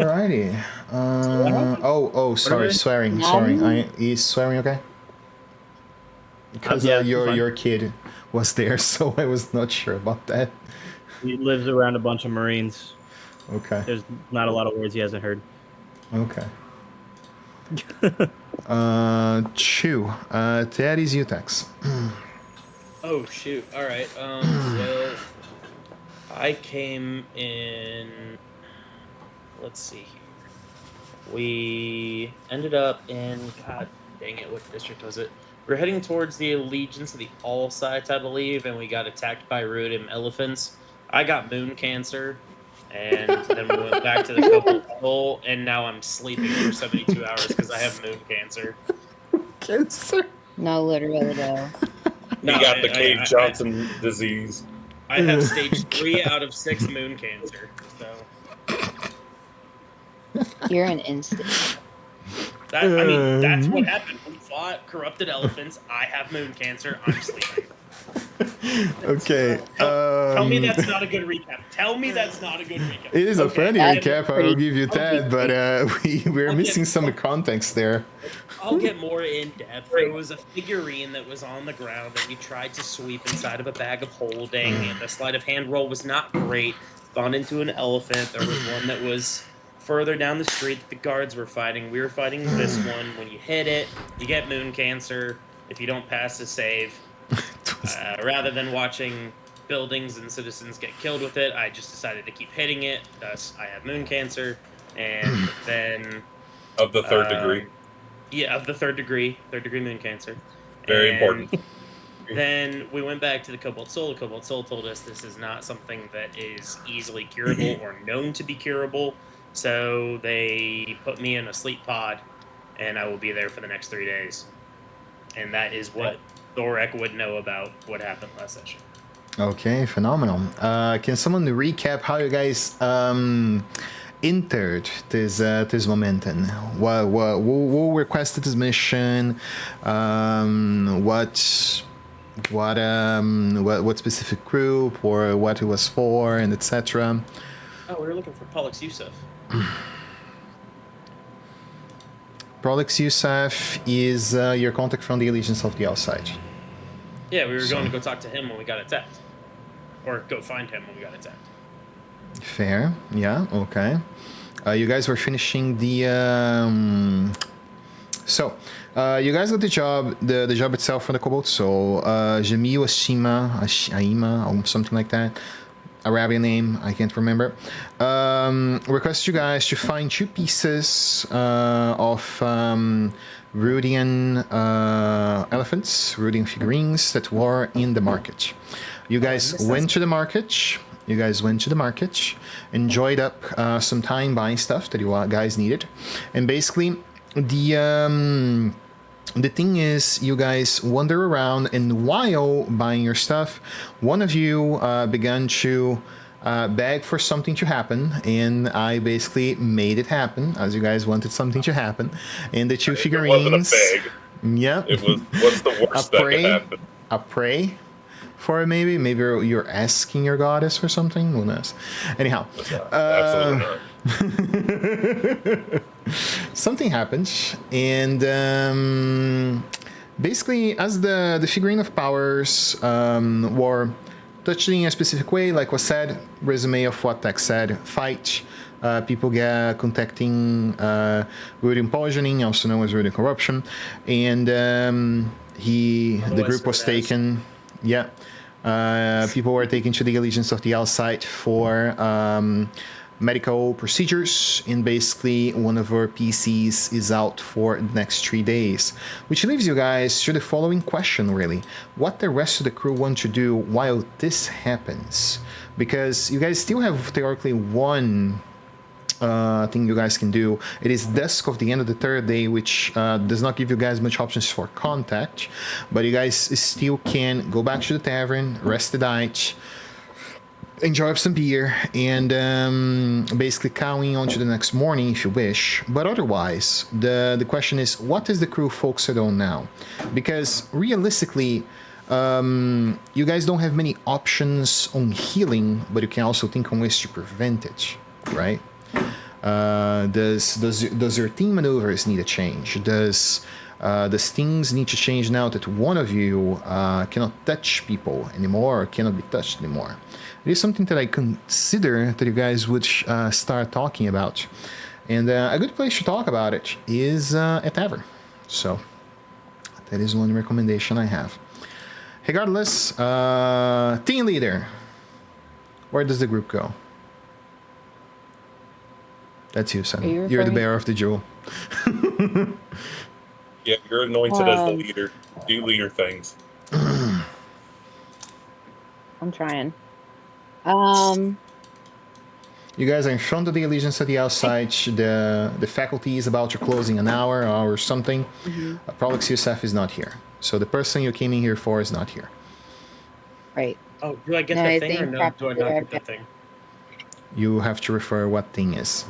Alrighty. Sorry, swearing. Sorry. Is swearing okay? Because Yeah, your kid was there, so I was not sure about that. he lives around a bunch of Marines. Okay. There's not a lot of words he hasn't heard. Okay. Chew. That is you, Tex. Oh shoot! All right. Well, I came in. Let's see here. We ended up in. God dang it! What district was it? We're heading towards the allegiance of the All Sites, I believe, and we got attacked by Ruidium elephants. I got moon cancer, and then we went back to the Cobalt Hole, and now I'm sleeping for 72 hours because I have moon cancer. Cancer? No, literally though. No, You got the Cave Johnson disease. I have stage 3 out of 6 moon cancer. So You're an instant. I mean, that's what happened. We fought corrupted elephants. I have moon cancer. I'm sleeping. Okay. Tell me that's not a good recap. Tell me that's not a good recap. It is a funny recap. I will give you Okay. that, but we're missing some context there. I'll get more in depth. There was a figurine that was on the ground that we tried to sweep inside of a bag of holding, and the sleight of hand roll was not great. Spawned into an elephant. There was one that was further down the street that the guards were fighting. We were fighting this one. When you hit it, you get moon cancer. If you don't pass the save, rather than watching buildings and citizens get killed with it, I just decided to keep hitting it. Thus, I have moon cancer. And then Of the third degree. Yeah, of the third degree moon cancer. Very important. Then we went back to the Cobalt Soul. The Cobalt Soul told us this is not something that is easily curable or known to be curable. So they put me in a sleep pod, and I will be there for the next 3 days. And that is what Thorek would know about what happened last session. Okay, phenomenal. Can someone recap how you guys entered this momentum? Who requested this mission? What specific group or what it was for, and etc. Oh, we were looking for Pollux Yusuf. Prolix Yusuf is your contact from the Allegiance of the Outside. Yeah, we were going to go talk to him when we got attacked. Or go find him when we got attacked. Fair, yeah, okay. You guys were finishing the... you guys got the job, the job itself for the Cobalt Soul. Jamil Aima, or something like that. Arabian name, I can't remember. Request you guys to find 2 pieces of Ruidium elephants, Ruidium figurines that were in the market. You guys went to the market. Enjoyed up some time buying stuff that you guys needed, and basically the thing is, you guys wander around, and while buying your stuff, one of you began to beg for something to happen, and I basically made it happen, as you guys wanted something to happen. And the 2 figurines... It wasn't a beg. Yeah. It was, what's the worst that could happen? A pray for it, maybe? Maybe you're asking your goddess for something? Who knows? Anyhow. Absolutely not. Something happened, and basically, as the figurine of powers were touched in a specific way, like was said, resume of what Tex said, fight, people get contacting Ruidium poisoning, also known as Ruidium corruption, and the group was taken, people were taken to the Allegiance of the Outside for medical procedures, and basically one of our PCs is out for the next 3 days, which leaves you guys to the following question, really. What the rest of the crew want to do while this happens? Because you guys still have theoretically one thing you guys can do. It is dusk of the end of the 3rd day, which does not give you guys much options for contact, but you guys still can go back to the tavern, rest the night, enjoy up some beer, and basically cowing on to the next morning if you wish. But otherwise, the question is, what is the crew focused on now? Because realistically, you guys don't have many options on healing, but you can also think on ways to prevent it, right? Does your team maneuvers need a change? Does things need to change now that one of you cannot touch people anymore or cannot be touched anymore? It is something that I consider that you guys would start talking about. And a good place to talk about it is a tavern. So that is one recommendation I have. Regardless, team leader. Where does the group go? That's you, son. You're the bearer of the jewel. Yeah, you're anointed as the leader. Do leader things. I'm trying. You guys are in front of the Allegiance at the outside. The faculty is about to close in an hour or something. Prolix Youssef is not here. So the person you came in here for is not here. Right. Oh, do I get the thing or no? Do I not get the thing? You have to refer what thing is.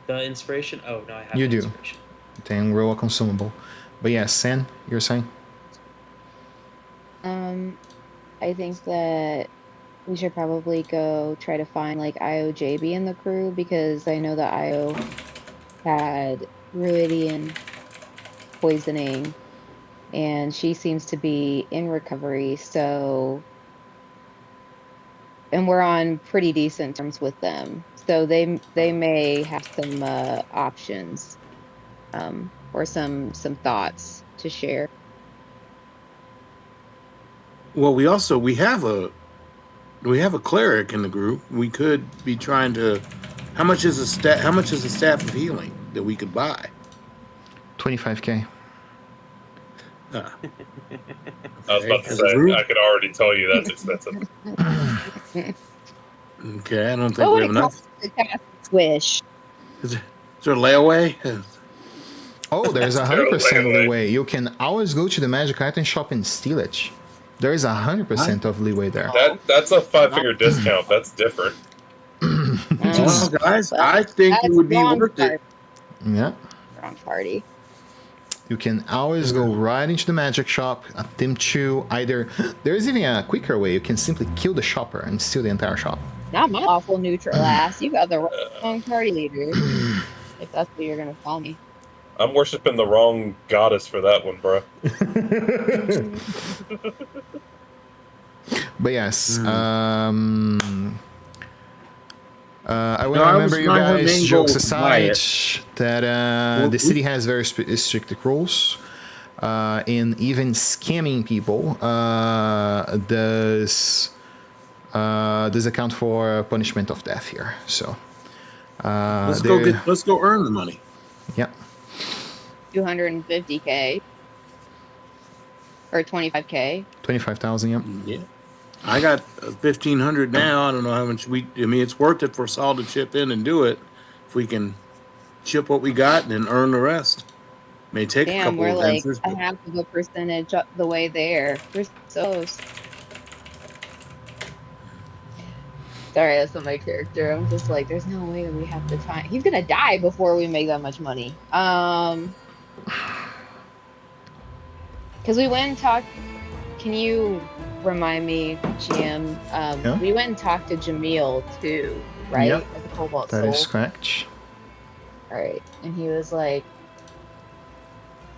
The inspiration? Oh, no, I have You do. inspiration. Then roll a consumable. But yes, Sen, you're saying? I think that we should probably go try to find like IOJB in the crew, because I know that IO had Ruidium poisoning and she seems to be in recovery, so, and we're on pretty decent terms with them, so they may have some options or some thoughts to share. Well, we have a cleric in the group. We could be trying to. How much is a staff of healing that we could buy? 25k. I was about to say, I could already tell you that's expensive. Okay, I don't think we have enough. Wish. Is there a layaway? Oh, there's 100% leeway. You can always go to the magic item shop and steal it. There is 100% of leeway there. That's a 5-figure discount. That's different. Well, guys, I think it would be worth it. Yeah. Wrong party. You can always go right into the magic shop, attempt to either... There's even a quicker way. You can simply kill the shopper and steal the entire shop. Not my awful neutral ass. You got the wrong party leader. If that's what you're going to call me. I'm worshiping the wrong goddess for that one, bro. But yes, I remember you guys, jokes aside, that the city has very strict rules, and even scamming people does account for punishment of death here. So let's go earn the money. Yeah. 250k or 25k. 25,000. Yep. Yeah. I got 1,500 now. I don't know how much I mean, it's worth it for Saul to chip in and do it. If we can chip what we got and then earn the rest. May take a couple we're of like answers, a half of a percentage up the way there. We're so sorry, that's not my character. I'm just like, there's no way that we have the time. He's gonna die before we make that much money. Because we went and talked. Can you remind me, GM? Yeah? We went and talked to Jamil too, right? Yep. At the Cobalt That Soul. is correct. All right, and he was like,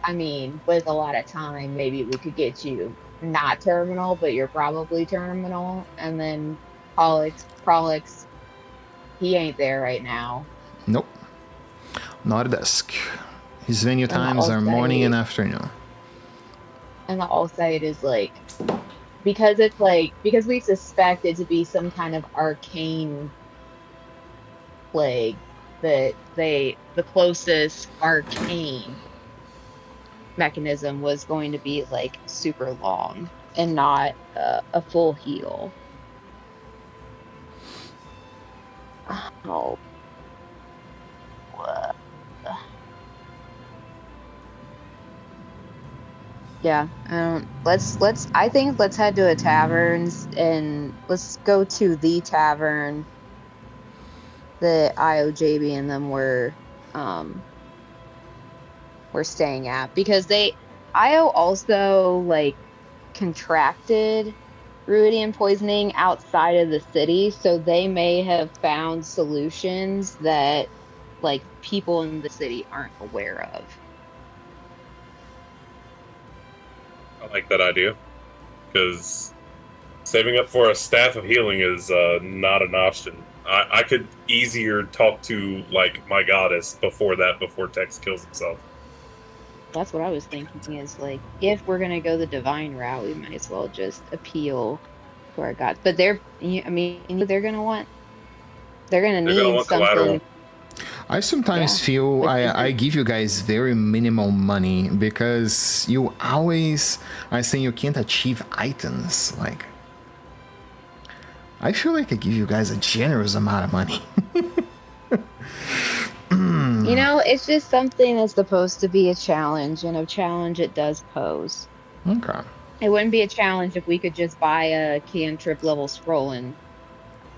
I mean, with a lot of time, maybe we could get you not terminal, but you're probably terminal. And then Prolix, he ain't there right now. Nope. Not a desk. His venue times are morning and afternoon. And the all site is like, because we suspect it to be some kind of arcane plague, that the closest arcane mechanism was going to be like super long and not a full heal. Oh. What? Yeah, I think let's head to a tavern and let's go to the tavern that IOJB and them were staying at, because IO also like contracted Ruidium poisoning outside of the city, so they may have found solutions that like people in the city aren't aware of. I like that idea because saving up for a staff of healing is not an option. I could easier talk to like my goddess before Tex kills himself. That's what I was thinking is like, if we're gonna go the divine route, we might as well just appeal to our gods. But they're gonna need They're gonna want something. collateral. I sometimes Yeah. feel Like, I give you guys very minimal money because you always are saying you can't achieve items. Like, I feel like I give you guys a generous amount of money. you know, it's just something that's supposed to be a challenge, and a challenge it does pose. Okay. It wouldn't be a challenge if we could just buy a cantrip level scroll and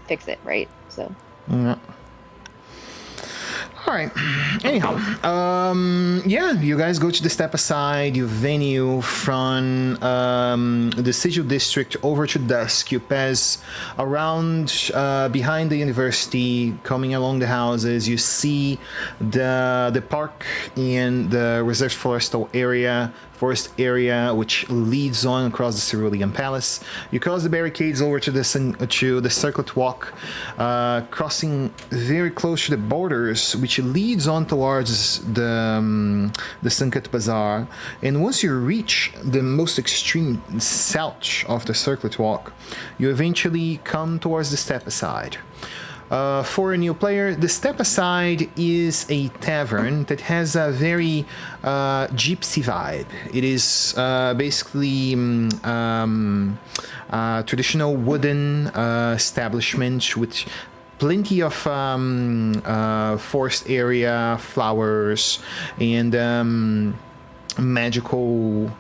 fix it, right? So. Yeah. All right. Anyhow, yeah, you guys go to the step aside. You venue from the Sigil district over to dusk. You pass around behind the university, coming along the houses. You see the park and the reserved forest area, which leads on across the Ruidium Palace. You cross the barricades over to the circlet walk, crossing very close to the borders, which leads on towards the Sankat Bazaar. And once you reach the most extreme south of the circlet walk, you eventually come towards the step aside. For a new player, the Step Aside is a tavern that has a very gypsy vibe. It is basically traditional wooden establishment with plenty of forest area, flowers, and magical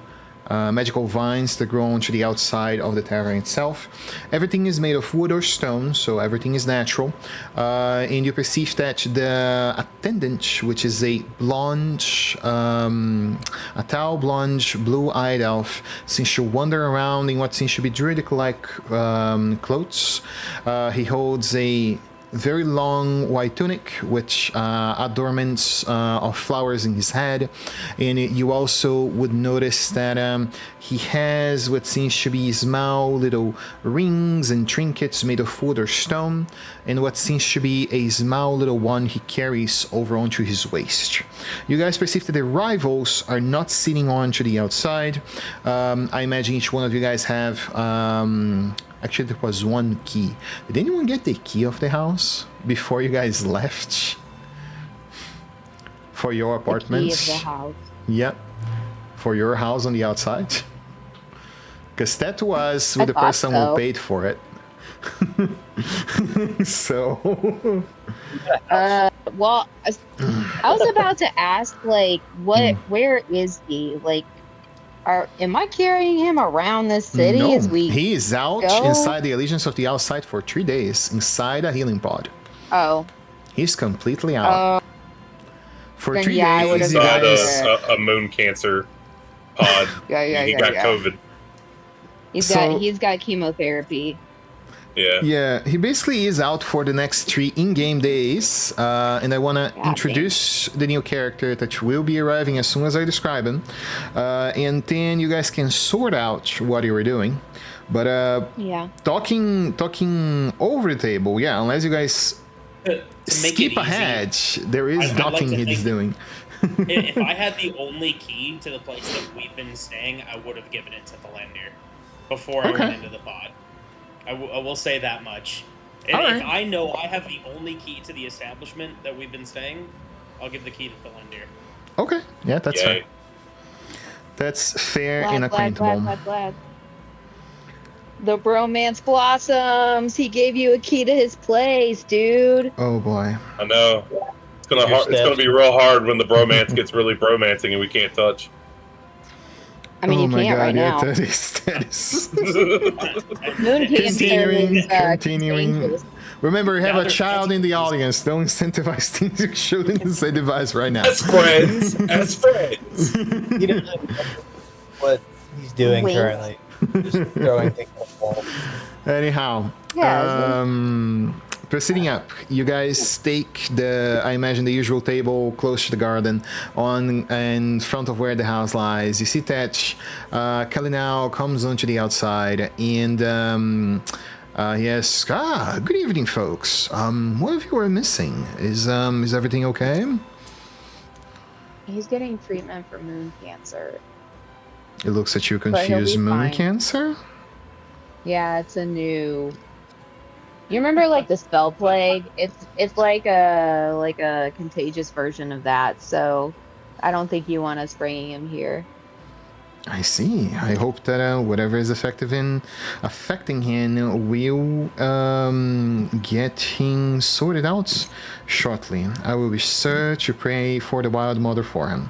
vines that grow onto the outside of the tavern itself. Everything is made of wood or stone, so everything is natural. And you perceive that the attendant, which is a blonde, a tall blonde, blue-eyed elf, seems to wander around in what seems to be druidic-like clothes. He holds a very long white tunic, which adornments of flowers in his head, and you also would notice that he has what seems to be small little rings and trinkets made of wood or stone, and what seems to be a small little one he carries over onto his waist. You guys perceive that the rivals are not sitting on to the outside. I imagine each one of you guys have actually, there was one key. Did anyone get the key of the house before you guys left? For your apartments? The key of the house. Yep. For your house on the outside? Because that was with the person who paid for it. So... well, I was about to ask, like, where is he? Like, am I carrying him around the city no, as we he is out go? inside the Allegiance of the Outside for 3 days, inside a healing pod. Oh. He's completely out. For 3 yeah, I days, would've you guys... a moon cancer pod. He got COVID. He's got chemotherapy. Yeah. Yeah, he basically is out for the next 3 in-game days, and I want to introduce the new character that will be arriving as soon as I describe him, and then you guys can sort out what you were doing. But yeah, talking over the table, yeah, unless you guys skip ahead, there is docking he's doing. If I had the only key to the place that we've been staying, I would have given it to the lender before I went into the pod. I will say that much. And if I know I have the only key to the establishment that we've been staying, I'll give the key to the lender. Okay, yeah, that's fair. That's fair and acquaintable. The bromance blossoms. He gave you a key to his place, dude. Oh boy. I know. It's gonna be real hard when the bromance gets really bromancing and we can't touch. I mean, you can't right now. That is. Moon Continuing. Remember, we have a child in the audience. Don't incentivize things you shouldn't incentivize right now. As friends. You don't know what he's doing currently. Just throwing things at the wall. Anyhow, Proceeding up, you guys stake I imagine, the usual table close to the garden on in front of where the house lies. You see Tetch, Kelly now comes onto the outside and he asks, good evening, folks. What if you were missing? Is everything okay? He's getting treatment for moon cancer. It looks like you But he'll confuse be moon fine. cancer? Yeah, it's a new. You remember like the spell plague? It's like a contagious version of that. So I don't think you want us bringing him here. I see. I hope that whatever is effective in affecting him will get him sorted out shortly. I will be sure to pray for the Wild Mother for him.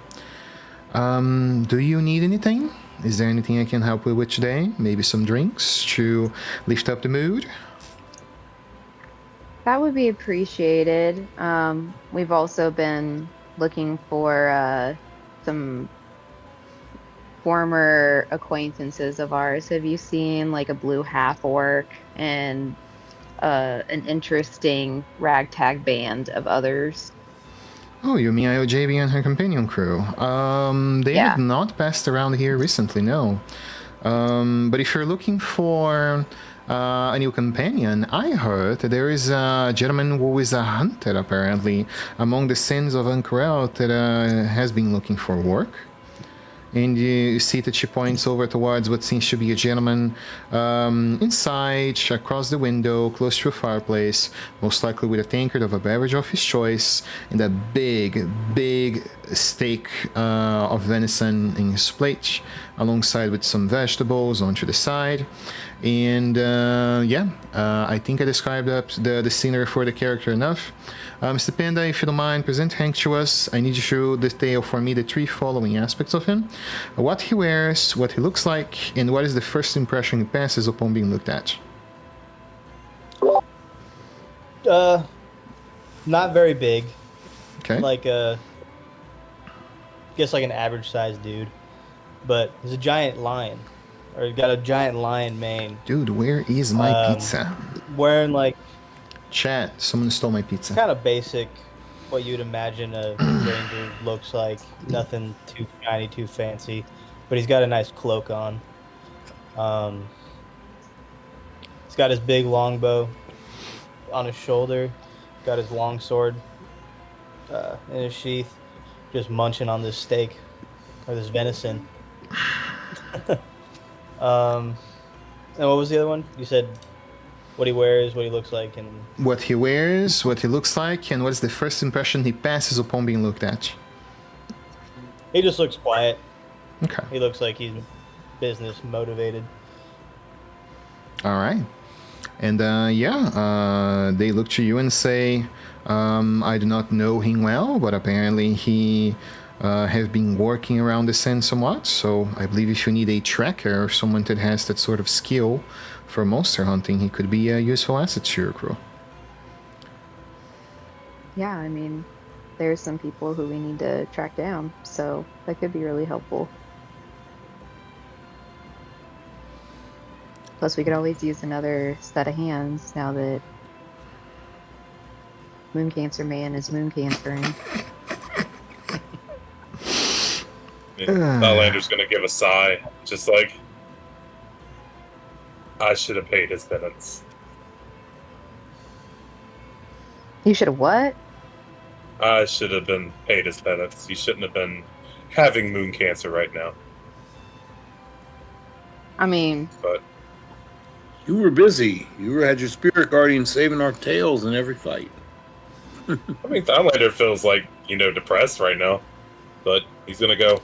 Do you need anything? Is there anything I can help you with today? Maybe some drinks to lift up the mood? That would be appreciated. We've also been looking for some former acquaintances of ours. Have you seen like a blue half orc and an interesting ragtag band of others? Oh, you mean IOJB and her companion crew? They Yeah. had not passed around here recently, no. But if you're looking for a new companion, I heard that there is a gentleman who is a hunter, apparently, among the sins of Ankorel that has been looking for work. And you see that she points over towards what seems to be a gentleman inside, across the window, close to a fireplace, most likely with a tankard of a beverage of his choice, and a big, big steak of venison in his plate, alongside with some vegetables onto the side. And I think I described up the scenery for the character enough. Mr. Panda, if you don't mind, present Hank to us. I need you to detail for me the 3 following aspects of him: what he wears, what he looks like, and what is the first impression he passes upon being looked at. Not very big. Okay. Like guess like an average sized dude, but he's a giant lion, or he's got a giant lion mane. Dude, where is my pizza? Wearing like Chat, someone stole my pizza. kind of basic, what you'd imagine a ranger looks like. Nothing too shiny, too fancy, but he's got a nice cloak on. He's got his big longbow on his shoulder. Got his long sword in his sheath, just munching on this steak or this venison. And what was the other one? You said what he wears, what he looks like, and What he wears, what he looks like, and what is the first impression he passes upon being looked at. he just looks quiet. Okay. He looks like he's business motivated. All right. And they look to you and say, I do not know him well, but apparently he have been working around the sand somewhat. So I believe if you need a tracker or someone that has that sort of skill for monster hunting, he could be a useful asset to your crew. Yeah, I mean, there's some people who we need to track down, so that could be really helpful. Plus, we could always use another set of hands now that Moon Cancer Man is moon cancering. Outlander's gonna give a sigh, just like, I should have paid his penance. You should have what? I should have been paid his penance. You shouldn't have been having moon cancer right now. I mean, But You were busy. You had your spirit guardian saving our tails in every fight. I mean, Outlander feels like, depressed right now. But he's gonna go.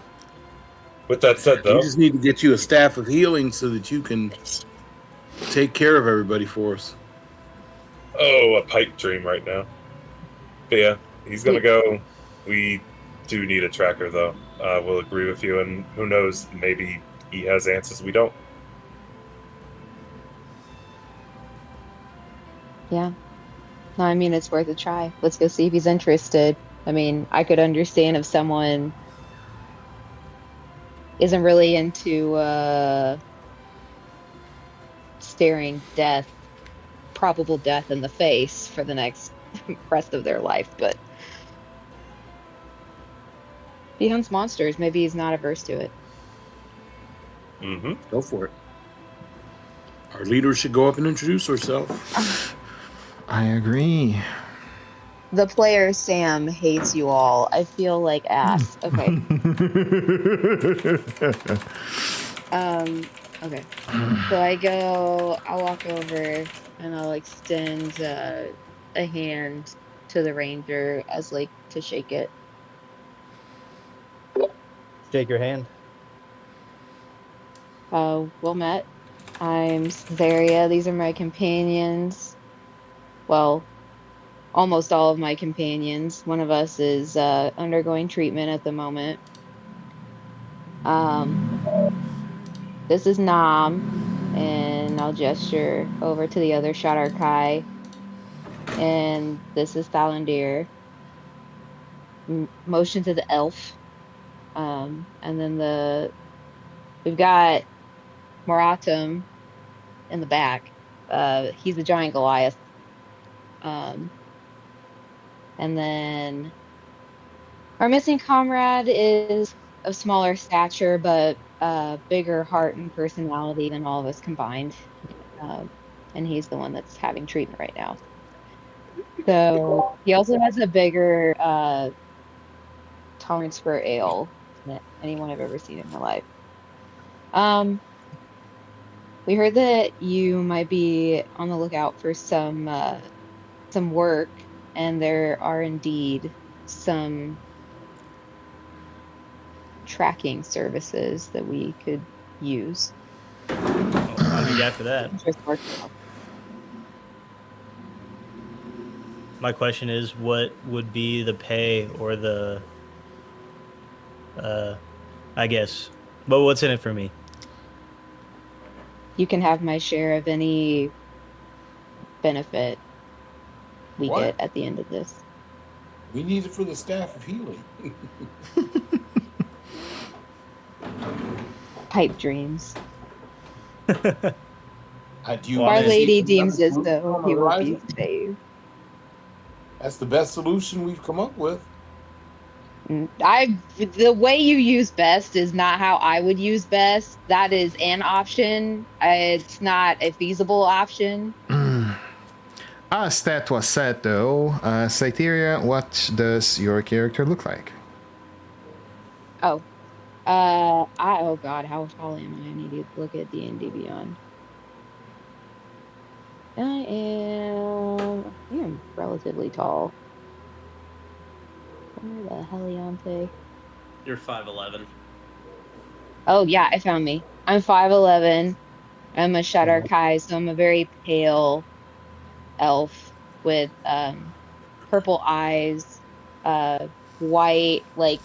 With that said, though, We just need to get you a staff of healing so that you can take care of everybody for us. a pipe dream right now. But yeah, he's gonna go. We do need a tracker, though. We'll agree with you, and who knows, maybe he has answers we don't. yeah. No, I mean, it's worth a try. Let's go see if he's interested. I mean, I could understand if someone isn't really into staring death probable death in the face for the next rest of their life. But he hunts monsters. Maybe he's not averse to it. Mm-hmm. Go for it. Our leader should go up and introduce herself. I agree. The player Sam hates you all. I feel like ass. Okay. Okay. So I'll walk over and I'll extend a hand to the ranger as like to shake it. Shake your hand. Well met. I'm Cesaria. These are my companions. Well, almost all of my companions. One of us is undergoing treatment at the moment. This is Nam, and I'll gesture over to the other Shadar Kai. And this is Thalandir. Motion to the elf. And then we've got Moratum in the back. He's a giant Goliath. And then our missing comrade is of smaller stature, but bigger heart and personality than all of us combined. And he's the one that's having treatment right now. So he also has a bigger tolerance for ale than anyone I've ever seen in my life. We heard that you might be on the lookout for some work, and there are indeed some tracking services that we could use. I'll be after that. My question is, what would be the pay or the, I guess, but what's in it for me? You can have my share of any benefit we get at the end of this. We need it for the staff of healing. Pipe dreams. Our Our lady deems as though he will be saved. That's the best solution we've come up with. The way you use best is not how I would use best. That is an option. It's not a feasible option. As that was said, though, Cytheria, what does your character look like? Oh God, how tall am I? I need to look at D&D Beyond. I am relatively tall. Where the heliante? You're 5'11". Oh yeah, I found me. I'm 5'11". I'm a Shadar Kai, so I'm a very pale elf with purple eyes, white, like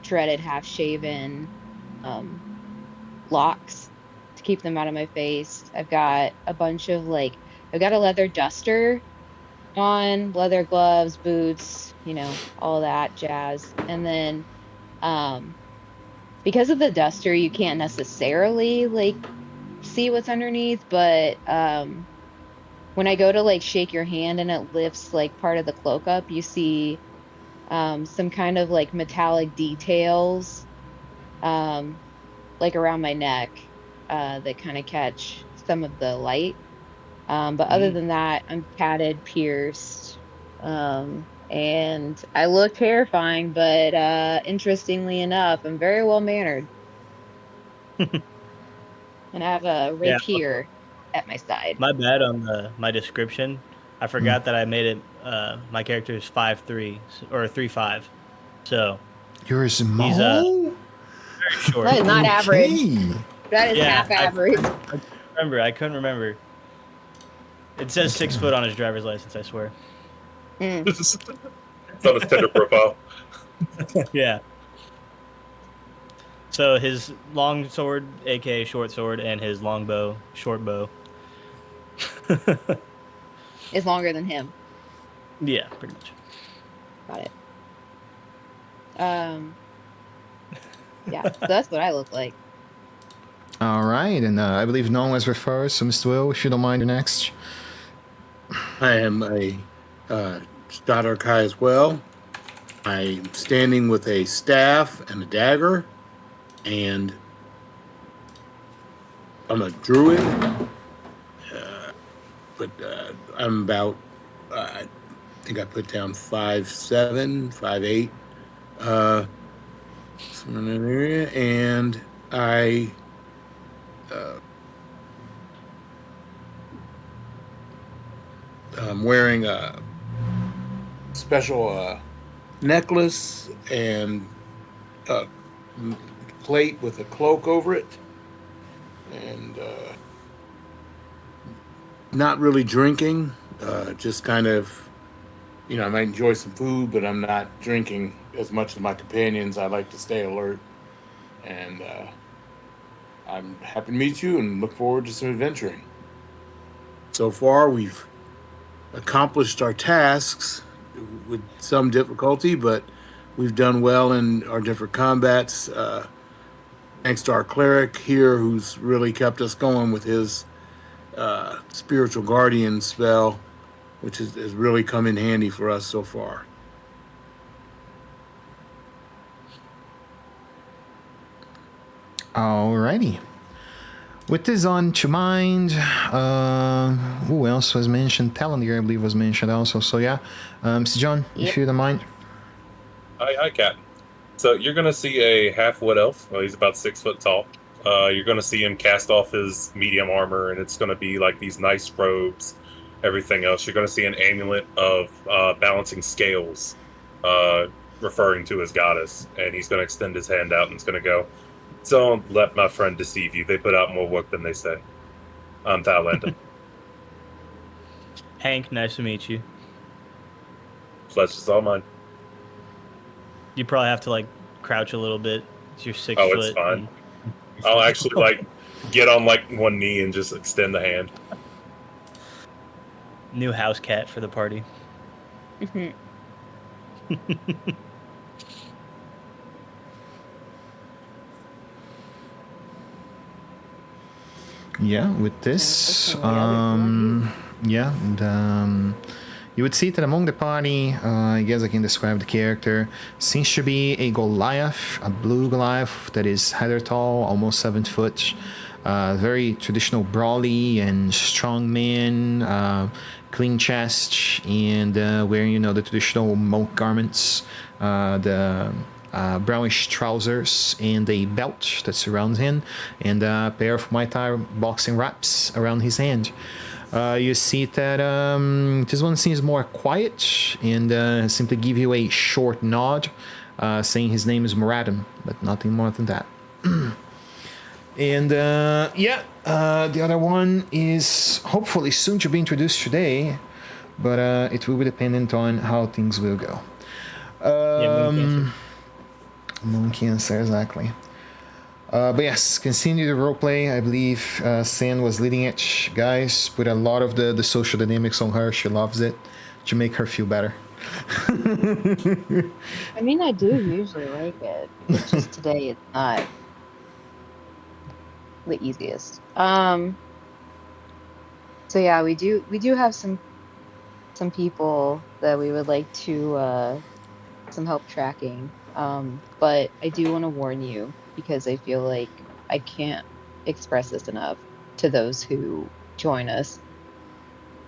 dreaded half shaven locks to keep them out of my face. I've got a bunch of I've got a leather duster on, leather gloves, boots, all that jazz. And then because of the duster, you can't necessarily see what's underneath, but when I go to shake your hand and it lifts part of the cloak up, you see some kind of metallic details around my neck that kind of catch some of the light. But other than that, I'm padded, pierced, and I look terrifying, but interestingly enough, I'm very well mannered. And I have a rapier at my side. My bad on my description. I forgot that I made it. My character is 5'3" or 3'5", so You're small? he's very short. That is not average. That is half average. I couldn't remember. It says 6 foot on his driver's license, I swear. It's on his Tinder profile. Yeah. So his long sword, aka short sword, and his long bow, short bow, is longer than him. Yeah, pretty much. Got it. Yeah, so that's what I look like. All right, and I believe no one was referred, so Mr. Will, if you don't mind, you're next. I am a Staddarkai as well. I'm standing with a staff and a dagger, and I'm a druid. But I'm about, I think I put down 5'7", 5'8", somewhere in that area, and I I'm wearing a special necklace and a plate with a cloak over it, and not really drinking, just kind of, I might enjoy some food, but I'm not drinking as much as my companions. I like to stay alert, and I'm happy to meet you and look forward to some adventuring. So far, we've accomplished our tasks with some difficulty, but we've done well in our different combats. Thanks to our cleric here, who's really kept us going with his spiritual guardian spell, which has really come in handy for us so far. Alrighty. With this on to mind, who else was mentioned? Talandir, I believe, was mentioned also. So yeah, Mr. John, if you don't mind. Hi, Captain. So you're gonna see a half wood elf. Well, he's about 6 foot tall. You're gonna see him cast off his medium armor, and it's gonna be like these nice robes, everything else. You're gonna see an amulet of balancing scales, referring to his goddess, and he's gonna extend his hand out and it's gonna go, "Don't let my friend deceive you. They put out more work than they say." I'm Thailand. Hank, nice to meet you. Pleasure's all mine. You probably have to like crouch a little bit. You're 6 Oh, foot. it's fine. I'll actually like get on like one knee and just extend the hand. New house cat for the party. Yeah, with this, you would see that among the party, I guess I can describe the character, seems to be a Goliath, a blue Goliath that is heather tall, almost 7 foot, very traditional brawly and strong man, clean chest, and wearing, the traditional monk garments, the brownish trousers and a belt that surrounds him, and a pair of Muay Thai boxing wraps around his hand. You see that this one seems more quiet and simply give you a short nod, saying his name is Ruidium, but nothing more than that. And the other one is hopefully soon to be introduced today, but it will be dependent on how things will go. Moon Cancer, exactly. But yes, continue the roleplay. I believe San was leading it. Guys, put a lot of the social dynamics on her. She loves it to make her feel better. I mean, I do usually like it. It's just today it's not the easiest. So yeah, we do have some people that we would like to some help tracking. But I do want to warn you, because I feel like I can't express this enough to those who join us,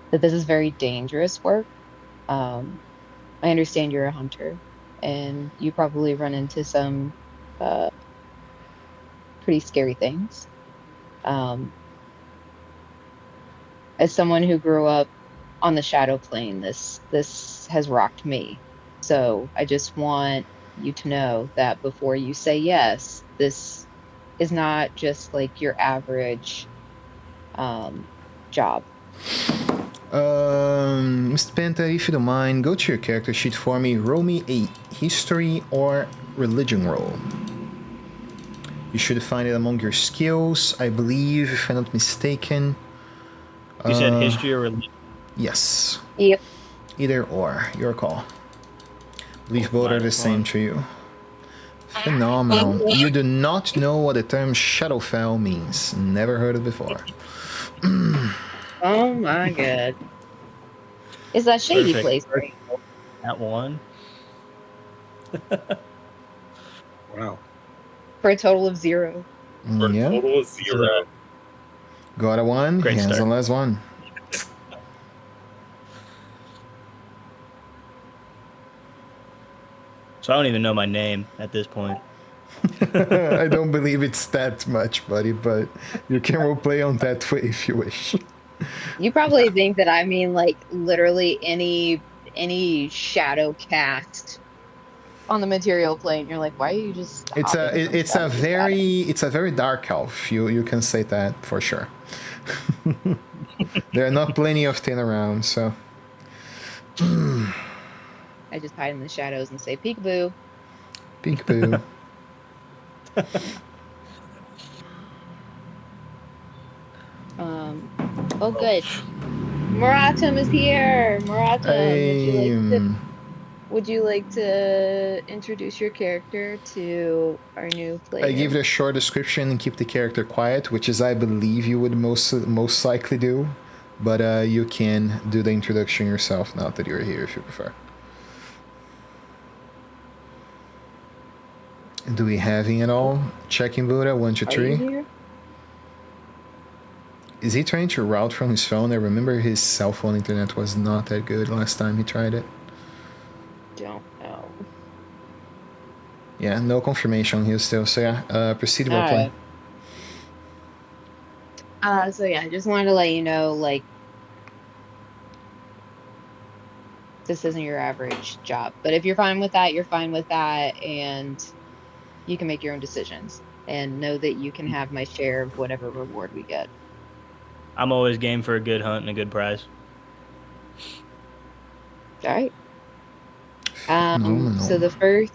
that this is very dangerous work. I understand you're a hunter, and you probably run into some pretty scary things. As someone who grew up on the Shadow Plane, this has rocked me. So I just want you to know that before you say yes, this is not just like your average job. Mr. Penta, if you don't mind, go to your character sheet for me. Roll me a history or religion roll. You should find it among your skills, I believe, if I'm not mistaken. You said history or religion? Yes. Yep. Either or, your call. I believe both are the same to you. Phenomenal. You do not know what the term Shadowfell means. Never heard it before. Oh my god. It's that shady Perfect. place, right? That one. Wow. For a total of 0. For a Yeah. total of 0. Got a 1. Great He has start. the last one. So I don't even know my name at this point. I don't believe it's that much, buddy, but you can roleplay on that way if you wish. You probably think that I mean like literally any shadow cast on the material plane. You're like, why are you just It's hopping from it's shadow a to shadow? it's a very dark elf. You can say that for sure. There are not plenty of thin around, so I just hide in the shadows and say peekaboo. peekaboo. Oh good. Muratum is here. Muratum, would you like to introduce your character to our new player? I give it a short description and keep the character quiet, which is I believe you would most likely do, but you can do the introduction yourself now that you're here if you prefer. Do we have him at all? Checking Buddha 1 to Are 3. you here? Is he trying to route from his phone? I remember his cell phone internet was not that good last time he tried it. Don't know. Yeah, no confirmation here still. So yeah, proceed role play. So yeah, I just wanted to let you know, like, this isn't your average job. But if you're fine with that, you're fine with that, and you can make your own decisions. And know that you can have my share of whatever reward we get. I'm always game for a good hunt and a good prize. All right. No. So the first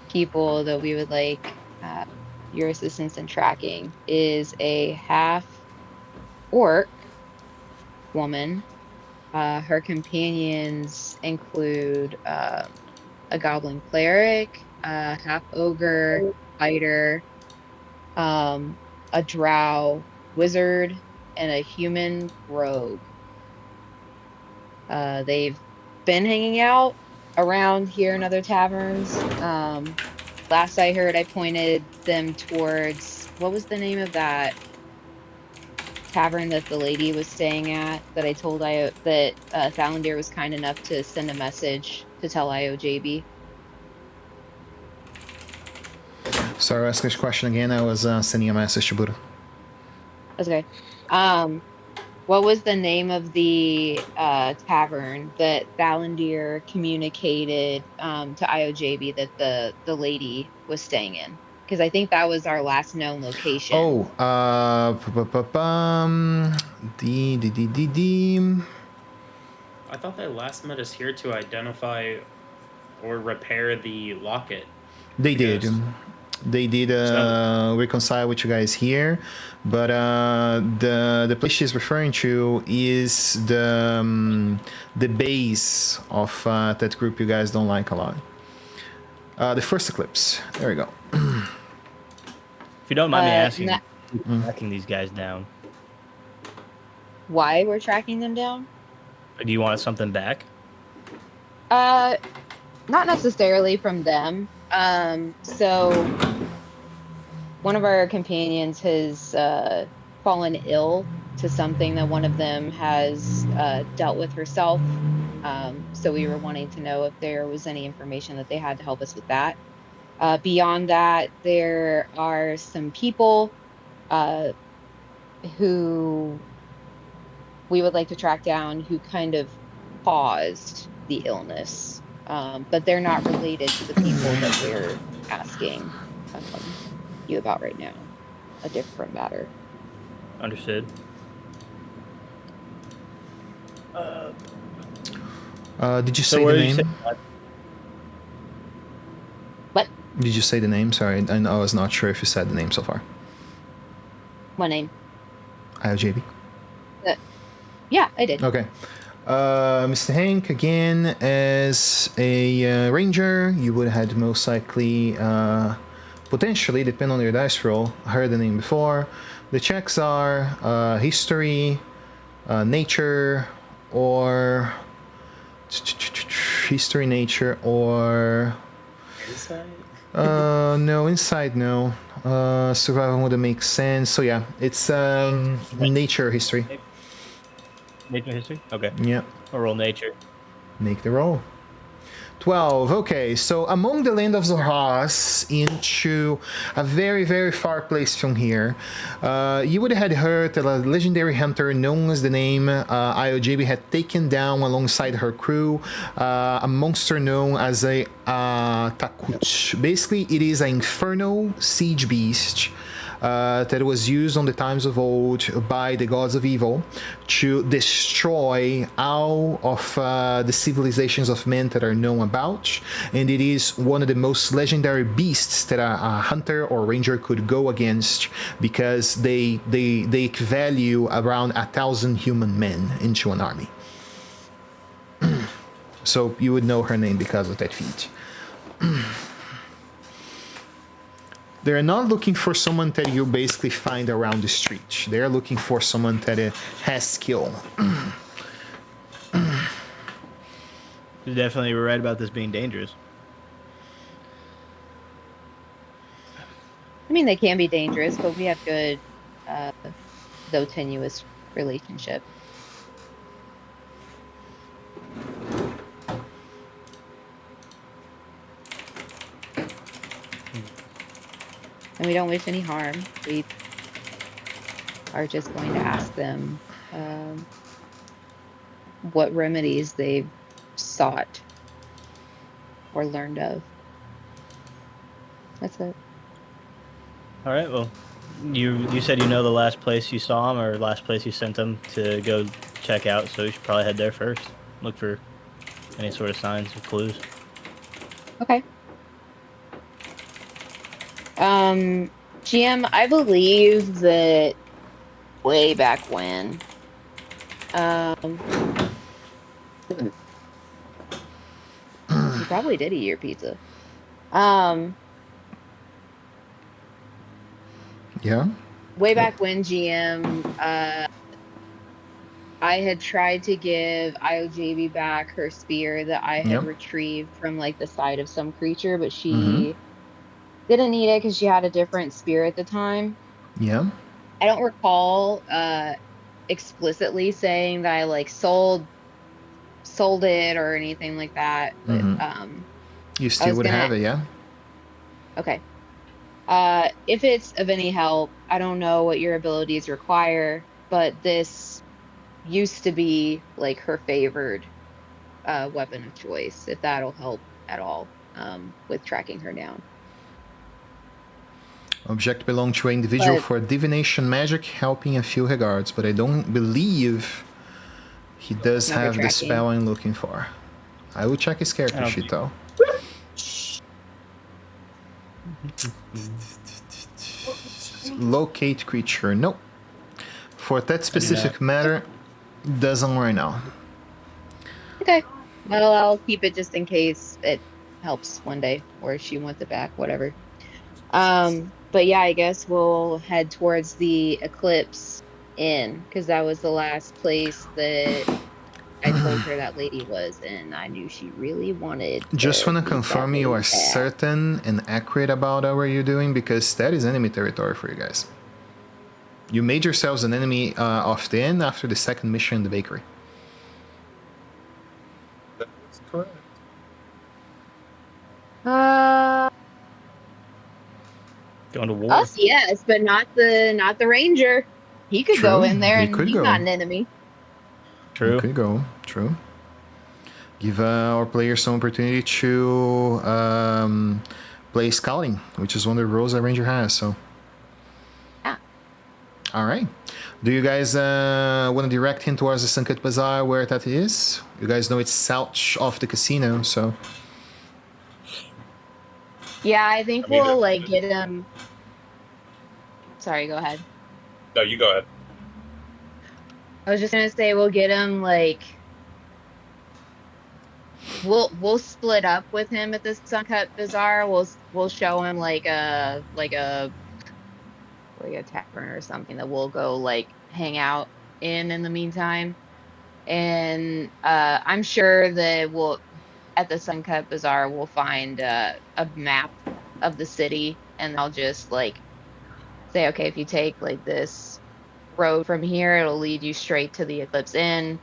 people that we would like your assistance in tracking is a half orc woman. Her companions include a goblin cleric, a half ogre fighter, a drow wizard, and a human rogue. They've been hanging out around here in other taverns. Last I heard, I pointed them towards, what was the name of that tavern that the lady was staying at that I told that Thalandir was kind enough to send a message to tell IOJB? Sorry, ask this question again. I was sending a message to Buddha. Okay. What was the name of the tavern that Thalandir communicated to IOJB that the lady was staying in? Because I think that was our last known location. Oh, I thought they last met us here to identify or repair the locket. They did. Yes. They did reconcile with you guys here, but the place she's referring to is the base of that group you guys don't like a lot. The first eclipse. There we go. If you don't mind me asking, who's tracking these guys down? Why we're tracking them down? Do you want something back? Not necessarily from them. So one of our companions has fallen ill to something that one of them has dealt with herself. So we were wanting to know if there was any information that they had to help us with that. Beyond that, there are some people who we would like to track down who kind of caused the illness. But they're not related to the people that we're asking you about right now. A different matter. Understood. Did you say the name? What? Did you say the name? Sorry, I was not sure if you said the name so far. What name? IOJB. Yeah, I did. Okay. Mr. Hank, again, as a ranger, you would have most likely, potentially, depending on your dice roll, heard the name before. The checks are history, nature, or History, nature, or Insight? no, inside, no. Survival wouldn't make sense. So yeah, it's nature, history. Nature history? Okay. Yeah, I'll roll nature. make the roll. 12. Okay, so among the land of Zoras into a very, very far place from here, you would have heard that a legendary hunter known as the name IOJB had taken down alongside her crew a monster known as a Takut. Basically, it is an infernal siege beast that was used on the times of old by the gods of evil to destroy all of the civilizations of men that are known about, and it is one of the most legendary beasts that a hunter or ranger could go against because they value around 1,000 human men into an army. So you would know her name because of that feat. They're not looking for someone that you basically find around the street. They're looking for someone that has skill. You're definitely right about this being dangerous. I mean, they can be dangerous, but we have good, though tenuous, relationship. And we don't wish any harm. We are just going to ask them what remedies they've sought or learned of. That's it. All right. Well, you said you know the last place you saw him or last place you sent him to go check out, so you should probably head there first. Look for any sort of signs or clues. Okay. GM, I believe that way back when, you probably did eat your pizza. Yeah? Way back when, GM, I had tried to give IOJB back her spear that I had Yep. retrieved from like the side of some creature, but she didn't need it because she had a different spear at the time. Yeah. I don't recall explicitly saying that I like sold it or anything like that. But You still would gonna- have it, yeah? okay. If it's of any help, I don't know what your abilities require, but this used to be like her favored weapon of choice, if that'll help at all with tracking her down. Object belong to an individual But- for divination magic, helping a few regards, but I don't believe he does Number have the tracking. spell I'm looking for. I will check his character Oh. sheet though. Locate creature. Nope. For that specific matter, doesn't right now. Okay. Well, I'll keep it just in case it helps one day, or she wants it back, whatever. But yeah, I guess we'll head towards the Eclipse Inn, because that was the last place that I told her that lady was, and I knew she really wanted. Just want to meet that confirm you are lady back. certain and accurate about what you're doing, because that is enemy territory for you guys. You made yourselves an enemy of the inn after the second mission in the bakery. That is correct. Going to war. Us, yes, but not the ranger. He could go True, in there, he and could he's go. not an enemy. True. You could go. True. Give our players some opportunity to play scouting, which is one of the roles that ranger has. So. Yeah. All right. Do you guys want to direct him towards the Sankat Bazaar where that is? You guys know it's south of the casino, so. Yeah, I think I mean, we'll like get him. Sorry, go ahead. No, you go ahead. I was just gonna say we'll get him like. We'll split up with him at the Suncut Bazaar. We'll show him like a tavern or something that we'll go like hang out in the meantime. And I'm sure that we'll at the Suncut Bazaar we'll find a map of the city, and I'll just like say, okay, if you take like this road from here, it'll lead you straight to the Eclipse Inn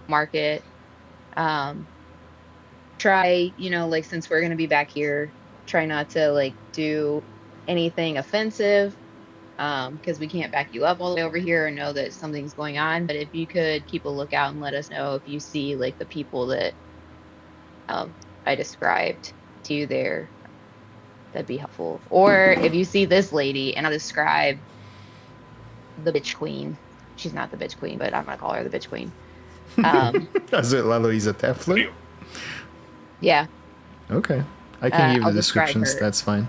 market. Um, try, like since we're gonna be back here, try not to like do anything offensive, because we can't back you up all the way over here and know that something's going on. But if you could keep a lookout and let us know if you see like the people that I described to you there, that'd be helpful. Or if you see this lady and I describe the bitch queen, she's not the bitch queen, but I'm gonna call her the bitch queen. Is it Aloisa Teflon? Yeah. Okay. I can give the I'll describe descriptions. her. That's fine.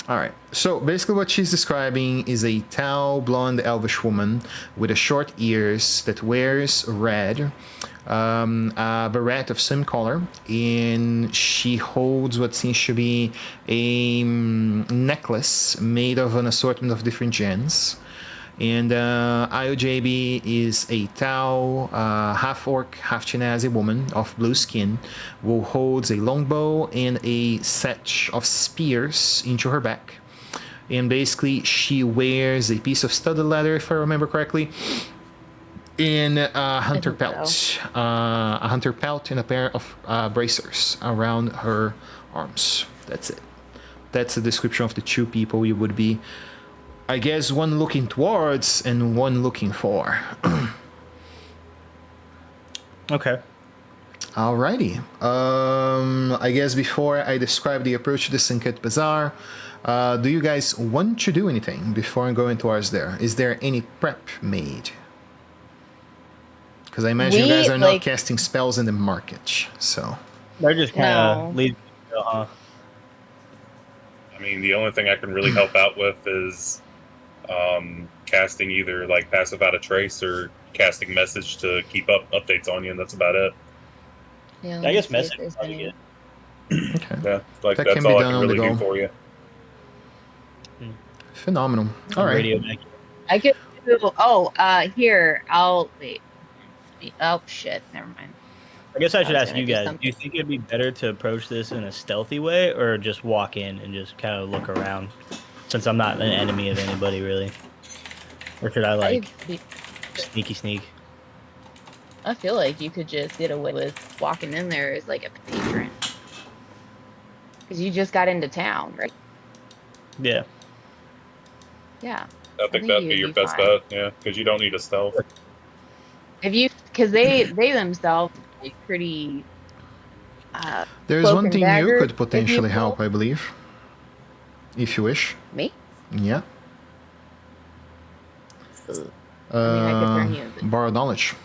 All right. So basically, what she's describing is a tall, blonde, elvish woman with a short ears that wears red, a beret of some color, and she holds what seems to be a necklace made of an assortment of different gems. And IOJB is a tall, half-orc, half-Chinese woman of blue skin who holds a longbow and a set of spears into her back. And basically, she wears a piece of studded leather, if I remember correctly, and a hunter pelt. A hunter pelt and a pair of bracers around her arms. That's it. That's the description of the two people you would be, I guess, one looking towards and one looking for. Okay. Alrighty. I guess before I describe the approach to the Sinket Bazaar, do you guys want to do anything before going towards there? Is there any prep made? Because I imagine you guys are not casting spells in the market, so. They're just kind of leaving, huh? I mean, the only thing I can really help out with is casting either like passive out of trace or casting message to keep up updates on you, and that's about it. Yeah, I guess message is probably good. Okay. Yeah, like That that's can be all I done can on the really do go. for you. Phenomenal. All right. Radio back. I could do, here, wait. Oh, shit, never mind. I guess I should was ask gonna you do guys, something. do you think it'd be better to approach this in a stealthy way or just walk in and just kind of look around? Since I'm not an enemy of anybody, really. Or should I, like, sneak? I feel like you could just get away with walking in there as like a patron. Because you just got into town, right? Yeah. Yeah. I think that'd be your best bet, yeah, because you don't need a stealth. Because they themselves are like pretty. There's cloak one and thing dagger, you could if potentially you help, will. I believe. If you wish. Me? Yeah. I mean, I could turn you into. Borrow knowledge.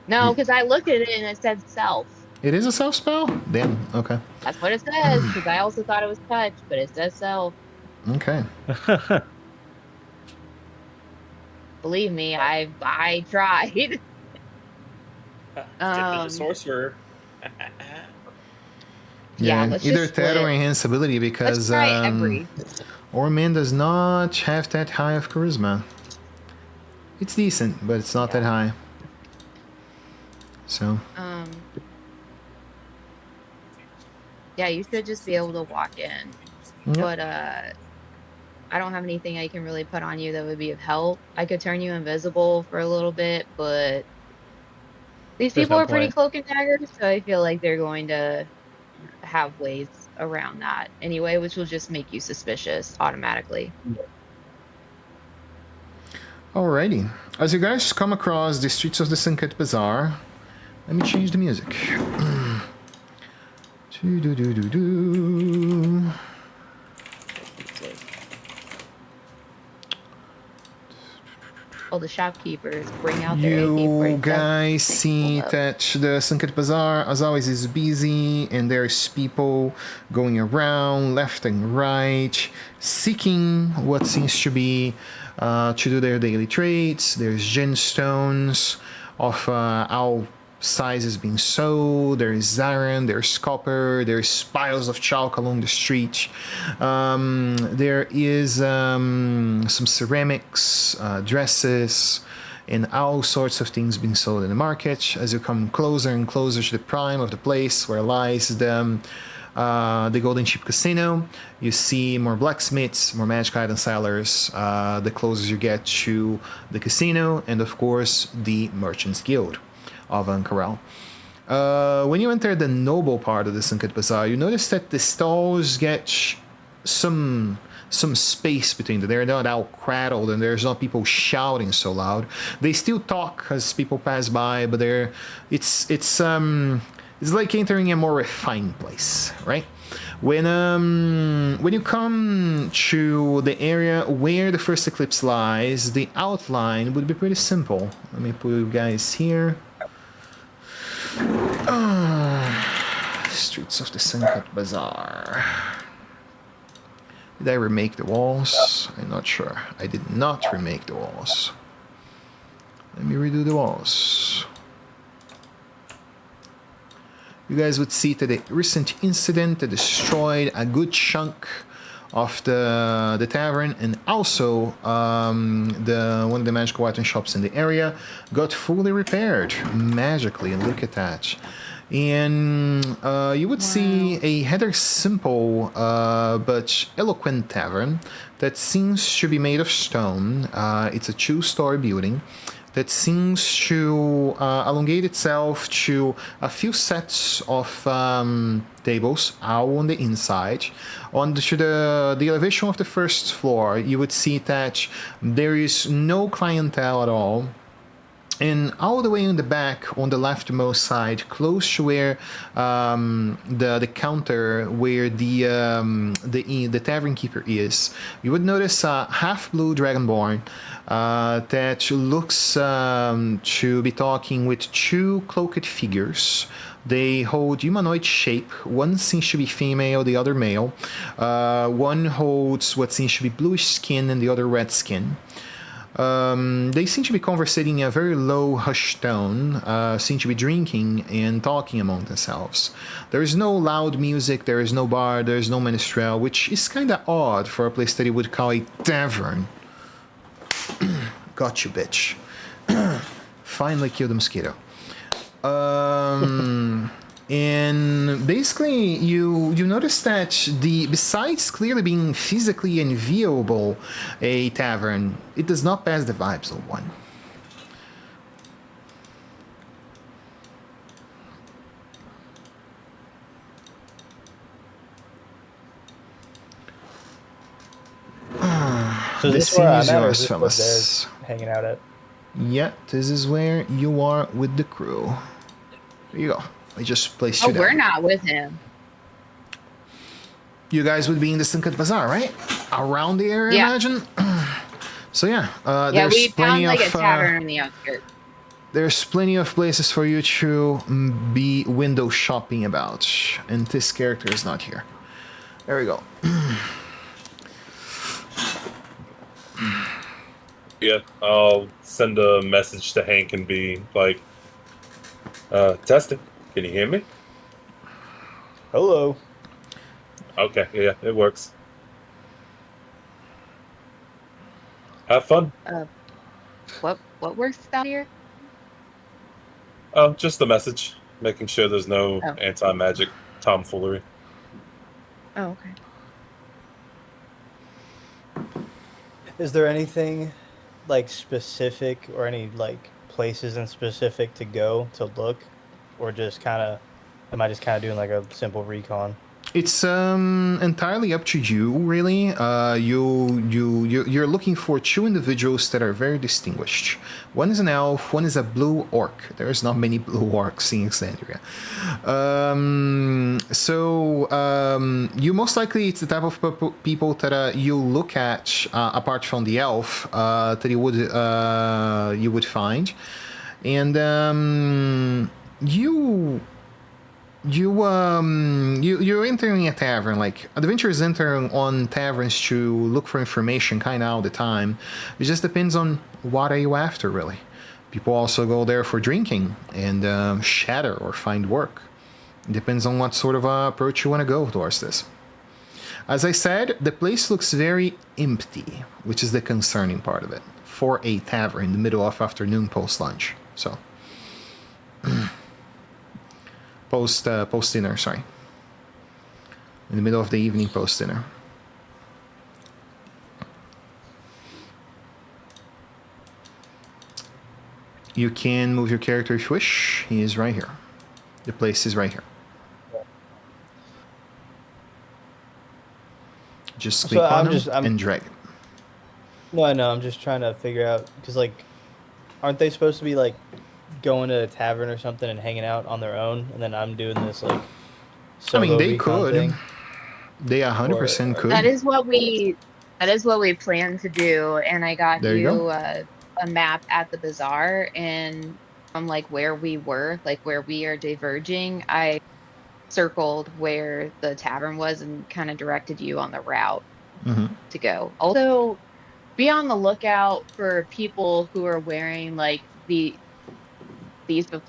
No, because I looked at it and it said self. It is a self spell? Damn, okay. That's what it says, because I also thought it was touch, but it says self. Okay. Believe me, I tried. Tip of the sorcerer. Yeah, let's either just that or split. enhance ability because Let's try every. Orman does not have that high of charisma. It's decent, but it's not that high. So. Yeah, you should just be able to walk in. Yep. But I don't have anything I can really put on you that would be of help. I could turn you invisible for a little bit, but these There's people no are pretty point. cloak and dagger, so I feel like they're going to have ways around that anyway, which will just make you suspicious automatically. Alrighty. As you guys come across the streets of the Sinket Bazaar, let me change the music. Do-do-do-do-do. All the shopkeepers bring out their You AK-47. guys see that the Sinket Bazaar, as always, is busy, and there's people going around left and right, seeking what seems to be to do their daily trades. There's gemstones of all sizes being sold. There is iron, there's copper, there's piles of chalk along the street. There is some ceramics, dresses, and all sorts of things being sold in the market. As you come closer and closer to the prime of the place where lies the Golden Sheep Casino, you see more blacksmiths, more magic item sellers, the closer you get to the casino, and of course the Merchants Guild of Ank'Harel. When you enter the noble part of the Sunket Bazaar, you notice that the stalls get some space between them. They're not all cradled, and there's not people shouting so loud. They still talk as people pass by, but it's like entering a more refined place, right? When you come to the area where the first eclipse lies, the outline would be pretty simple. Let me put you guys here. Streets of the Sunket Bazaar. Did I remake the walls? I'm not sure. I did not remake the walls. Let me redo the walls. You guys would see that a recent incident that destroyed a good chunk of the tavern, and also one of the magical item shops in the area got fully repaired magically. Look at that. And you would see a rather simple but eloquent tavern that seems to be made of stone. It's a 2-story building that seems to elongate itself to a few sets of tables, all on the inside. To the elevation of the first floor, you would see that there is no clientele at all. And all the way in the back, on the leftmost side, close to where the counter where the tavern keeper is, you would notice a half-blue dragonborn that looks to be talking with 2 cloaked figures. They hold humanoid shape. One seems to be female, the other male. One holds what seems to be bluish skin and the other red skin. They seem to be conversing in a very low, hushed tone, seem to be drinking and talking among themselves. There is no loud music, there is no bar, there is no minstrel, which is kind of odd for a place that you would call a tavern. Got you, bitch. Finally killed the mosquito. And basically, you notice that besides clearly being physically and viewable a tavern, it does not pass the vibes of one. So this this is where I'm is at, or yours, is this what fellas. they're hanging out at? Yeah, this is where you are with the crew. There you go. I just placed you Oh, there. we're not with him. You guys would be in the Sunket Bazaar, right? Around the area, Yeah. imagine? So yeah, Yeah, there's we found plenty like a of tavern in the outskirts. there's plenty of places for you to be window shopping about, and this character is not here. There we go. Yeah, I'll send a message to Hank and be like, testing. Can you hear me? Hello. Okay, yeah, it works. Have fun. What works out here? Oh, just the message. Making sure there's no Oh. anti-magic tomfoolery. Oh, okay. Is there anything like specific or any like places in specific to go to look, or just kind of am I just kind of doing like a simple recon? It's entirely up to you, really. You're looking for 2 individuals that are very distinguished. One is an elf, one is a blue orc. There's not many blue orcs in Exandria. You most likely, it's the type of people that you look at, apart from the elf, that you would find. And you're entering a tavern. Like, adventurers enter on taverns to look for information kind of all the time. It just depends on what are you after, really. People also go there for drinking and shatter or find work. It depends on what sort of approach you want to go towards this. As I said, the place looks very empty, which is the concerning part of it, for a tavern in the middle of afternoon post-lunch. So, post-dinner, sorry. In the middle of the evening post-dinner. You can move your character if you wish. He is right here. The place is right here. Just click on him and drag it. No, I know. I'm just trying to figure out because, like, aren't they supposed to be like going to a tavern or something and hanging out on their own, and then I'm doing this like I mean, solo they recon could. thing? They 100% could. That is what we plan to do, and I got There you go. a map at the bazaar, and from like where we were, like where we are diverging, I circled where the tavern was and kind of directed you on the route to go. Also, be on the lookout for people who are wearing like these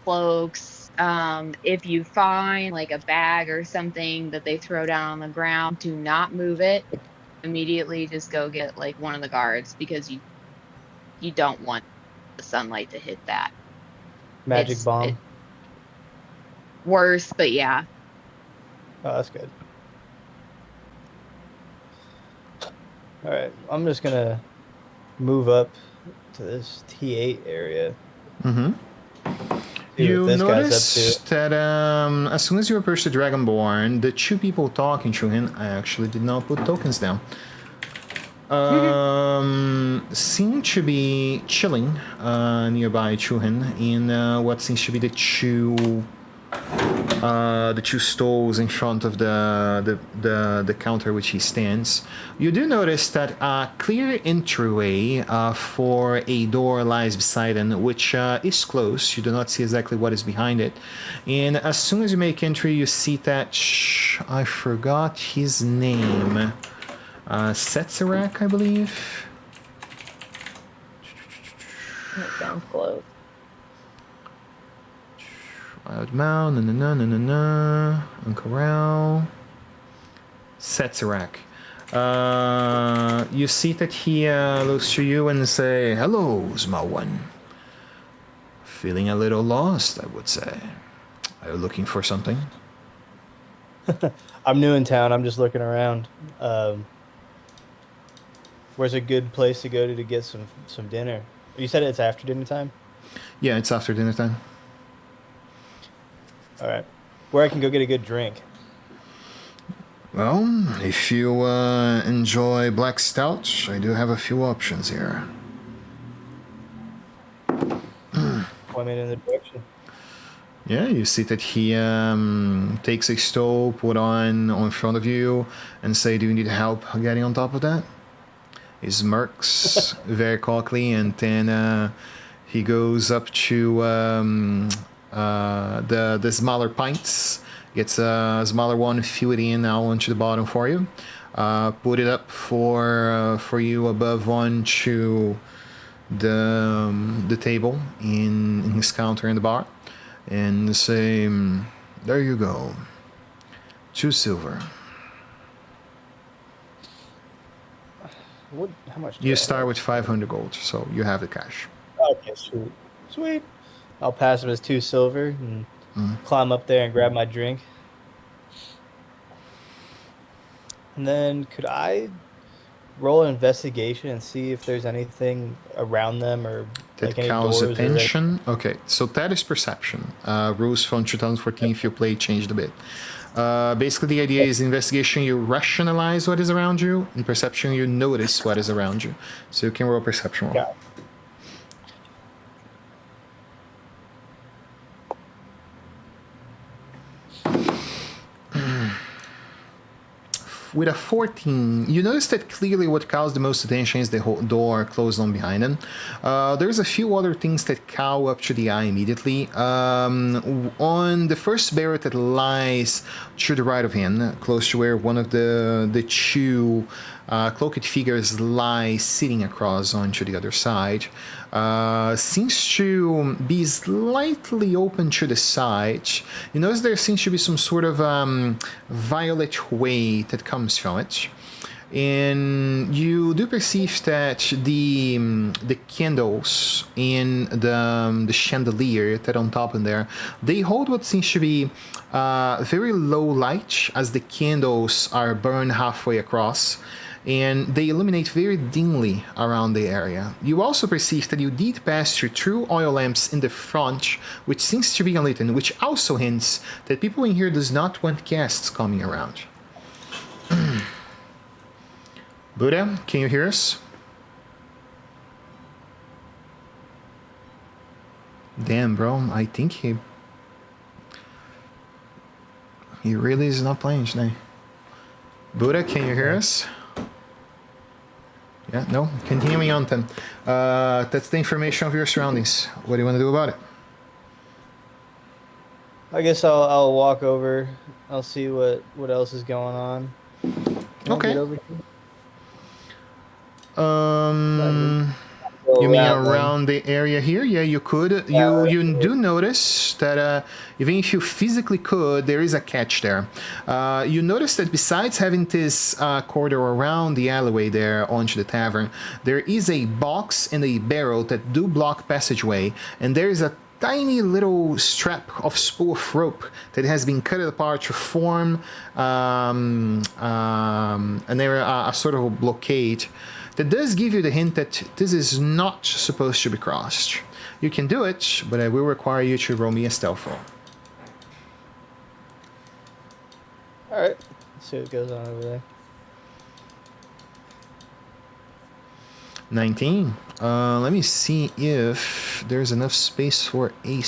cloaks. If you find like a bag or something that they throw down on the ground, do not move it. Immediately just go get like one of the guards because you don't want the sunlight to hit that. Magic bomb. Worse, but yeah. Oh, that's good. All right, I'm just gonna move up to this T8 area. You noticed that as soon as you approach the Dragonborn, the two people talking to him, I actually did not put tokens down, seem to be chilling nearby to him in what seems to be the two stalls in front of the counter which he stands. You do notice that a clear entryway for a door lies beside him, which is closed. You do not see exactly what is behind it. And as soon as you make entry, you see that I forgot his name. Setzerak, I believe. That sounds close. Wild Mound, and Corral. Setzerak. You see that he looks to you and say, "Hello, small one. Feeling a little lost, I would say. Are you looking for something?" I'm new in town. I'm just looking around. Where's a good place to go to get some dinner? You said it's after dinner time? Yeah, it's after dinner time. All right. Where I can go get a good drink? Well, if you enjoy black stouts, I do have a few options here. Point me in the direction. Yeah, you see that he takes a stove, put on front of you, and say, "Do you need help getting on top of that?" He smirks very cockily, and then he goes up to the smaller pints, gets a smaller one, fill it in now onto the bottom for you, put it up for you above onto the table in his counter in the bar, and say, "There you go, 2 silver." How much? You start with 500 gold, so you have the cash. Okay, sweet. I'll pass him as 2 silver and climb up there and grab my drink. And then could I roll an investigation and see if there's anything around them or that like any calls doors attention? Okay, so that is perception. Rules from 2014, if you play, changed a bit. Basically, the idea is investigation, you rationalize what is around you, and perception, you notice what is around you. So you can roll a perception roll. Yeah. With a 14, you notice that clearly what calls the most attention is the whole door closed on behind him. There's a few other things that cow up to the eye immediately. On the first barrel that lies to the right of him, close to where one of the two cloaked figures lie sitting across onto the other side, seems to be slightly open to the side. You notice there seems to be some sort of violet way that comes from it. And you do perceive that the candles in the chandelier that on top in there, they hold what seems to be very low light as the candles are burned halfway across, and they illuminate very dimly around the area. You also perceive that you did pass through two oil lamps in the front, which seems to be unlit, which also hints that people in here does not want guests coming around. Buddha, can you hear us? Damn, bro, I think he really is not playing today. Buddha, can you hear us? Yeah, no? Continuing on then. That's the information of your surroundings. What do you want to do about it? I guess I'll walk over. I'll see what else is going on. Can I get over here? You mean around the area here? Yeah, you could. You do notice that even if you physically could, there is a catch there. You notice that besides having this corridor around the alleyway there onto the tavern, there is a box and a barrel that do block passageway, and there is a tiny little strap of spool of rope that has been cut apart to form a sort of a blockade that does give you the hint that this is not supposed to be crossed. You can do it, but I will require you to roll me a stealth roll. Alright, let's see what goes on over there. 19. Let me see if there's enough space for a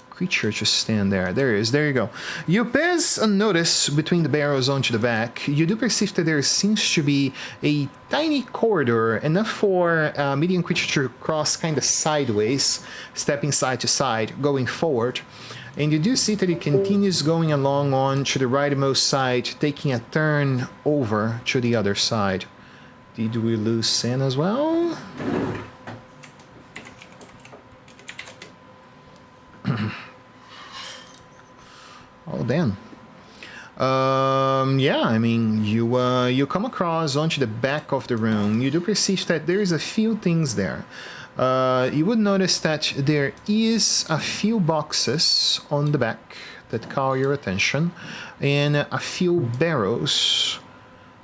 creature to stand there. There is. There you go. You pass unnoticed between the barrels onto the back. You do perceive that there seems to be a tiny corridor, enough for a medium creature to cross kind of sideways, stepping side to side, going forward. And you do see that it continues going along on to the rightmost side, taking a turn over to the other side. Did we lose Sen as well? Oh, damn. Yeah, I mean, you come across onto the back of the room. You do perceive that there is a few things there. You would notice that there is a few boxes on the back that call your attention, and a few barrels.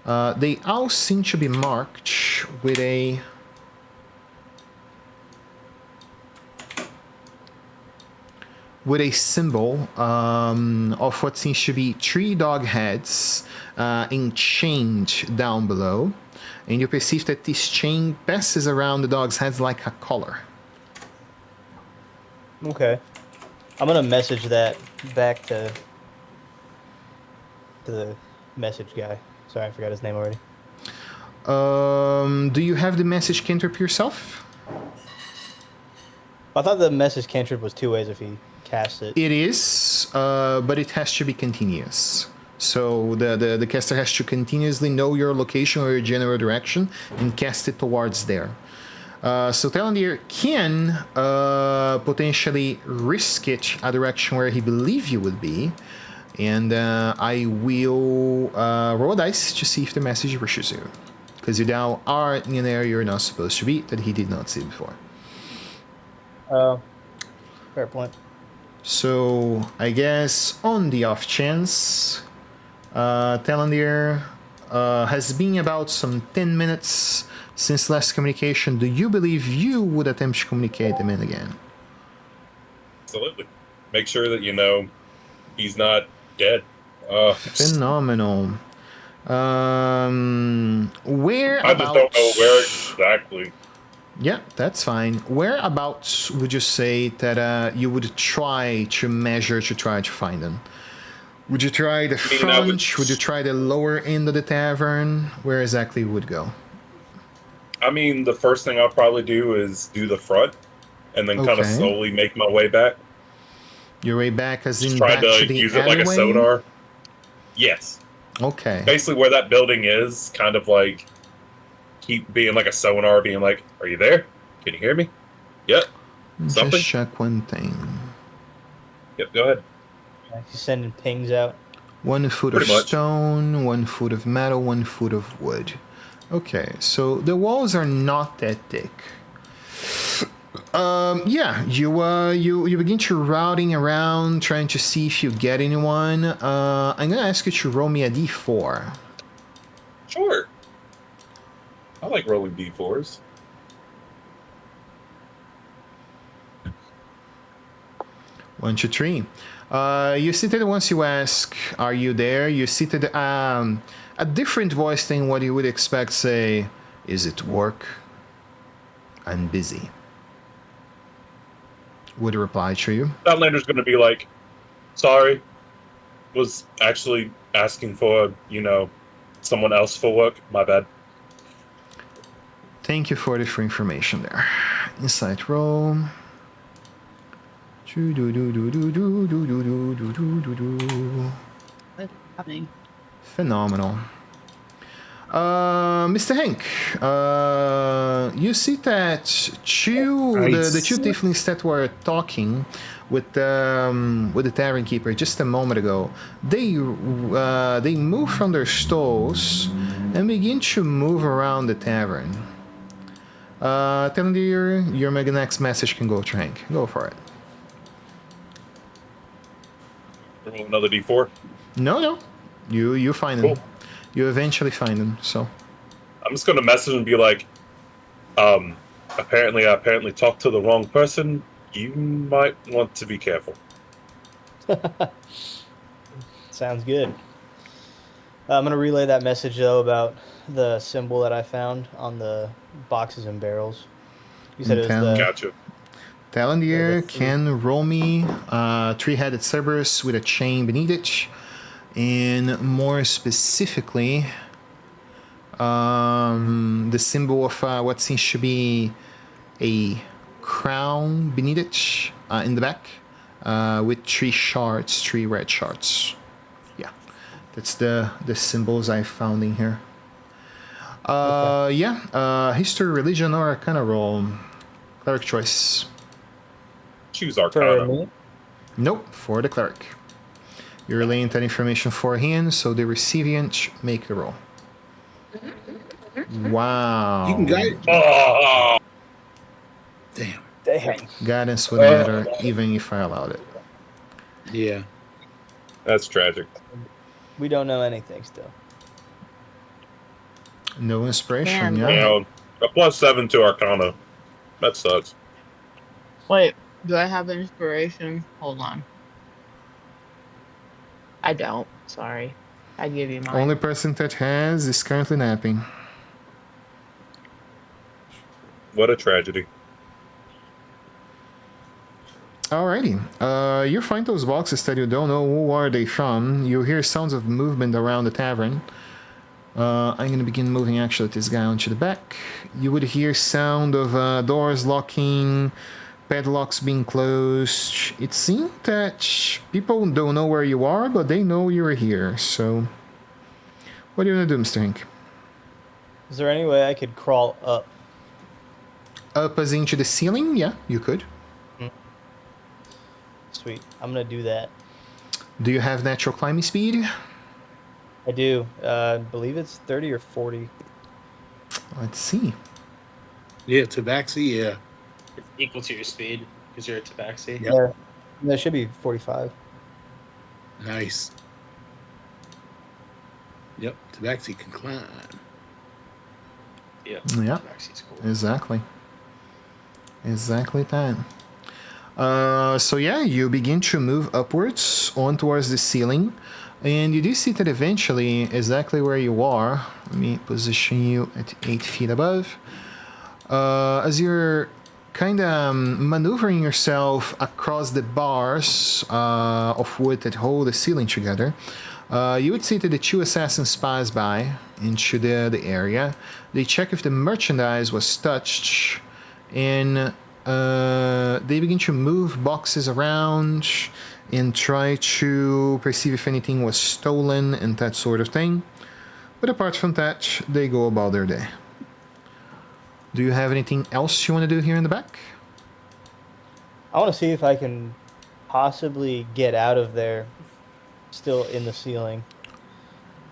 They all seem to be marked with a symbol of what seems to be 3 dog heads enchained down below, and you perceive that this chain passes around the dog's heads like a collar. Okay. I'm gonna message that back to the message guy. Sorry, I forgot his name already. Do you have the message cantrip yourself? I thought the message cantrip was 2 ways if he cast it. It is, but it has to be continuous. So the caster has to continuously know your location or your general direction and cast it towards there. So Talandir can potentially risk it a direction where he believes you would be, and I will roll a dice to see if the message reaches you, because you now are in an area you're not supposed to be that he did not see before. Fair point. So I guess on the off chance, Talandir has been about some 10 minutes since last communication. Do you believe you would attempt to communicate them in again? Absolutely. Make sure that you know he's not dead. Phenomenal. Where I just don't know where exactly. Yeah, that's fine. Whereabouts would you say that you would try to measure to try to find them? Would you try the front? Would you try the lower end of the tavern? Where exactly you would go? I mean, the first thing I'll probably do is do the front, and then kind of slowly make my way back. Your way back, as in try back to to the use it like a alleyway? sonar. Yes. Okay. Basically, where that building is, kind of like keep being like a sonar, being like, "Are you there? Can you hear me? Yep. Something? Just check one thing. Yep, go ahead. He's sending pings out. 1 foot of Pretty much. stone, 1 foot of metal, 1 foot of wood. Okay, so the walls are not that thick. Yeah, you begin to routing around, trying to see if you get anyone. I'm gonna ask you to roll me a d4. Sure. I like rolling d4s. 1, 2, 3. You see that once you ask, "Are you there?" You see that a different voice than what you would expect say, "Is it work? I'm busy." Would reply to you. Outlander's going to be like, sorry, was actually asking for, someone else for work. My bad. Thank you for the free information there. Insight roll. What's happening? Phenomenal. Mr. Hank, you see that the two tieflings that were talking with the tavern keeper just a moment ago, they move from their stalls and begin to move around the tavern. Tell them your Mega Next message can go to Hank. Go for it. Roll another d4. No. You find them. Cool. You eventually find them, so. I'm just going to message and be like, apparently I talked to the wrong person. You might want to be careful. Sounds good. I'm going to relay that message, though, about the symbol that I found on the boxes and barrels. You said it was the... Gotcha. Talandir can roll me three-headed Cerberus with a chain beneath it. And more specifically, the symbol of what seems to be a crown beneath it in the back with 3 red shards. Yeah, that's the symbols I found in here. Okay. Yeah, history, religion, or Arcana roll. Cleric choice. Choose For Arcana. me? Nope, for the cleric. You're relaying that information for him, so the recipient make the roll. Wow. You can guide. Oh, Damn. Damn. Guidance wouldn't matter even if I allowed it. Yeah. that's tragic. We don't know anything still. No inspiration, Man. yeah. A +7 to Arcana. That sucks. Wait, do I have inspiration? Hold on. I don't. Sorry. I give you mine. Only person that has is currently napping. What a tragedy. Alrighty. You find those boxes that you don't know who are they from. You hear sounds of movement around the tavern. I'm gonna begin moving actually this guy onto the back. You would hear sound of doors locking, padlocks being closed. It seems that people don't know where you are, but they know you're here. So, what do you want to do, Mr. Hank? Is there any way I could crawl up? Up as into the ceiling? Yeah, you could. Sweet. I'm going to do that. Do you have natural climbing speed? I do. I believe it's 30 or 40. Let's see. Yeah, Tabaxi, yeah. Equal to your speed because you're a tabaxi. Yep. Yeah. That should be 45. Nice. Yep, Tabaxi can climb. Yeah. Yeah. Tabaxi's cool. Exactly that. So yeah, you begin to move upwards on towards the ceiling, and you do see that eventually, exactly where you are, let me position you at 8 feet above, as you're kind of maneuvering yourself across the bars of wood that hold the ceiling together, you would see that the two assassins pass by into the area. They check if the merchandise was touched, and they begin to move boxes around and try to perceive if anything was stolen and that sort of thing. But apart from that, they go about their day. Do you have anything else you want to do here in the back? I want to see if I can possibly get out of there, still in the ceiling,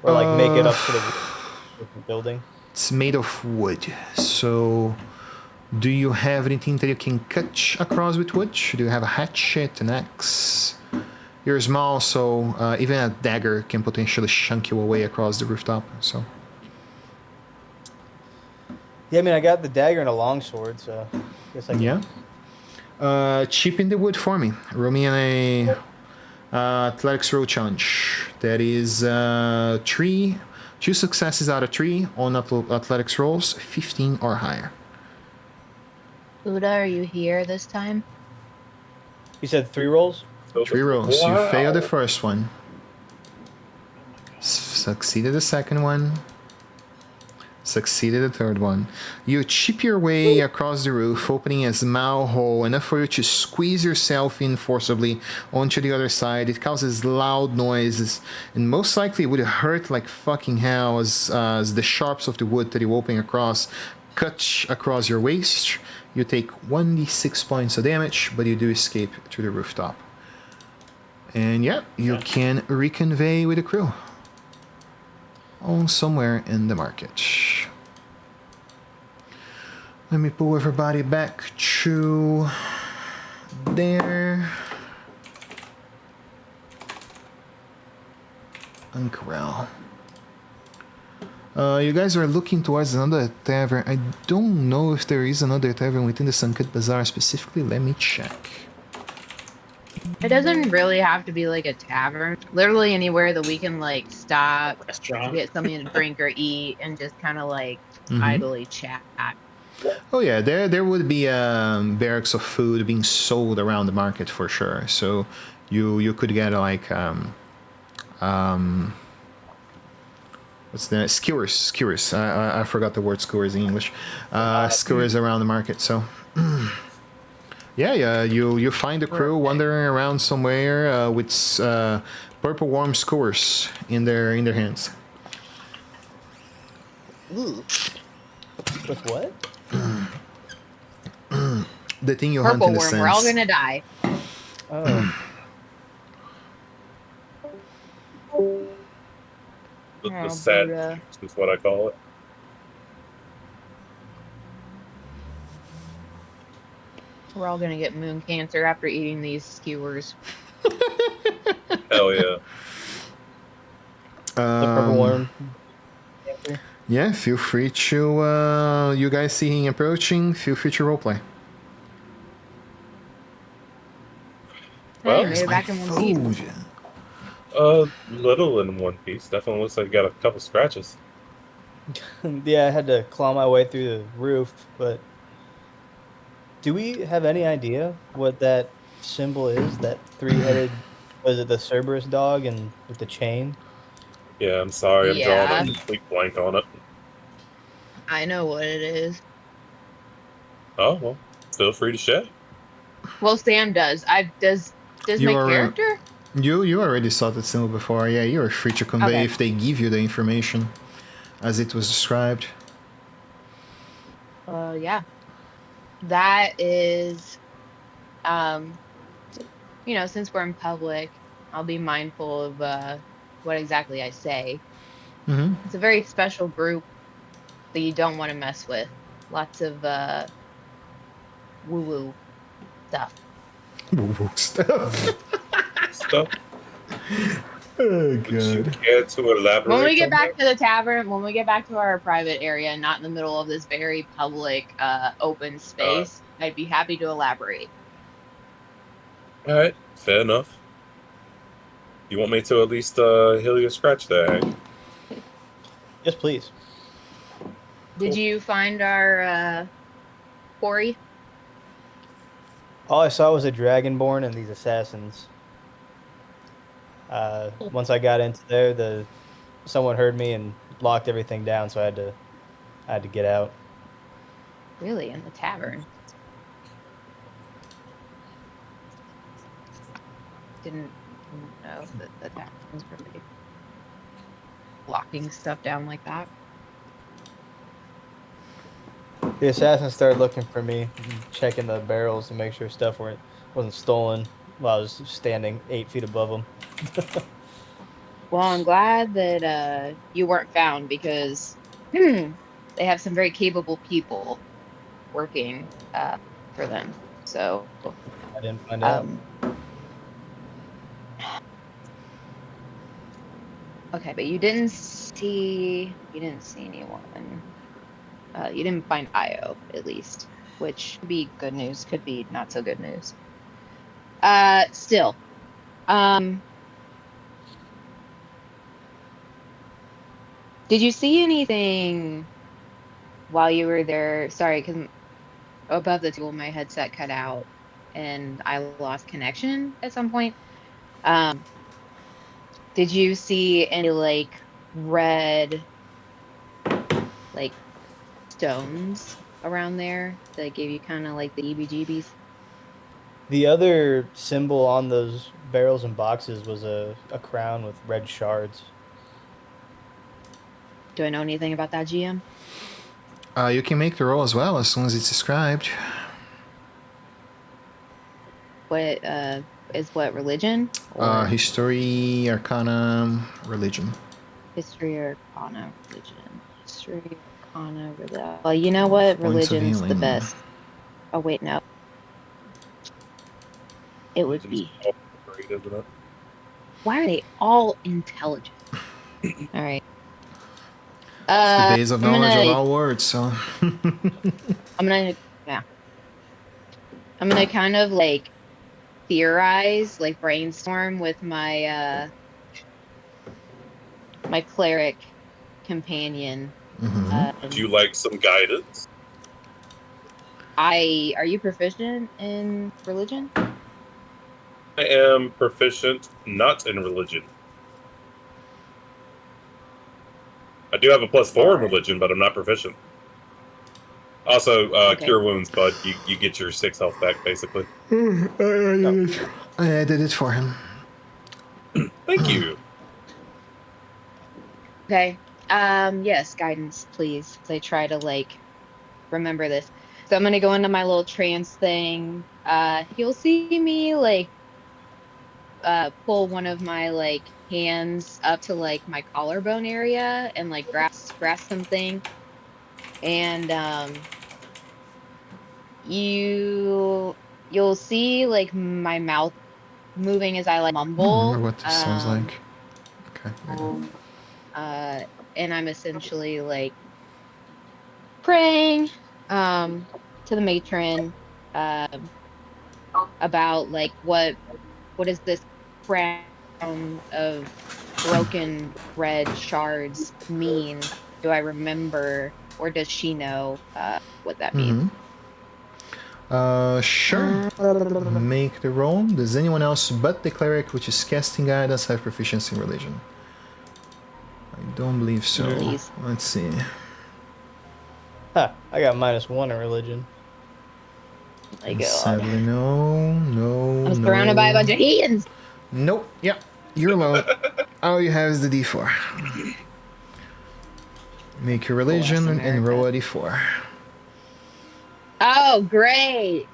or like make it up to the roof of the building. It's made of wood, so do you have anything that you can cut across with wood? Do you have a hatchet, an axe? You're small, so even a dagger can potentially chunk you away across the rooftop. So Yeah, I mean, I got the dagger and a longsword, so I guess I can. yeah, chip in the wood for me. Roll me an athletics roll challenge. That is 2 successes out of 3 on athletics rolls, 15 or higher. Buddha, are you here this time? You said 3 rolls? 3 rolls. You Wow. failed the first one. Succeeded the second one. Succeeded the third one. You chip your way across the roof, opening a small hole enough for you to squeeze yourself in forcibly onto the other side. It causes loud noises, and most likely it would hurt like fucking hell as the sharps of the wood that you open across cut across your waist. You take 1d6 points of damage, but you do escape to the rooftop. And yeah, you can reconvey with the crew on somewhere in the market. Let me pull everybody back to there. Uncorral. You guys are looking towards another tavern. I don't know if there is another tavern within the Suncut Bazaar specifically. Let me check. It doesn't really have to be like a tavern. Literally anywhere that we can like stop, Restaurant. get something to drink or eat, and just kind of like Mhm. idly chat. Oh yeah, there would be barracks of food being sold around the market for sure. So you could get like what's the skewers? I forgot the word skewers in English. Skewers around the market. So yeah, you find the crew wandering around somewhere with purple warm skewers in their hands. Ooh. With what? The thing you hunt Purple in the worm, we're all sands. gonna die. Oh. The Oh, sad Buddha. juice is what I call it. We're all gonna get moon cancer after eating these skewers. Hell yeah. The purple worm. Yeah, feel free to, you guys see him approaching, feel free to roleplay. Well, Hey, made it back in one piece. Little in one piece. Definitely looks like you got a couple scratches. Yeah, I had to claw my way through the roof, but do we have any idea what that symbol is? That 3-headed, was it the Cerberus dog and with the chain? Yeah, I'm sorry. I'm Yeah. drawing a complete blank on it. I know what it is. Oh, well, feel free to share. Well, Sam does. Does You my are- character? You already saw that symbol before. Yeah, you are free to convey Okay. if they give you the information as it was described. Yeah. That is, since we're in public, I'll be mindful of what exactly I say. Mm-hmm. It's a very special group that you don't want to mess with. Lots of woo-woo stuff. Stuff. Stuff. Oh, Would you God. care to elaborate? When we get on back that? to the tavern, when we get back to our private area, not in the middle of this very public, open space, I'd be happy to elaborate. All right, fair enough. You want me to at least heal your scratch there, Hank? Yes, please. Did you find our quarry? All I saw was a dragonborn and these assassins. Once I got into there, someone heard me and locked everything down, so I had to get out. Really, in the tavern? Didn't know that the taverns were like locking stuff down like that. The assassin started looking for me, checking the barrels to make sure stuff wasn't stolen while I was standing 8 feet above him. Well, I'm glad that you weren't found because they have some very capable people working for them. So, I didn't find out. okay, but you didn't see anyone. You didn't find Io, at least, which could be good news, could be not so good news. Still, did you see anything while you were there? Sorry, because above the table, my headset cut out and I lost connection at some point. Um, did you see any like red like stones around there that gave you kind of like the EBGBs? The other symbol on those barrels and boxes was a crown with red shards. Do I know anything about that, GM? You can make the roll as well as soon as it's described. What is what religion or History, Arcana, religion. history or arcana religion? History, arcana, religion. Well, you know what? Points of Religion's the healing. best. Oh wait, no. It would be. Great, isn't it? Why are they all intelligent? All right. It's the base of I'm knowledge gonna- of all words, so. I'm gonna kind of like theorize, like brainstorm with my my cleric companion. Mhm. Would you like some guidance? Are you proficient in religion? I am proficient not in religion. I do have a +4 in religion, but I'm not proficient. Also, Okay. cure wounds, bud. You get your 6 health back, basically. I did it for him. Thank you. Okay. Yes, guidance, please. As I try to like remember this. So I'm gonna go into my little trance thing. You'll see me like pull one of my like hands up to like my collarbone area and like grasp something. And you'll see like my mouth moving as I like I don't mumble. remember what this sounds like. Okay. And I'm essentially like praying to the matron about like what is this crown of broken red shards mean? Do I remember or does she know what that means? Sure. Make the roll. Does anyone else but the cleric, which is casting guidance, have proficiency in religion? I don't believe so. Please. Let's see. Huh, I got -1 in religion. My God. Sadly, no. I'm surrounded by a bunch of heathens. Nope. Yep. You're alone. All you have is the D4. Make your religion Bless and roll a America. D4. Oh, great.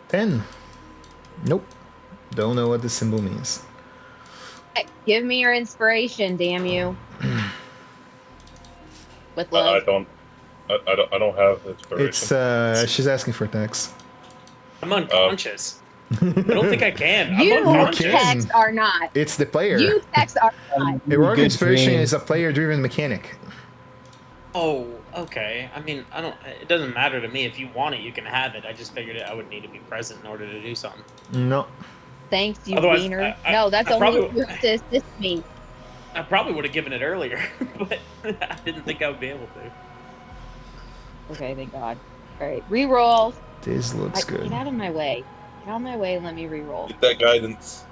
10. Nope. Don't know what the symbol means. Give me your inspiration, damn you. With I love. don't have inspiration. It's she's asking for text. I'm unconscious. I don't think I can. I'm You unconscious. text are not. It's the player. You text are not. Heroic Good inspiration dream. is a player-driven mechanic. Oh, okay. I mean, I don't. It doesn't matter to me. If you want it, you can have it. I just figured I would need to be present in order to do something. No. Thanks, you Otherwise, wiener. I- No, that's I only probably- if you have to assist me. I probably would have given it earlier, but I didn't think I would be able to. Okay, thank God. All right, reroll. This looks good. Get out of my way. Get out of my way and let me reroll. Get that guidance.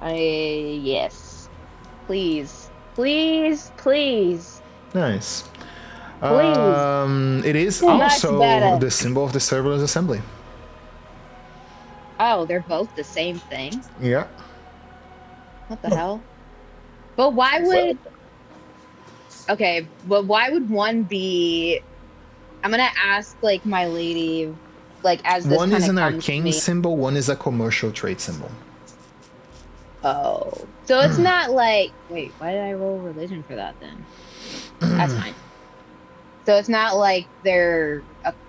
Yes. Please. Please. Please. Nice. Please. It is Much also better. the symbol of the serverless assembly. Oh, they're both the same thing? Yeah. What the hell? But why would... Okay, but why would one be... I'm gonna ask like my lady, like as this One kind is of an comes to arcane me. symbol, one is a commercial trade symbol. Oh, so it's not like wait, why did I roll religion for that then? That's fine. So it's not like they're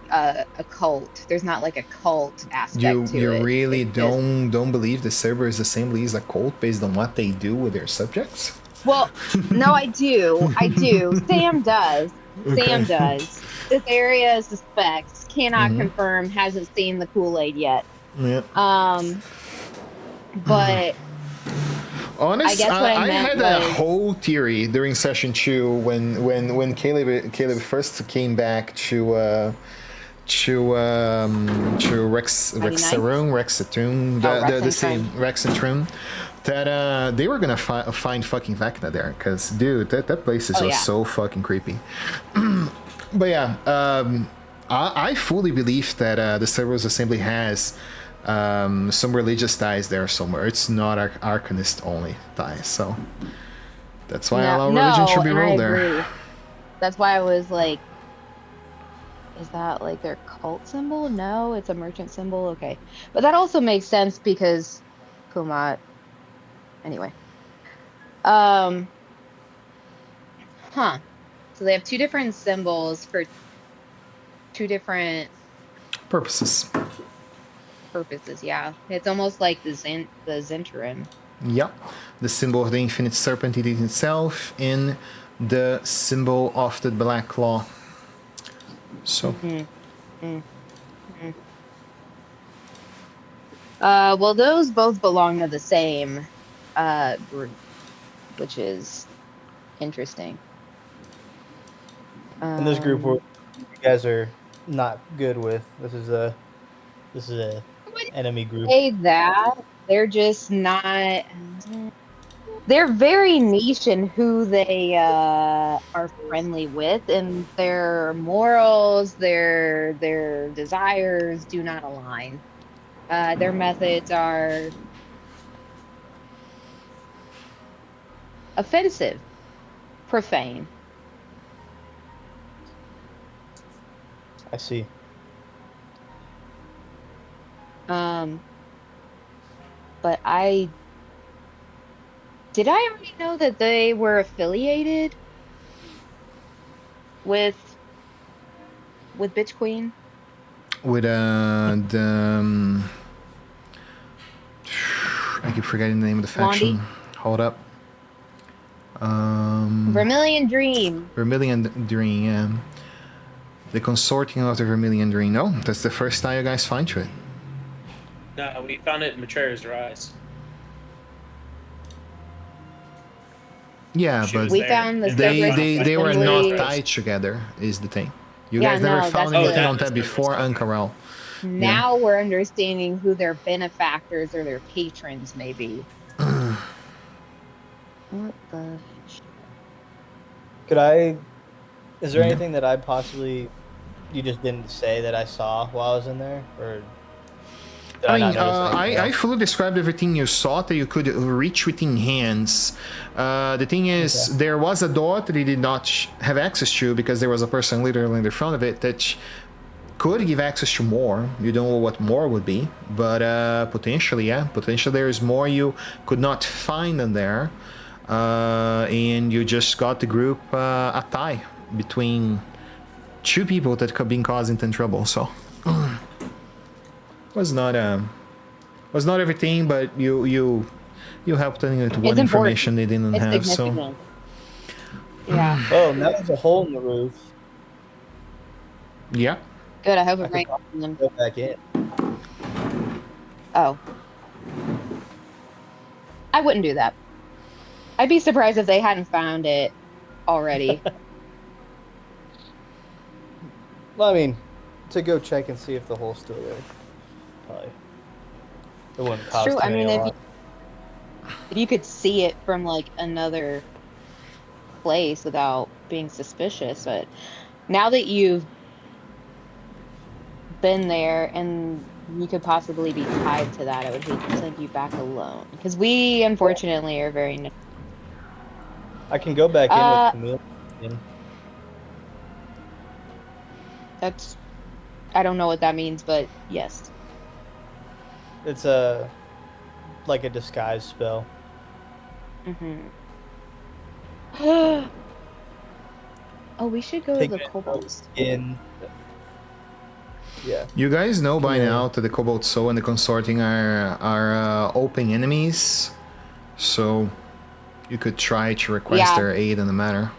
a cult. There's not like a cult aspect to You it. really It's just don't believe the Cerberus Assembly is a cult based on what they do with their subjects? well, no, I do. I do. Sam does. Okay. Sam does. This area suspects, cannot Mhm. confirm, hasn't seen the Kool-Aid yet. Yeah. But I guess what I I meant had a was whole theory during session 2 when Caleb first came back to Rexatune, the city Rexatune, that they were gonna find fucking Vecna there, because dude, that place is just so fucking creepy. But yeah, I fully believe that the Cerberus Assembly has some religious ties there somewhere. It's not Arcanist only ties, so that's why all religion should be rolled there. That's why I was like, is that like their cult symbol? No, it's a merchant symbol. Okay. But that also makes sense because Pumat. Anyway. So they have two different symbols for two different Purposes. purposes. Yeah. It's almost like the Zentrum. Yeah. The symbol of the infinite serpent it is itself in the symbol of the Black Claw. So well, those both belong to the same group, which is interesting. In this group, you guys are not good with. This is a enemy group. Say that they're just not. They're very niche in who they are friendly with, and their morals, their desires do not align. Their methods are offensive, profane. I see. But did I already know that they were affiliated with Bitch Queen? with I keep forgetting the name of the faction. Blondie? Hold up. Vermilion Dream. Vermilion Dream, yeah. The consorting of the Vermilion Dream. No, that's the first time you guys find it. No, we found it in Betrayer's Rise. Yeah, She but was We there. found the they were not Assembly. tied together, is the thing. You Yeah, guys never no, found that's anything the- on that before Ankarel. Now we're understanding who their benefactors or their patrons may be. What the? Could I? Is there Yeah. anything that I possibly you just didn't say that I saw while I was in there, or? Did I not mean, notice anything I else? fully described everything you saw that you could reach within hands. The thing is, there was a door that you did not have access to because there was a person literally in the front of it that could give access to more. You don't know what more would be, but potentially, yeah. Potentially there is more you could not find in there. And you just got the group a tie between two people that could be causing them trouble, so... was not everything, but you helped them with what information they didn't It's have. significant. So Yeah. Oh, now there's a hole in the roof. yeah, Good. I hope I it could rains probably on them. go back in. Oh. I wouldn't do that. I'd be surprised if they hadn't found it already. Well, I mean, to go check and see if the hole's still there. Probably. It wouldn't It's cost true. I too mean, many a lot. if you could see it from like another place without being suspicious, but now that you've been there and you could possibly be tied to that, I would hate to send you back alone because we unfortunately are very. I can go back in with Camille. That's I don't know what that means, but yes. It's like a disguise spell. Mm-hmm. Oh, we should go to the Pigment Cobalt. skin. Yeah. You guys know by Can you- now that the Cobalt Soul and the Consorting are open enemies, so you could try to request Yeah. their aid in the matter.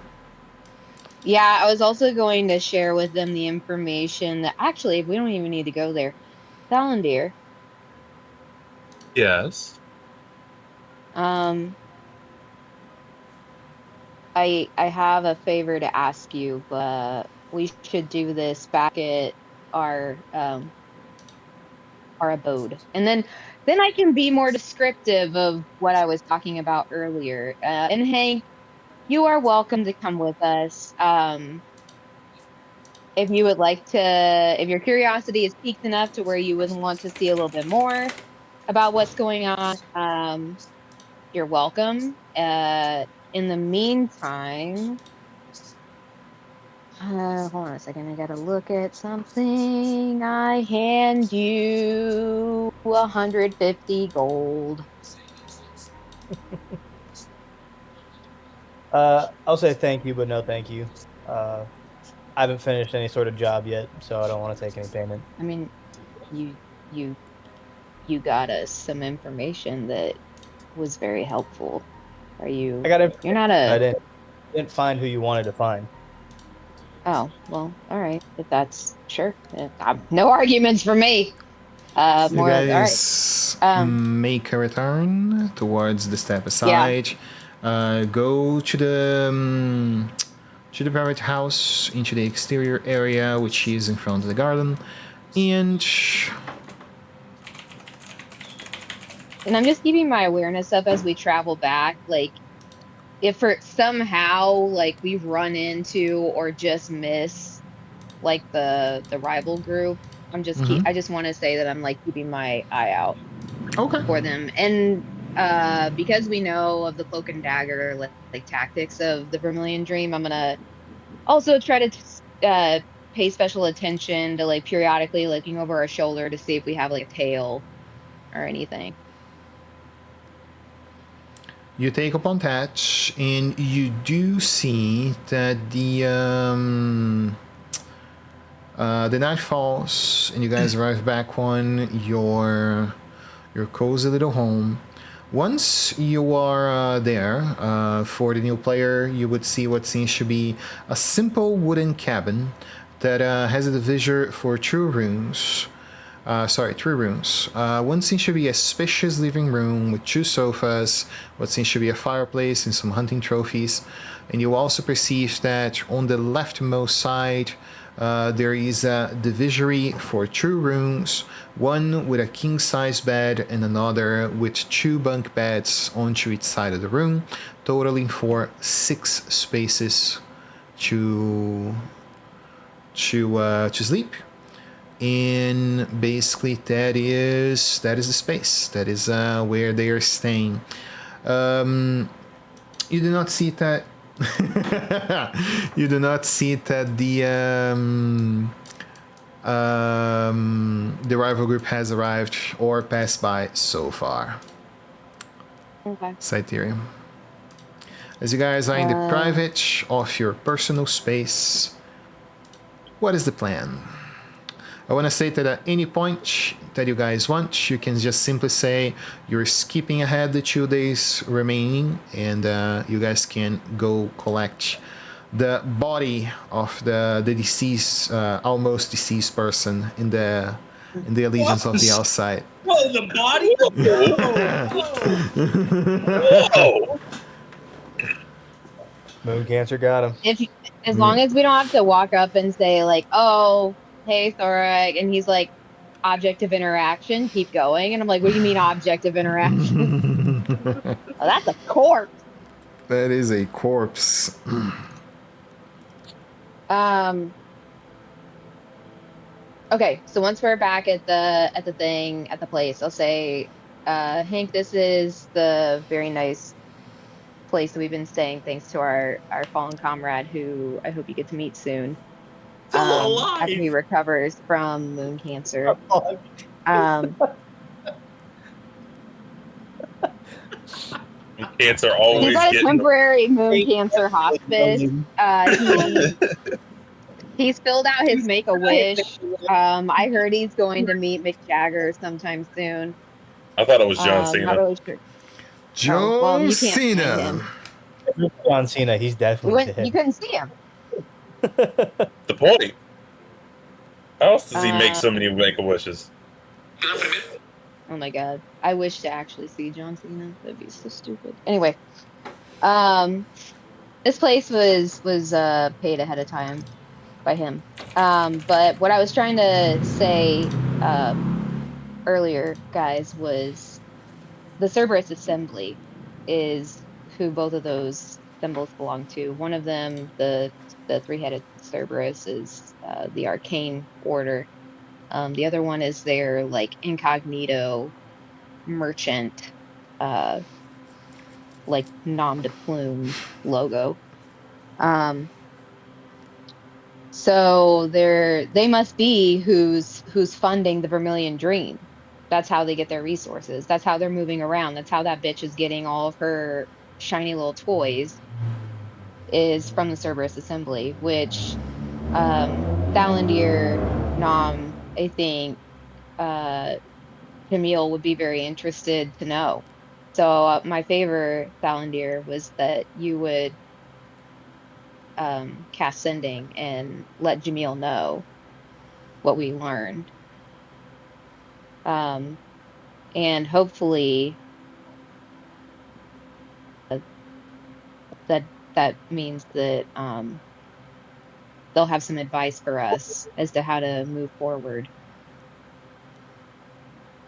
Yeah, I was also going to share with them the information that actually we don't even need to go there. Valandir, Yes. um, I have a favor to ask you, but we should do this back at our our abode. And then I can be more descriptive of what I was talking about earlier. And Hank, you are welcome to come with us. If you would like to, if your curiosity is piqued enough to where you would want to see a little bit more about what's going on, you're welcome. In the meantime, hold on a second. I gotta look at something. I hand you 150 gold. I'll say thank you, but no thank you. I haven't finished any sort of job yet, so I don't want to take any payment. I mean, you you you got us some information that was very helpful. Are you? I got You're not information. I a. didn't find who you wanted to find. Oh, well, all right. If that's sure. No arguments for me. You More. All right. guys Um. make a return towards the step Yeah. aside. Go to the private house, into the exterior area, which is in front of the garden, and And I'm just keeping my awareness up as we travel back. Like, if for somehow like we run into or just miss like the rival group, I just want to say that I'm like keeping my eye out okay. for them. And because we know of the cloak and dagger like tactics of the Vermilion Dream, I'm gonna also try to pay special attention to like periodically looking over our shoulder to see if we have like a tail or anything. You take upon touch, and you do see that the night falls, and you guys arrive back on your cozy little home. Once you are there, for the new player, you would see what seems to be a simple wooden cabin that has a divisor for two rooms. Three rooms. One seems to be a spacious living room with two sofas, what seems to be a fireplace and some hunting trophies. And you also perceive that on the leftmost side, there is a divisory for two rooms, one with a king-size bed and another with two bunk beds onto each side of the room, totaling for 6 spaces to sleep. And basically that is the space, that is where they are staying. You do not see that you do not see that the rival group has arrived or passed by so far. Okay. Cytherium, as you guys are in the private of your personal space, what is the plan? I want to say that at any point that you guys want, you can just simply say you're skipping ahead the 2 days remaining, and you guys can go collect the body of the deceased, almost deceased person in the Allegiance of the Outside. Whoa, the body? Whoa! Moon cancer got him. As long as we don't have to walk up and say like, "Oh, hey, Thorek," and he's like, "Object of interaction, keep going," and I'm like, "What do you mean object of interaction?" Oh, that's a corpse. That is a corpse. Okay, so once we're back at the place, I'll say, Hank, this is the very nice place that we've been staying thanks to our fallen comrade, who I hope you get to meet soon. Still after he alive. recovers from moon cancer. Oh, Um, Cancer he's always at a getting. temporary moon cancer hospice. He's filled out his make a wish. I heard he's going to meet Mick Jagger sometime soon. I thought it was John Not Cena. really sure. Oh, well, John you can't find him. Cena. John Cena, he's definitely You dead. couldn't see him. The point. How else does he make Uh, so many make a wishes? Oh my god. I wish to actually see John Cena. That'd be so stupid. Anyway, this place was paid ahead of time by him. But what I was trying to say earlier, guys, was the Cerberus Assembly is who both of those symbols belong to. One of them, the three-headed Cerberus, is the Arcane Order. The other one is their like incognito merchant, uh, like nom de plume logo. So they must be who's funding the Vermilion Dream. That's how they get their resources. That's how they're moving around. That's how that bitch is getting all of her shiny little toys is from the Cerberus Assembly, which Thalandir, Nom, I think Jamil would be very interested to know. So my favor, Thalandir, was that you would cast sending and let Jamil know what we learned. Um, and hopefully that that means that they'll have some advice for us as to how to move forward.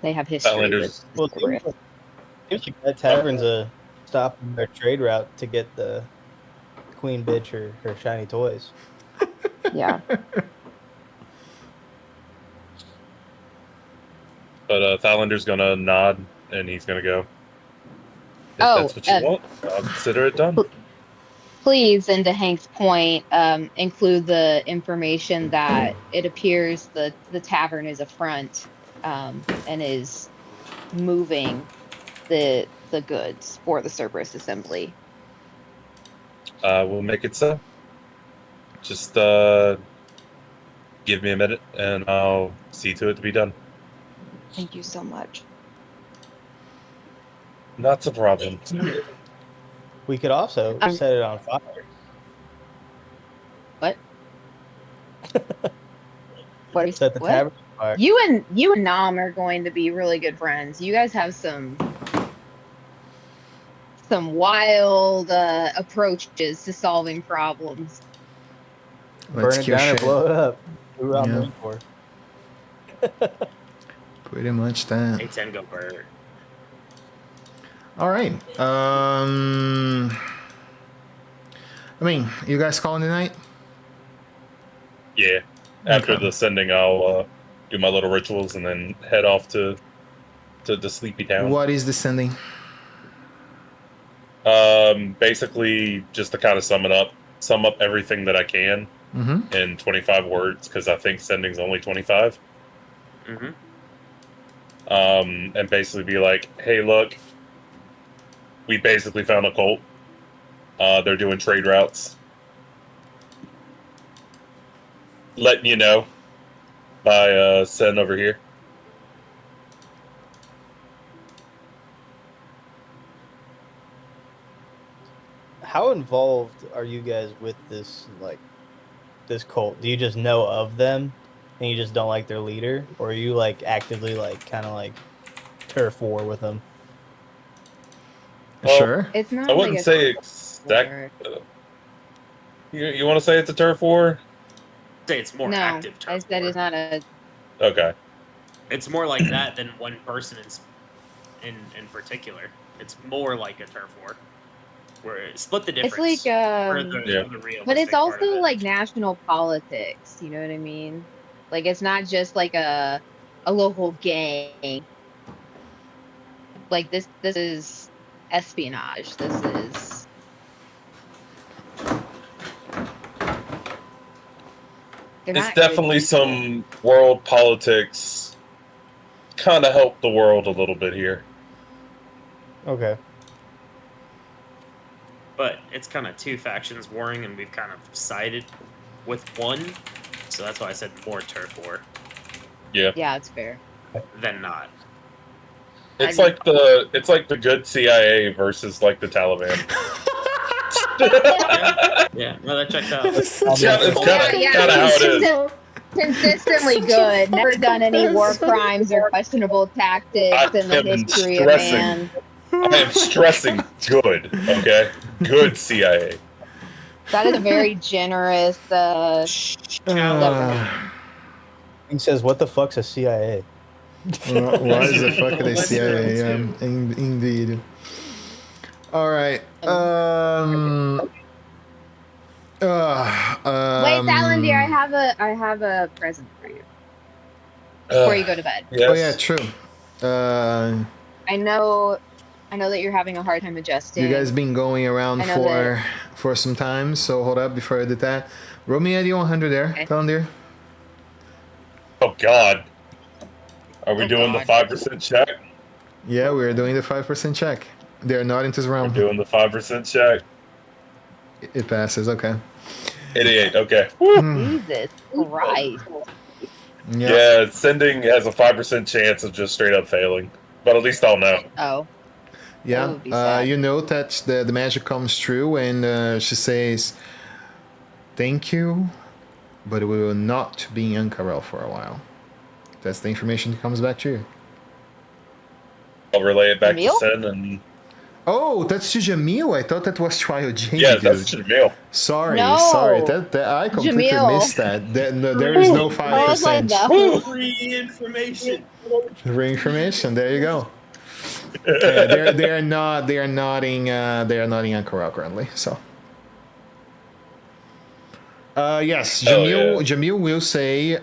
They have history with Outlanders. Well, Cerberus. seems like that tavern's a stop on their trade route to get the queen bitch her shiny toys. Yeah. But Thalander's gonna nod and he's gonna go. If Oh, that's what you want, I'll consider it done. please, and to Hank's point, include the information that it appears the tavern is a front and is moving the goods for the Cerberus Assembly. We'll make it so. Just give me a minute and I'll see to it to be done. Thank you so much. Not a problem. We could also set it on fire. What? What? Is, Set the what? tavern on fire. You and Nam are going to be really good friends. You guys have some wild approaches to solving problems. Let's Burn it kill down or shit. blow it up. Who we're on Yeah. the link for. Pretty much that. A10 go bird. All right. I mean, you guys calling tonight? Yeah. After Okay. the sending, I'll do my little rituals and then head off to the sleepy town. What is the sending? Basically, just to kind of sum up everything that I can Mm-hmm. in 25 words, because I think sending's only 25. Mm-hmm. And basically be like, hey, look, we basically found a cult. They're doing trade routes. Letting you know by send over here. How involved are you guys with this this cult? Do you just know of them and you just don't like their leader, or are you like actively kind of turf war with them? Well, Sure. It's not I like wouldn't a say war. exact. You want to say it's a turf war? Say it's more No, active I turf said war. it's not a. Okay. It's more like that than one person in particular. It's more like a turf war. Where split the difference. It's like for the Yeah. realistic but it's part of also it. like national politics. You know what I mean? Like it's not just like a local gang. Like this is espionage. This is Good it's night, good definitely people. some world politics. Kind of help the world a little bit here. Okay. But it's kind of two factions warring, and we've kind of sided with one. So that's why I said more turf war Yeah, Yeah, it's fair. than not. it's I- like the good CIA versus like the Taliban. Yeah, no, that checks out. It's such Yeah, a it's fucking kinda how it is. crazy- Consistently Such a- good. Never done any war crimes or questionable tactics in the I am history of stressing. man. I am stressing good, okay? Good CIA. That is a very generous. He says, "What the fuck's a CIA?" Why is the fuck are they Let's CIA? go to- Indeed. All right. Wait, Salandir, I have a present for you before you go to bed. Yes. Oh yeah, true. I know that you're having a hard time adjusting. You guys been going around I know for some time, so hold up before I did that. Roll me ID 100 there, Okay. Calendar. Oh God. Are we Oh, doing God. the 5% check? Yeah, we're doing the 5% check. They're not into We're realm. doing the 5% check. It passes. Okay. 88. Okay. Jesus Christ. Yeah, sending has a 5% chance of just straight up failing, but at least I'll know. Oh. That Yeah. would be sad. You note that the magic comes true, and she says, "Thank you, but we will not be in Ankarel for a while." That's the information that comes back to you. I'll relay it back Jamil? to Sin and Oh, that's to Jamil. I thought that was Trio J. yeah, dude. that's Jamil. Sorry, No. sorry. That I completely Jamil. missed that. There is no I was like, 5%. no. Free information. Reinformation. There you go. Yeah, they are not in Ankarel currently. So. Yes, Oh, Jamil will say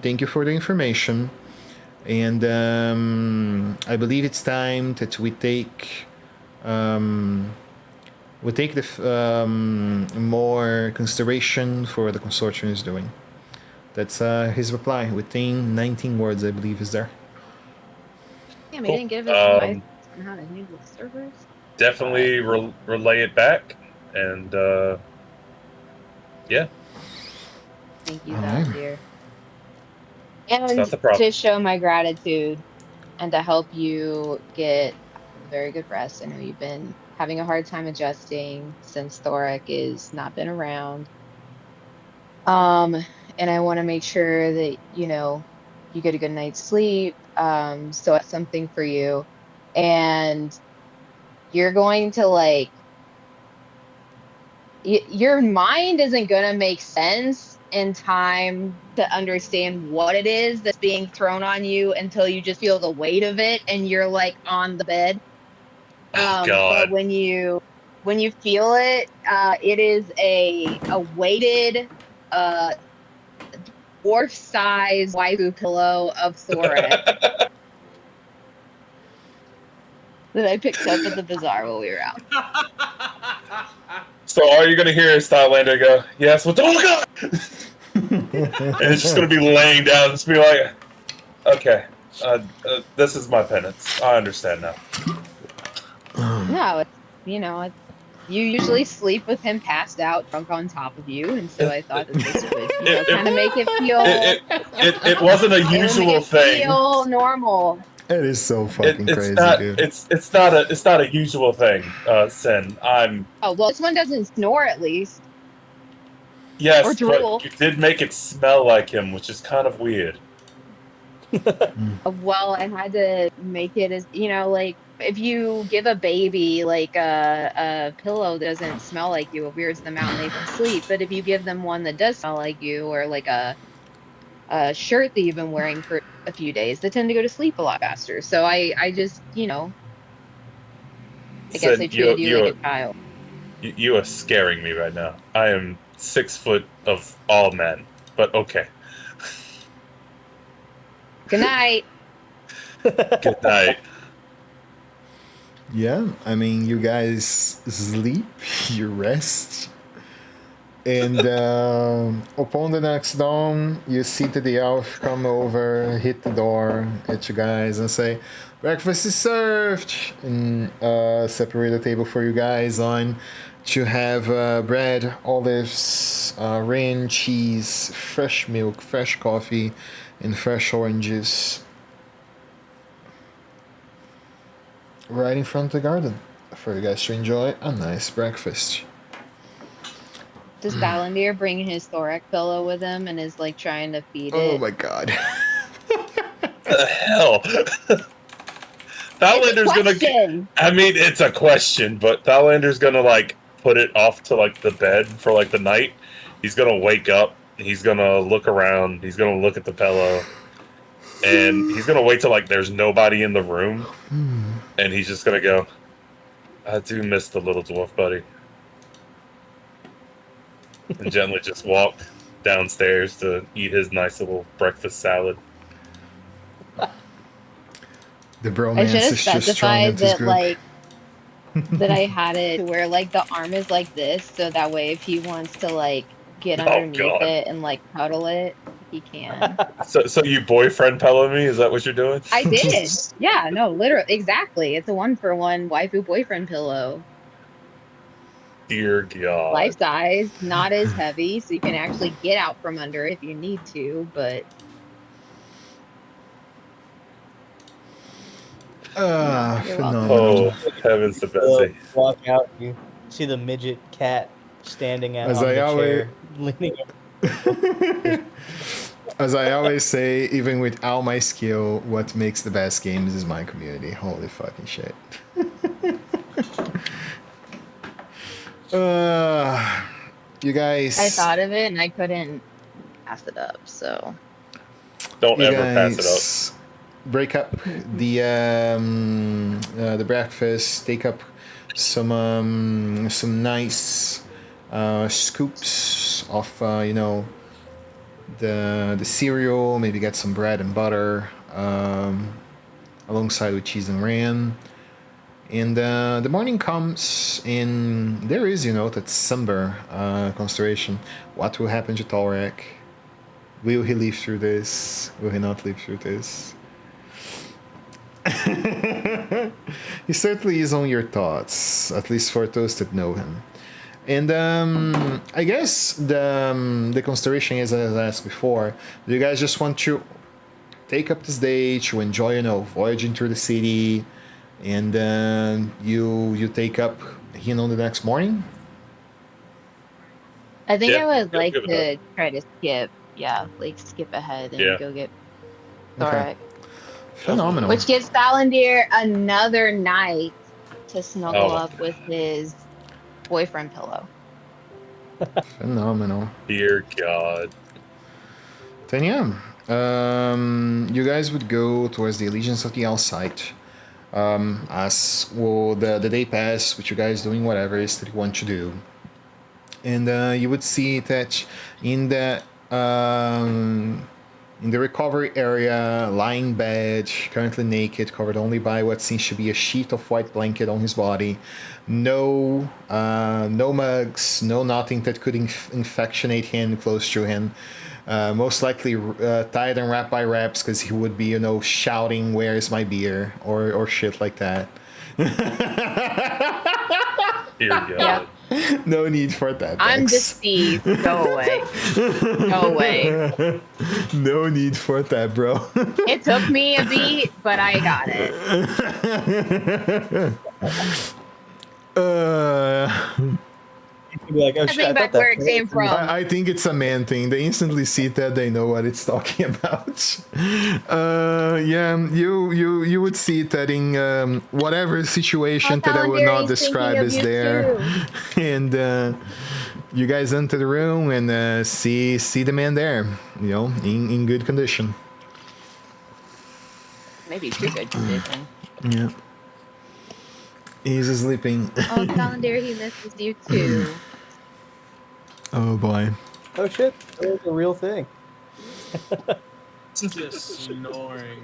thank you for the information, and I believe it's time that we take the more consideration for the consortium is doing. That's his reply within 19 words, I believe, is there. Damn, Cool. he didn't give us advice on how to handle the servers. Definitely relay it back, and yeah. Thank you, All right. Salandir. And not the problem. to show my gratitude and to help you get very good rest. I know you've been having a hard time adjusting since Thoric is not been around. And I want to make sure that you get a good night's sleep. So it's something for you, and you're going to your mind isn't gonna make sense in time to understand what it is that's being thrown on you until you just feel the weight of it and you're like on the bed. Oh, But God. when you feel it, it is a weighted dwarf size waifu pillow of Thorax that I picked up at the bazaar while we were out. So are you gonna hear Stylander go, yes, what the oh God? And it's just gonna be laying down, just be like, okay, this is my penance. I understand now. No, it's you usually sleep with him passed out, drunk on top of you, and so I thought that this would kind of make it feel It wasn't a it would make usual it thing. feel normal. It is so fucking It's crazy, not. dude. It's not a usual thing. Sin. Oh well, this one doesn't snore at least. Yes, Or drool. but you did make it smell like him, which is kind of weird. Well, I had to make it as like if you give a baby like a pillow that doesn't smell like you, it weirds them out and they can sleep. But if you give them one that does smell like you, or like a shirt that you've been wearing for a few days, they tend to go to sleep a lot faster. So I just I guess Sin, I treated you like a child. You are scaring me right now. I am 6 foot of all men, but okay. Good night. Good night. Yeah, I mean, you guys sleep, you rest, And upon the next dawn, you see that the elf come over, hit the door at you guys, and say, "Breakfast is served," and separate the table for you guys on to have bread, olives, rain, cheese, fresh milk, fresh coffee, and fresh oranges. Right in front of the garden for you guys to enjoy a nice breakfast. Does Balandir bring his thorax pillow with him and is like trying to feed Oh it? my god. The hell? Thalander's gonna. Question. I mean, it's a question, but Thalander's gonna like put it off to like the bed for like the night. He's gonna wake up. He's gonna look around. He's gonna look at the pillow, and he's gonna wait till like there's nobody in the room, and he's just gonna go, "I do miss the little dwarf buddy," and gently just walk downstairs to eat his nice little breakfast salad. The I bromance should have is just strong specified at this that group. like that I had it to where like the arm is like this, so that way if he wants to like get Oh, underneath God. it and like cuddle it, he can. So you boyfriend pillow me? Is that what you're doing? I did. Yeah, no, literally, exactly. It's a 1-for-1 waifu boyfriend pillow. Dear God. Life size, not as heavy, so you can actually get out from under if you need to, but You're Phenomenal. Oh, heavens to So, Betsy. walk out, you see the midget cat standing out As on I the always- chair, leaning over. As I always say, even with all my skill, what makes the best games is my community. Holy fucking shit. You guys. I thought of it and I couldn't pass it up, so Don't you ever pass it up. guys break up the breakfast. Take up some nice scoops of the cereal. Maybe get some bread and butter alongside with cheese and ram. And the morning comes, and there is, that somber constellation. What will happen to Tolrek? Will he live through this? Will he not live through this? He certainly is on your thoughts, at least for those that know him. And I guess the consideration is, as I asked before, do you guys just want to take up this day to enjoy, voyaging through the city, and you take up on the next morning? I think Yeah, I would yeah, like give it to try to skip ahead and Yeah. go get Okay. Thorak. Phenomenal. Which gives Balandir another night to snuggle Oh. up with his boyfriend pillow. Phenomenal. Dear God. Then yeah, you guys would go towards the Allegiance of the Elsite. As well, the day pass with you guys doing whatever it is that you want to do, and you would see that in the recovery area, lying bed, currently naked, covered only by what seems to be a sheet of white blanket on his body. No mugs, no nothing that could infectionate him close to him. Most likely tied and wrapped by wraps because he would be, shouting, "Where's my beer?" or shit like that. Dear God. Yeah. No need for that. I'm thanks. deceived. Go away. Go away. No need for that, bro. It took me a beat, but I got it. You'd be like, oh I shit, think I back thought where that it came from. I think it's a man thing. They instantly see that, they know what it's talking about. Yeah, you would see that in whatever situation that I will not describe is there. And you guys enter the room and see the man there, in good condition. Maybe too good condition. Yeah. He's sleeping. Oh, Balandir, he misses you too. Oh boy. oh shit, that was a real thing. Just snoring.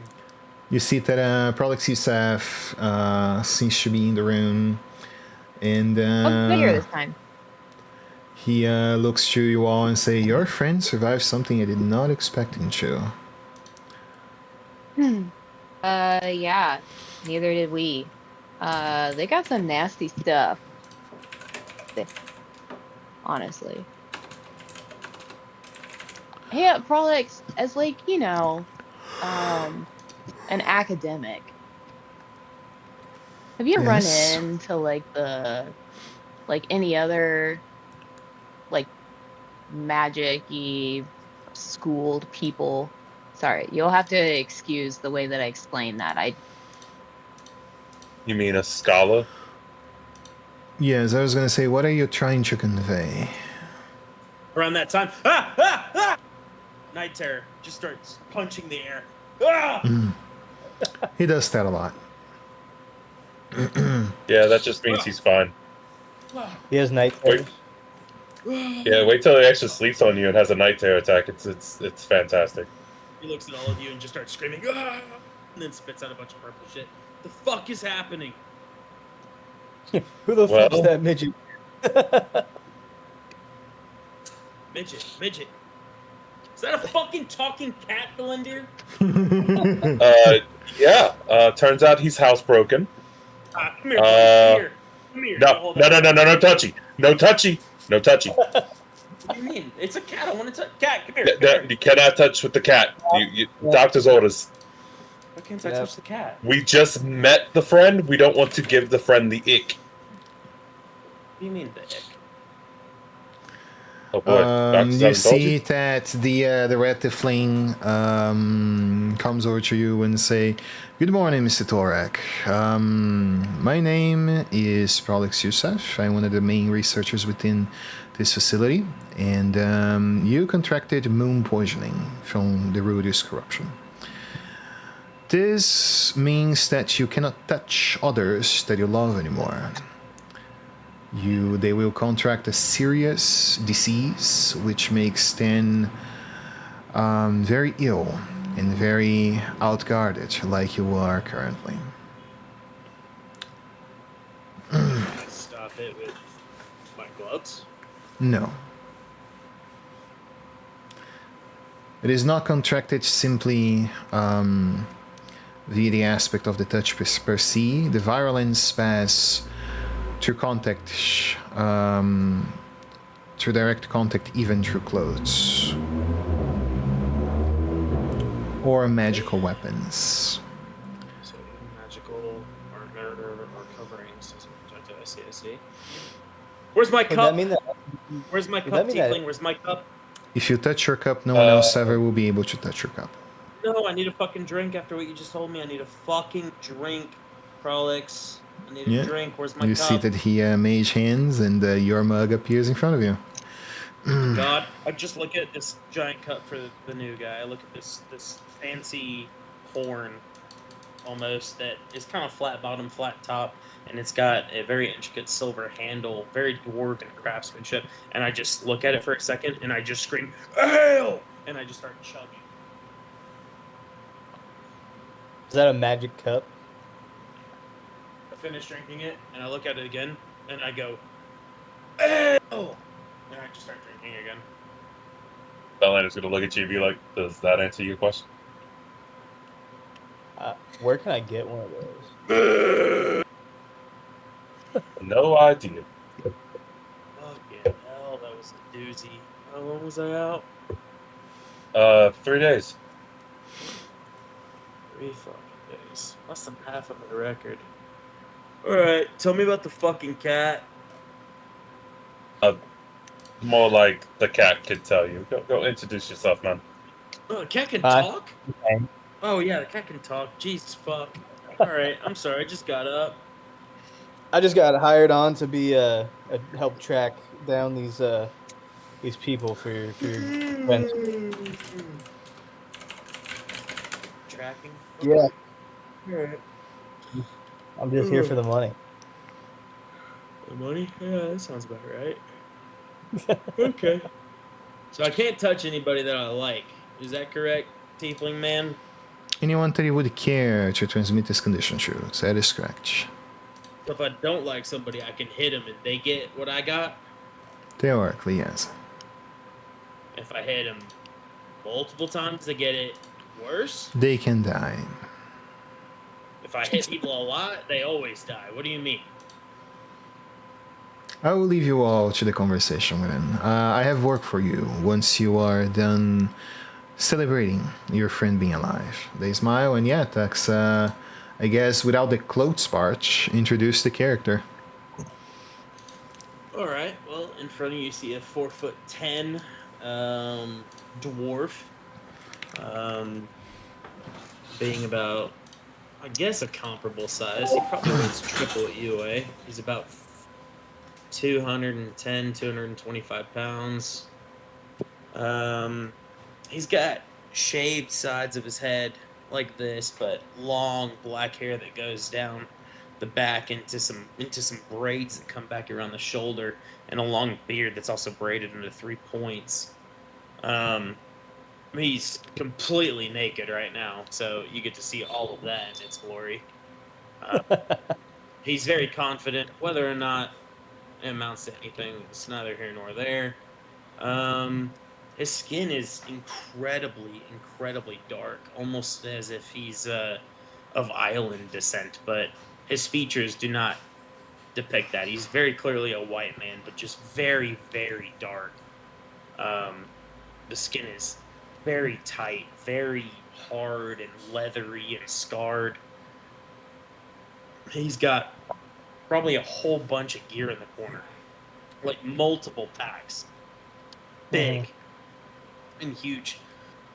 You see that Prolix Youssef seems to be in the room, and Oh, bigger this time. He looks to you all and say, "Your friend survived something I did not expect him to." Yeah. Neither did we. They got some nasty stuff. Honestly. Yeah, Prolix, as like, an academic, have you run Yes. into like any other like magic-y schooled people? Sorry, you'll have to excuse the way that I explain that. You mean a scholar? Yes, I was gonna say, what are you trying to convey? Around that time, ah! Night Terror just starts punching the air. Ah! He does that a lot. Yeah, that just means he's fine. He has night Wait. terrors. Yeah, wait till he actually sleeps on you and has a night terror attack. It's fantastic. He looks at all of you and just starts screaming, ah! And then spits out a bunch of purple shit. The fuck is happening? Who the Well- fuck's that midget? Midget. Is that a fucking talking cat, Belindir? Yeah. Turns out he's housebroken. Come here. No, touchy. No touchy. What do you mean? It's a cat. I want to touch. Cat, come here. You cannot touch with the cat. Doctor's orders. Why can't I touch the cat? We just met the friend. We don't want to give the friend the ick. What do you mean the ick? Oh boy, You see that the red tiefling comes over to you and say, "Good morning, Mr. Torak. My name is Prolix Youssef. I'm one of the main researchers within this facility, and you contracted moon poisoning from the Ruidium corruption. This means that you cannot touch others that you love anymore. They will contract a serious disease which makes them very ill and very outguarded, like you are currently." Stop it with my gloves. No. It is not contracted simply via the aspect of the touch per se. The virulence pass through contact, through direct contact, even through clothes or magical weapons. So magical armor or coverings. I see. Where's my Would cup? that mean that? Where's my Would cup, that mean that- Tiefling? Where's my cup? If you touch your cup, no one else ever will be able to touch your cup. No, I need a fucking drink after what you just told me. I need a fucking drink, Prolix. I need a drink. Where's my You cup? see that he mage hands and your mug appears in front of you. God, I just look at this giant cup for the new guy. I look at this fancy horn, almost, that is kind of flat bottom, flat top, and it's got a very intricate silver handle, very dwarven craftsmanship. And I just look at it for a second, and I just scream, "Ale!" And I just start chugging. Is that a magic cup? I finish drinking it, and I look at it again, and I go, "Ale!" And I just start drinking again. Bellanor's gonna look at you and be like, "Does that answer your question?" Where can I get one of those? No idea. Fucking hell, that was a doozy. How long was I out? 3 days. 3 fucking days. Less than half of my record. Alright, tell me about the fucking cat. More like the cat could tell you. Go introduce yourself, man. Oh, the cat can Hi. talk? Okay. Oh, yeah, the cat can talk. Jesus fuck. Alright, I'm sorry, I just got up. I just got hired on to be help track down these people for your friends. Tracking? Yeah, Alright. I'm just here for the money. The money? Yeah, that sounds about right. Okay. So I can't touch anybody that I like. Is that correct, Tiefling man? Anyone that you would care to transmit this condition to, that is correct. So if I don't like somebody, I can hit them and they get what I got? Theoretically, yes. If I hit him multiple times to get it worse, They can die. if I hit people a lot, they always die. What do you mean? I will leave you all to the conversation within. I have work for you once you are done celebrating your friend being alive. They smile, and yeah, that's, I guess, without the clothes part, introduce the character. All right. Well, in front of you see a 4'10" dwarf, being about, I guess, a comparable size. He probably weighs triple what you weigh. He's about 210, 225 pounds. He's got shaved sides of his head like this, but long black hair that goes down the back into some braids that come back around the shoulder, and a long beard that's also braided into 3 points. He's completely naked right now, so you get to see all of that in its glory. He's very confident. Whether or not it amounts to anything, it's neither here nor there. His skin is incredibly dark, almost as if he's of island descent, but his features do not depict that. He's very clearly a white man, but just very dark. The skin is very tight, very hard and leathery and scarred. He's got probably a whole bunch of gear in the corner, like multiple packs, big and huge,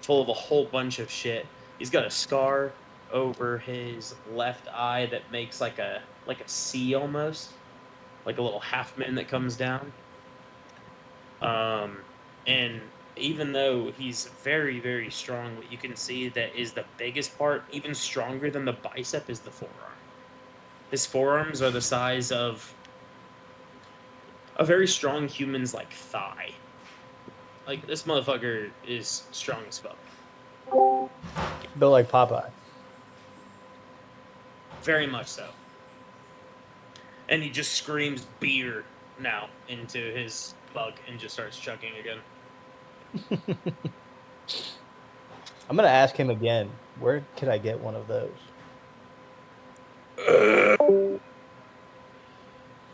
full of a whole bunch of shit. He's got a scar over his left eye that makes like a C almost, like a little half moon that comes down. And even though he's very strong, what you can see that is the biggest part, even stronger than the bicep, is the forearm. His forearms are the size of a very strong human's like thigh. Like, this motherfucker is strong as fuck. Built like Popeye. Very much so. And he just screams beer now into his bug and just starts chugging again. I'm gonna ask him again. Where could I get one of those?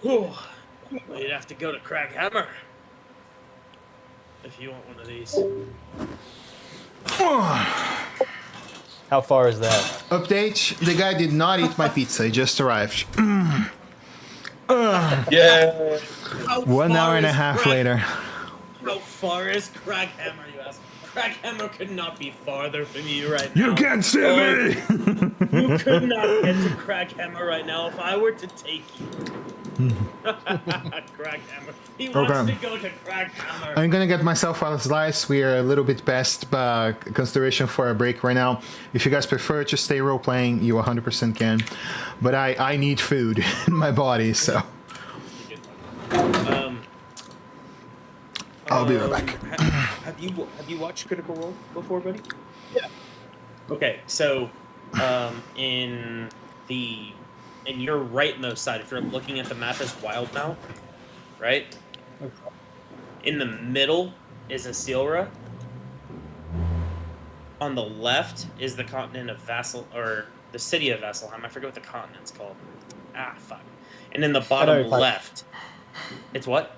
Whew. Well, you'd have to go to Crack Hammer if you want one of these. How far is that? Update, the guy did not eat my pizza, he just arrived. Yeah. 1 hour and a half later. How far is Crack Hammer, you ask? Crack Hammer could not be farther from you right now. You can't see me! You could not get to Crack Hammer right now if I were to take you. Crack Hammer. He wants Okay. to go to Crack Hammer. I'm gonna get myself out of slice. We are a little bit past consideration for a break right now. If you guys prefer to stay role playing, you 100% can. But I need food in my body, so I'll be right back. Have you watched Critical Role before, buddy? Yeah. Okay, so in your rightmost side, if you're looking at the map as Wildmouth, right? In the middle is Asilra. On the left is the continent of Vassal, or the city of Vasselheim. I forget what the continent's called. Fuck. And in the bottom left, it's what?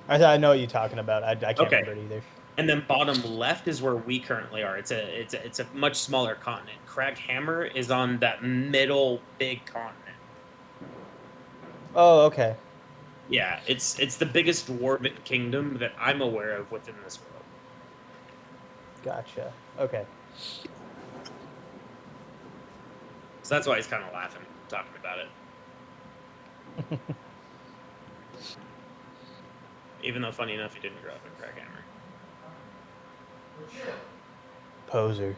I know what you're talking about. I can't remember it either. And then bottom left is where we currently are. It's a much smaller continent. Crag Hammer is on that middle big continent. Oh, okay. Yeah, it's the biggest dwarven kingdom that I'm aware of within this world. Gotcha. Okay. So that's why he's kind of laughing, talking about it. Even though, funny enough, he didn't grow up in Crag Hammer. Poser.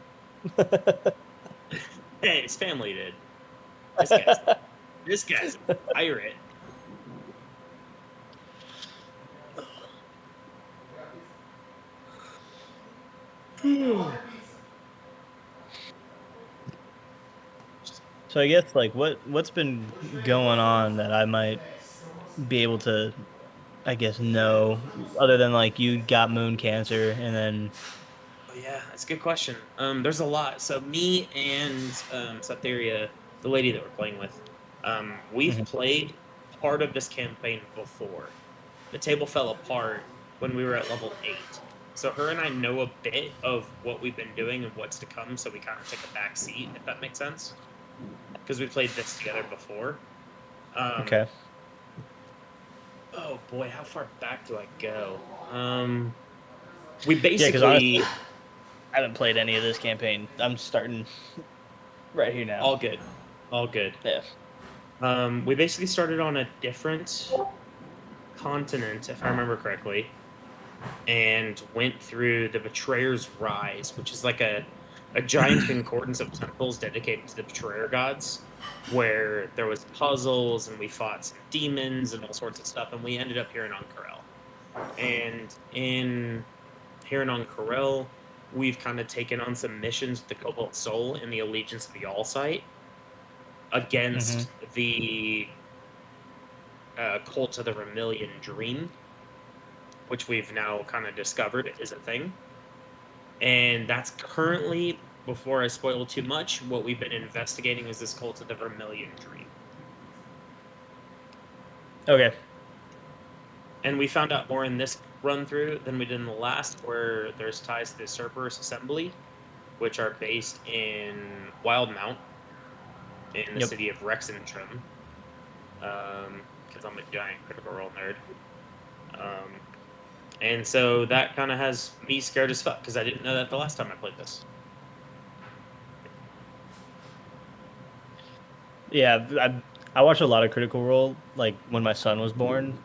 Hey, his family did. This guy's a pirate. So I guess like what's been going on that I might be able to I guess no, other than like you got moon cancer and then Oh yeah, that's a good question. There's a lot. So me and Satheria, the lady that we're playing with, we've Mhm. played part of this campaign before. The table fell apart when we were at level 8. So her and I know a bit of what we've been doing and what's to come, so we kind of take a back seat, if that makes sense. Because we played this together before. okay. Oh boy, how far back do I go? We Yeah, because honestly, basically I haven't played any of this campaign. I'm starting right here now. all good, all good. Yeah. We basically started on a different continent, if I remember correctly, and went through the Betrayer's Rise, which is like a giant concordance of temples dedicated to the Betrayer gods, where there was puzzles and we fought some demons and all sorts of stuff, and we ended up here in Ank'Harel. And in here in Ank'Harel, we've kind of taken on some missions with the Cobalt Soul in the Allegiance of the All site against the Cult of the Vermilion Dream, which we've now kind of discovered is a thing. And that's currently, before I spoil too much, what we've been investigating is this Cult of the Vermilion Dream. Okay. And we found out more in this run through than we did in the last, where there's ties to the Cerberus Assembly, which are based in Wildmount, in the Yep. city of Rexentrum. Because I'm a giant Critical Role nerd. And so that kind of has me scared as fuck, because I didn't know that the last time I played this. Yeah, I watched a lot of Critical Role like when my son was born,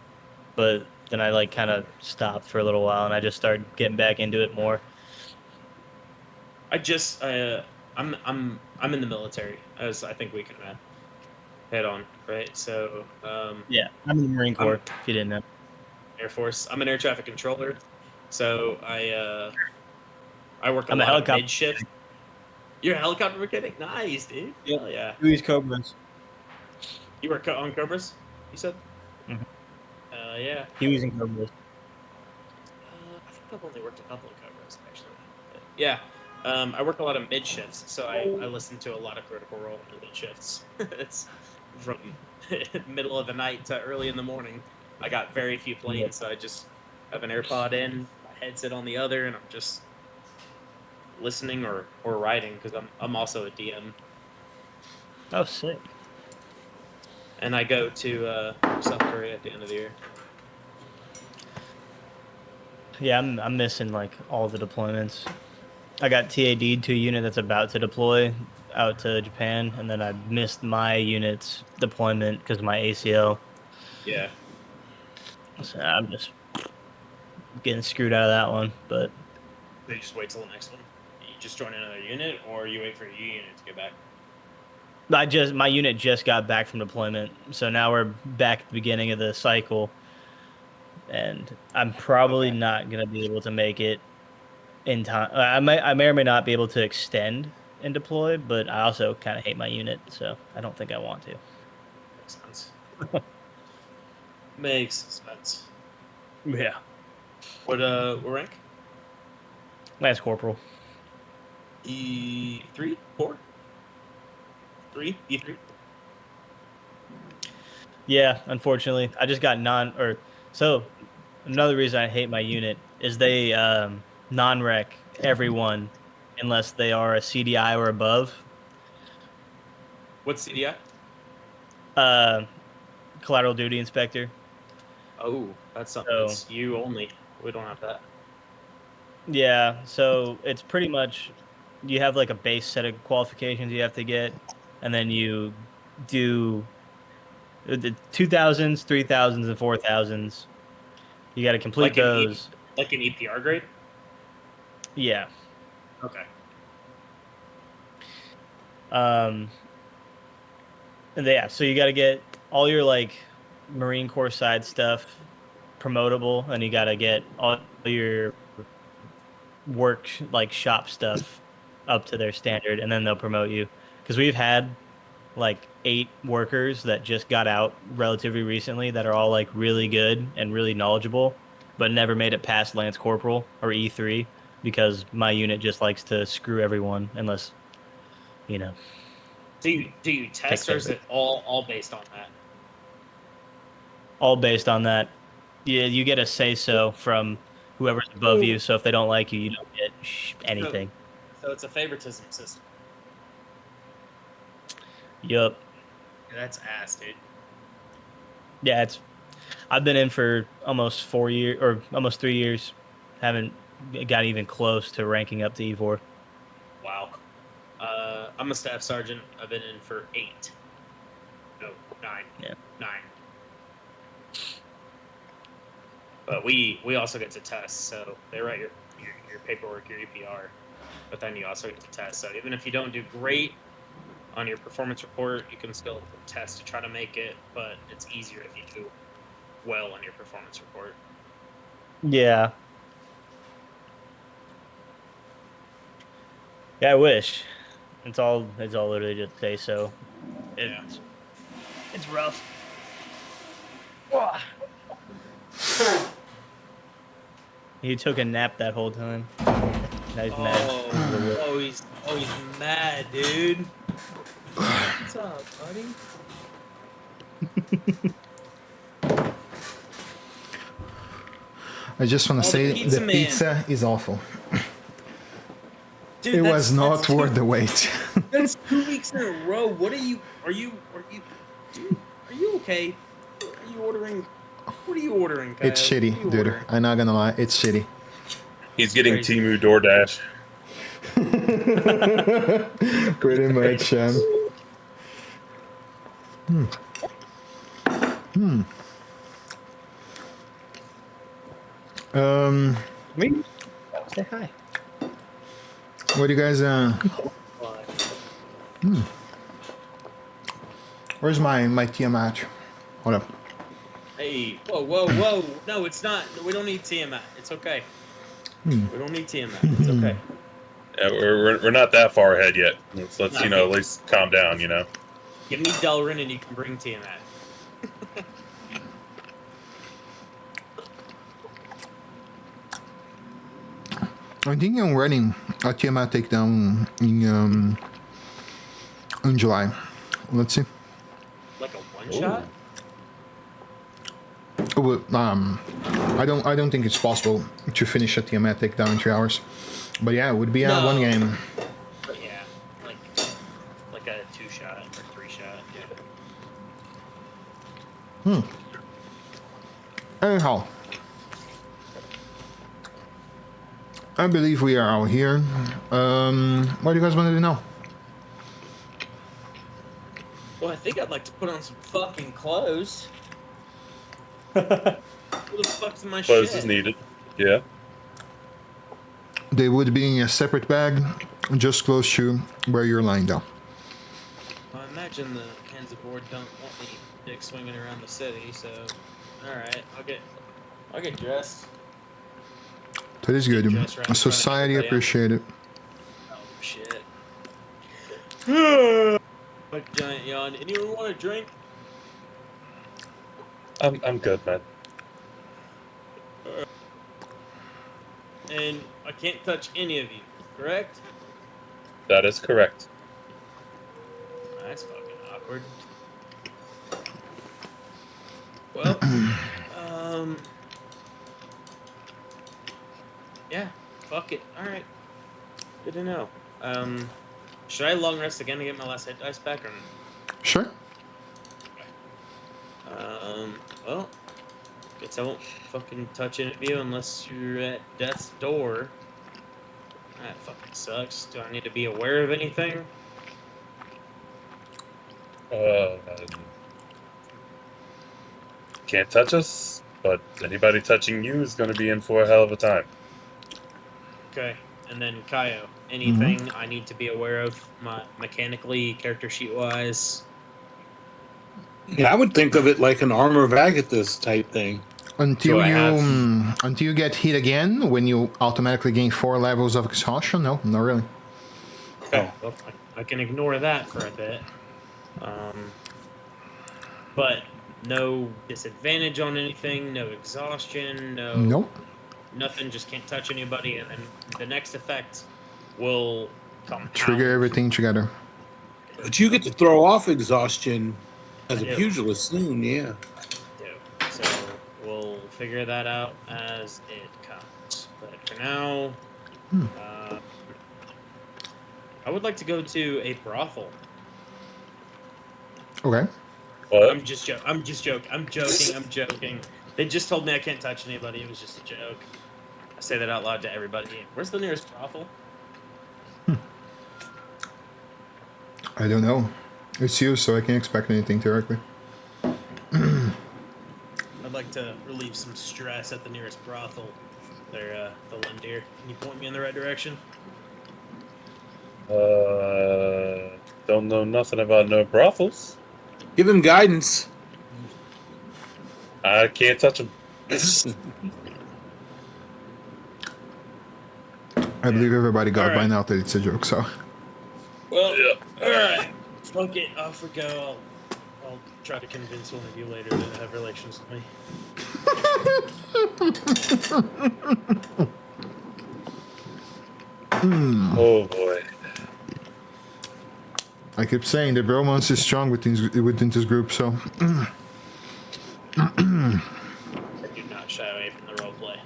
but then I like kind of stopped for a little while and I just started getting back into it more. I just I'm in the military, as I think we can head on, right? So Yeah, I'm in the Marine Corps. I'm If you didn't know. Air Force. I'm an air traffic controller, so I work a I'm a lot of helicopter. mid shift. You're a helicopter mechanic, nice, dude. Yep. Hell yeah. Louis Cobras. You work on Cobras, you said? Mhm. Yeah. Hueys and Cobras. I think I've only worked a couple of Cobras actually. But yeah. I work a lot of mid shifts, so I listen to a lot of Critical Role in the mid shifts. It's from middle of the night to early in the morning. I got very few planes, so I just have an AirPod in, my headset on the other, and I'm just listening or writing, because I'm also a DM, Oh, sick. and I go to South Korea at the end of the year. Yeah, I'm missing like all the deployments. I got TAD'd to a unit that's about to deploy out to Japan, and then I missed my unit's deployment because of my ACL. Yeah. So I'm just getting screwed out of that one. But They just wait till the next one. You just join another unit, or you wait for your unit to get back. my unit just got back from deployment, so now we're back at the beginning of the cycle, and I'm probably Okay. not gonna be able to make it in time. I may or may not be able to extend and deploy, but I also kind of hate my unit, so I don't think I want to. Makes sense. Makes sense. Yeah, What rank? Lance Corporal. E3, 4, 3, E3. Yeah, unfortunately, I just got so another reason I hate my unit is they non-rec everyone unless they are a CDI or above. What's CDI? Uh, Collateral Duty Inspector. Oh, that's something So that's you only. We don't have that. yeah, so it's pretty much you have like a base set of qualifications you have to get, and then you do the 2000s, 3000s, and 4000s. You got to complete Like an those. like an EPR grade. Yeah. Okay. Um, and yeah, so you got to get all your like Marine Corps side stuff promotable, and you got to get all your work like shop stuff up to their standard, and then they'll promote you. Because we've had like 8 workers that just got out relatively recently that are all like really good and really knowledgeable, but never made it past Lance Corporal or E3 because my unit just likes to screw everyone unless, you know, Do you test, or is it all based on that? all based on that. Yeah, you get a say so from whoever's above you. So if they don't like you, you don't get anything. So it's a favoritism system. Yup. Yeah, that's ass, dude. Yeah, I've been in for almost 4 years or almost 3 years. Haven't got even close to ranking up to E4. Wow. I'm a staff sergeant. I've been in for 8. No, 9. Yeah. 9. But we also get to test, so they write your paperwork, your EPR, but then you also get to test. So even if you don't do great on your performance report, you can still test to try to make it, but it's easier if you do well on your performance report. Yeah. Yeah, I wish. It's all literally just say so. It's rough. He took a nap that whole time. Now he's mad. He's mad, dude. What's up, buddy? I just want to say pizza the man. pizza is awful. Dude, It was not worth the wait. That's 2 weeks in a row. What are you? Dude, are you okay? Are you ordering? What are you ordering, Kyle? It's shitty, What are you dude. ordering? I'm not gonna lie, it's shitty. He's getting Crazy. Temu DoorDash. Pretty much. Say hi. What do you guys? Where's my Tiamat? Hold up. Hey, whoa! No, it's not. We don't need Tiamat. It's okay. We don't need Tiamat. It's okay. Yeah, we're not that far ahead yet. Let's Not at least calm down. Give me Delrin and you can bring Tiamat. I think I'm running a Tiamat takedown in July. Let's see. Like a one shot? Well, I don't think it's possible to finish a Tiamat takedown in 3 hours. But yeah, it would be No. one game. But yeah, like a 2 shot or 3 shot. Yeah. Anyhow, I believe we are out here. What do you guys want to do now? Well, I think I'd like to put on some fucking clothes. Who the fuck's in my Clothes shit? is needed. Yeah. They would be in a separate bag, just close to where you're lying down. I imagine the hands of board don't want me dick swinging around the city, so alright, I'll get dressed. That is good. Just right in front of Society everybody appreciate it. Oh shit. A giant yawn. Anyone want a drink? I'm good, man. And I can't touch any of you, correct? That is correct. That's fucking awkward. Well, yeah, fuck it. Alright. Good to know. Should I long rest again to get my last hit dice back, or Sure. well, guess I won't fucking touch any of you unless you're at death's door. That fucking sucks. Do I need to be aware of anything? Can't touch us, but anybody touching you is going to be in for a hell of a time. Okay. And then Kaio, anything I need to be aware of, mechanically, character sheet wise? Yeah, I would think of it like an armor of Agathis type thing. Until So I have- until you get hit again, when you automatically gain 4 levels of exhaustion. No, not really. Okay. Well, I can ignore that for a bit. But no disadvantage on anything, no exhaustion, Nope. nothing. Just can't touch anybody, and then the next effect will compound. Trigger everything together. But you get to throw off exhaustion as I a do. pugilist soon, yeah. So we'll figure that out as it comes. But for now, I would like to go to a brothel. Okay. What? I'm just joking. I'm joking. They just told me I can't touch anybody. It was just a joke. I say that out loud to everybody. Where's the nearest brothel? I don't know. It's you, so I can't expect anything directly. I'd like to relieve some stress at the nearest brothel. They're the Lindeer. Can you point me in the right direction? Don't know nothing about no brothels. Give him guidance. I can't touch them. I believe everybody got All by right. now that it's a joke, so. Well, Yeah. all right. Fuck it. Off we go. I'll try to convince one of you later to have relations with me. Oh boy. I keep saying the bromance is strong within this group, so. I do not shy away from the roleplay.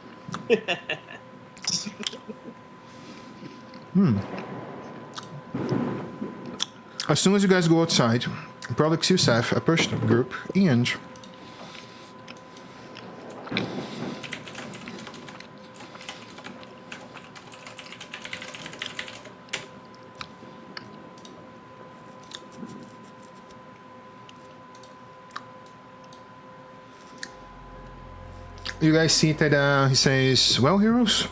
As soon as you guys go outside, Prolix Youssef approach the group and. You guys see that he says, "Well, heroes,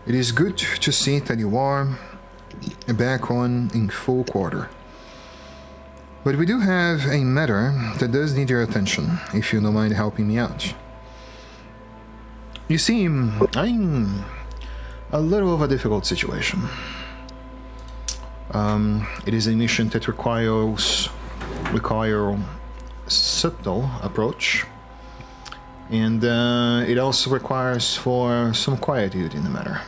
it is good to see that you are back on in full quarter. But we do have a matter that does need your attention, if you don't mind helping me out. You see, I'm in a little of a difficult situation. It is a mission that requires subtle approach, and it also requires for some quietude in the matter.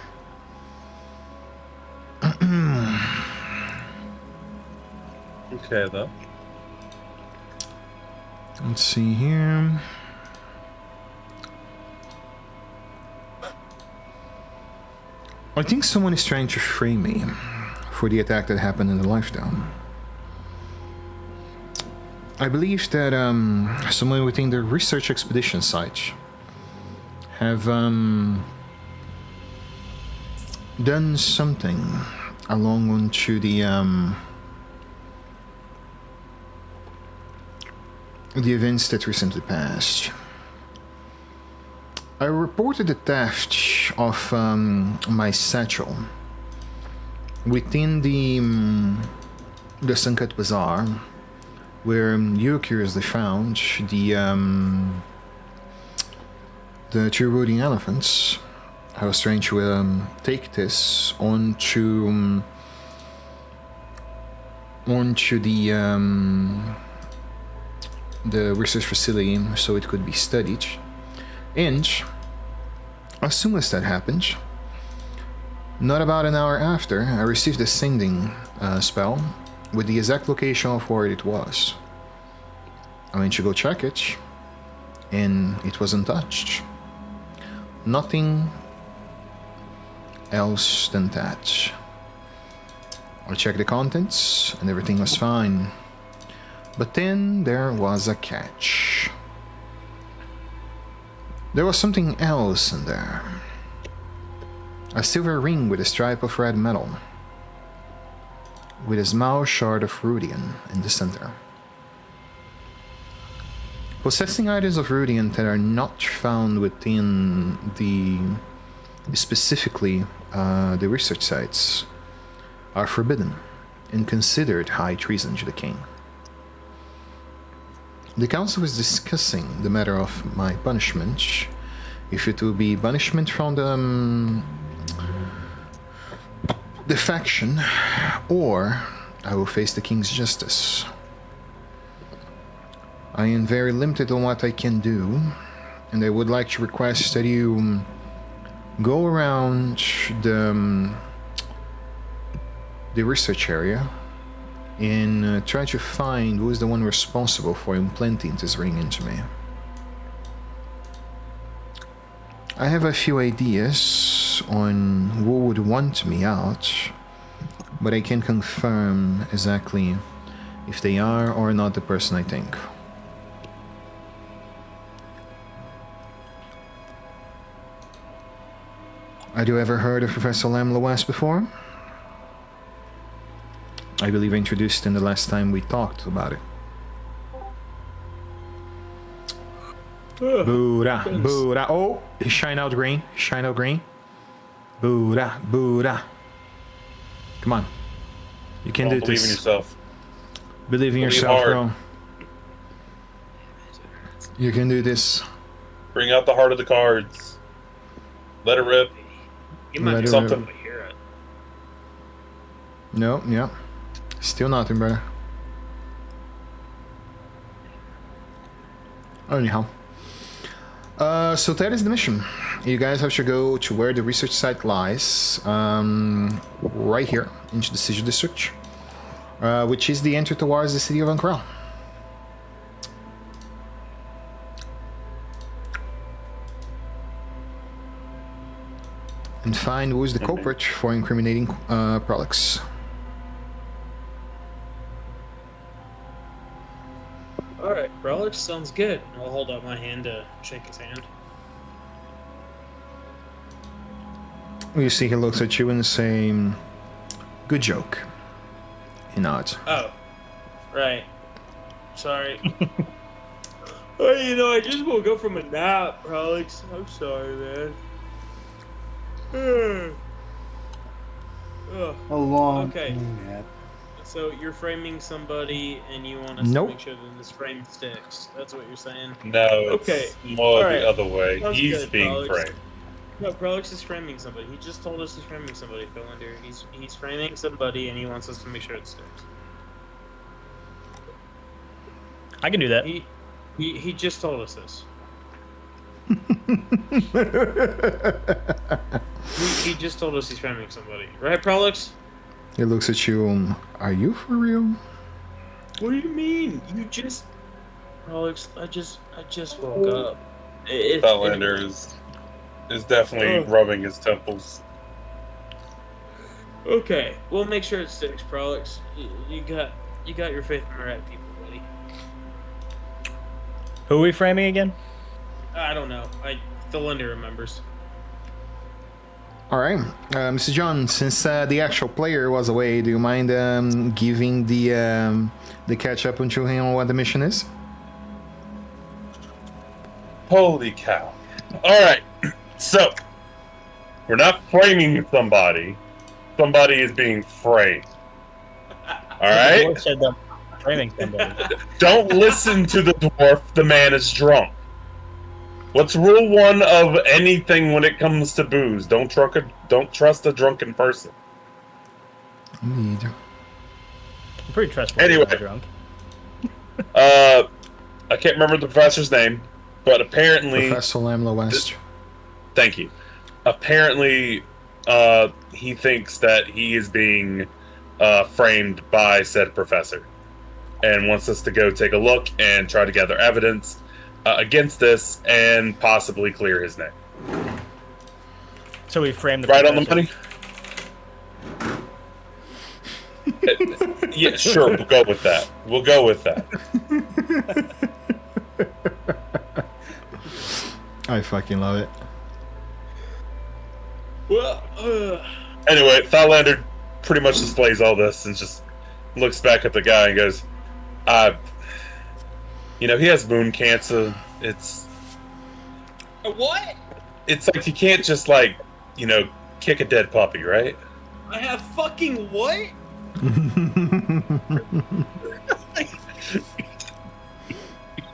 Okay, though. Let's see here. I think someone is trying to frame me for the attack that happened in the Lifetown. I believe that someone within the research expedition site have done something along onto the events that recently passed. I reported the theft of my satchel within the Sankat Bazaar, where you curiously found the two Ruidium elephants. I was trying to take this onto the research facility so it could be studied. And as soon as that happened, not about an hour after, I received a sending spell with the exact location of where it was. I went to go check it, and it was untouched. Nothing else than that. I checked the contents, and everything was fine. But then there was a catch. There was something else in there. A silver ring with a stripe of red metal, with a small shard of Ruidium in the center. Possessing items of Ruidium that are not found within specifically the research sites are forbidden and considered high treason to the king. The council was discussing the matter of my punishment, if it will be punishment from the faction, or I will face the king's justice. I am very limited on what I can do, and I would like to request that you go around the research area and try to find who is the one responsible for implanting this ring into me. I have a few ideas on who would want me out, but I can't confirm exactly if they are or not the person I think. Had you ever heard of Professor Lamla West before? I believe I introduced him the last time we talked about it. Buddha, Buddha. Oh, he shine out green. Shine out green. Buddha, Buddha. Come on. You can do this. Believe in yourself. Believe in yourself, bro. You can do this. Bring out the heart of the cards. Let it rip. You might Let be it something rip. to hear it. No, yeah. Still nothing, brother. Anyhow. So that is the mission. You guys have to go to where the research site lies. Right here, into the Sigil District. Which is the entry towards the city of Ankara. And find who is the culprit for incriminating Prolix. Alright, Relic sounds good. I'll hold out my hand to shake his hand. You see he looks at you and saying, "Good joke." He nods. Oh, right. Sorry. Oh, I just woke up from a nap, Alex. I'm sorry, man. Ugh. A long Okay. nap. So you're framing somebody, and you want us Nope. to make sure that this frame sticks. That's what you're saying. No, it's Okay. more Alright. the other way. Sounds He's good, being Alex. framed. No, Prolix is framing somebody. He just told us he's framing somebody, Philander. He's framing somebody, and he wants us to make sure it sticks. I can do that. He just told us this. He just told us he's framing somebody, right, Prolix? He looks at you. Are you for real? What do you mean? You just, Prolix. I just woke up. Belander is definitely rubbing his temples. Okay, we'll make sure it sticks, Prolix. You got your faith in the right people, buddy. Who are we framing again? I don't know. Philander remembers. All right, Mr. John. Since the actual player was away, do you mind giving the catch up until him on what the mission is? Holy cow. Alright, so we're not framing somebody. Somebody is being framed. The Alright? dwarf said that framing somebody. Don't listen to the dwarf, the man is drunk. What's rule one of anything when it comes to booze? Don't trust a drunken person. Indeed. I'm pretty trustworthy. Anyway. When I'm drunk. I can't remember the professor's name, but apparently... Professor Lamla West. Thank you. Apparently, he thinks that he is being framed by said professor and wants us to go take a look and try to gather evidence against this and possibly clear his name. So we framed the Right on the professor. money? Yeah, sure, we'll go with that. We'll go with that. I fucking love it. Well, Anyway, Thalander pretty much displays all this and just looks back at the guy and goes, he has moon cancer. It's what? It's like you can't just kick a dead puppy, right? I have fucking what?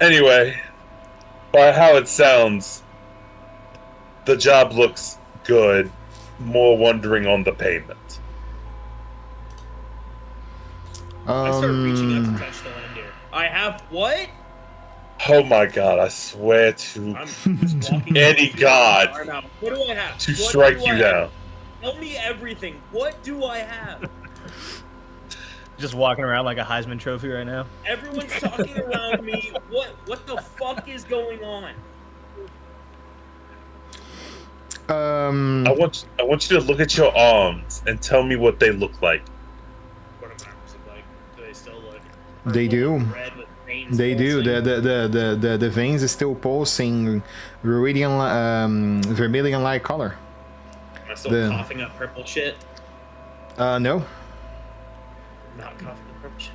Anyway, by how it sounds, the job looks good. More wondering on the payment. I started reaching out to touch the land here. I have what? Oh my god, I swear to I'm just walking any up to god my arm out. What do I have? to What strike do I you have? down. Tell me everything. What do I have? Just walking around like a Heisman Trophy right now. Everyone's talking around me. What the fuck is going on? I want you to look at your arms and tell me what they look like. What do my arms look like? Do they still look They purple do. and red with veins They do. pulsing? The veins is still pulsing Ruidium, vermilion light color. Am I still coughing up purple shit? No. I'm not coughing up purple shit.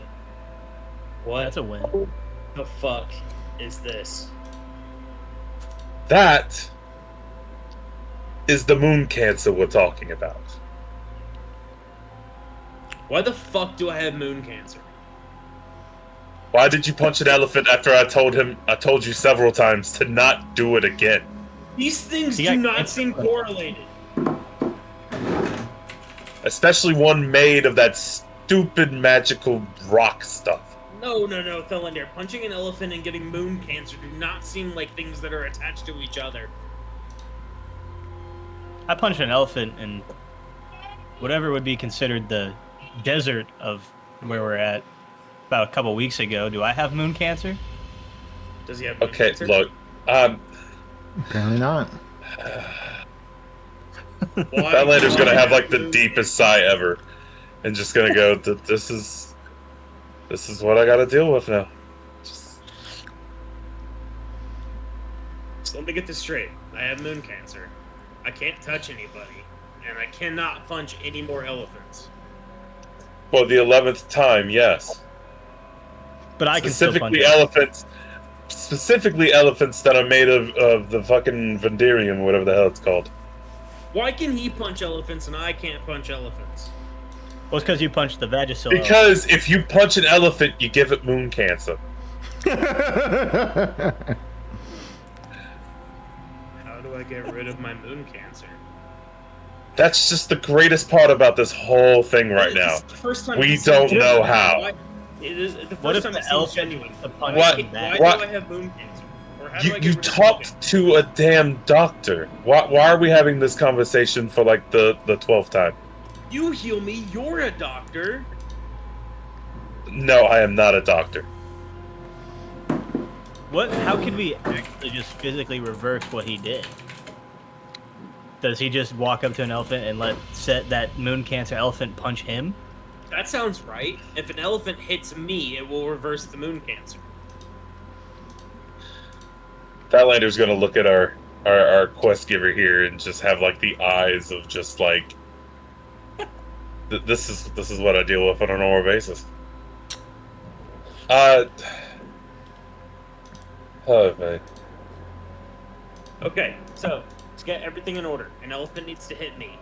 What That's a win. the fuck is this? That is the moon cancer we're talking about. Why the fuck do I have moon cancer? Why did you punch an elephant after I told you several times to not do it again? These things He do got not cancer. seem correlated. Especially one made of that stupid magical rock stuff. No, Thelander. Punching an elephant and getting moon cancer do not seem like things that are attached to each other. I punched an elephant in whatever would be considered the desert of where we're at about a couple weeks ago. Do I have moon cancer? Does he have moon Okay, cancer? look. Apparently not. That lander's gonna have like the deepest sigh ever, and just gonna go. This is what I gotta deal with now. So let me get this straight. I have moon cancer. I can't touch anybody, and I cannot punch any more elephants. For the 11th time, yes. But I can still punch Specifically it. specifically elephants that are made of the fucking Vendirium, whatever the hell it's called. Why can he punch elephants and I can't punch elephants? Well, it's because you punched the Vagisil. Because if you punch an elephant, you give it moon cancer. How do I get rid of my moon cancer? That's just the greatest part about this whole thing right now. This is the first time We it seems don't genuine. know how. Why- It is the What first if time it the seems elephant genuine. the punch What? him back? Why What? do I have moon cancer? Or how do I You get rid of talked moon to a damn doctor. Why are we having this conversation for like the 12th time? cancer? You heal me. You're a doctor. No, I am not a doctor. What? How could we actually just physically reverse what he did? Does he just walk up to an elephant and let that moon cancer elephant punch him? That sounds right. If an elephant hits me, it will reverse the moon cancer. That lander's gonna look at our quest giver here and just have like the eyes of just like this is what I deal with on a normal basis. Oh man. Okay, so to get everything in order, an elephant needs to hit me,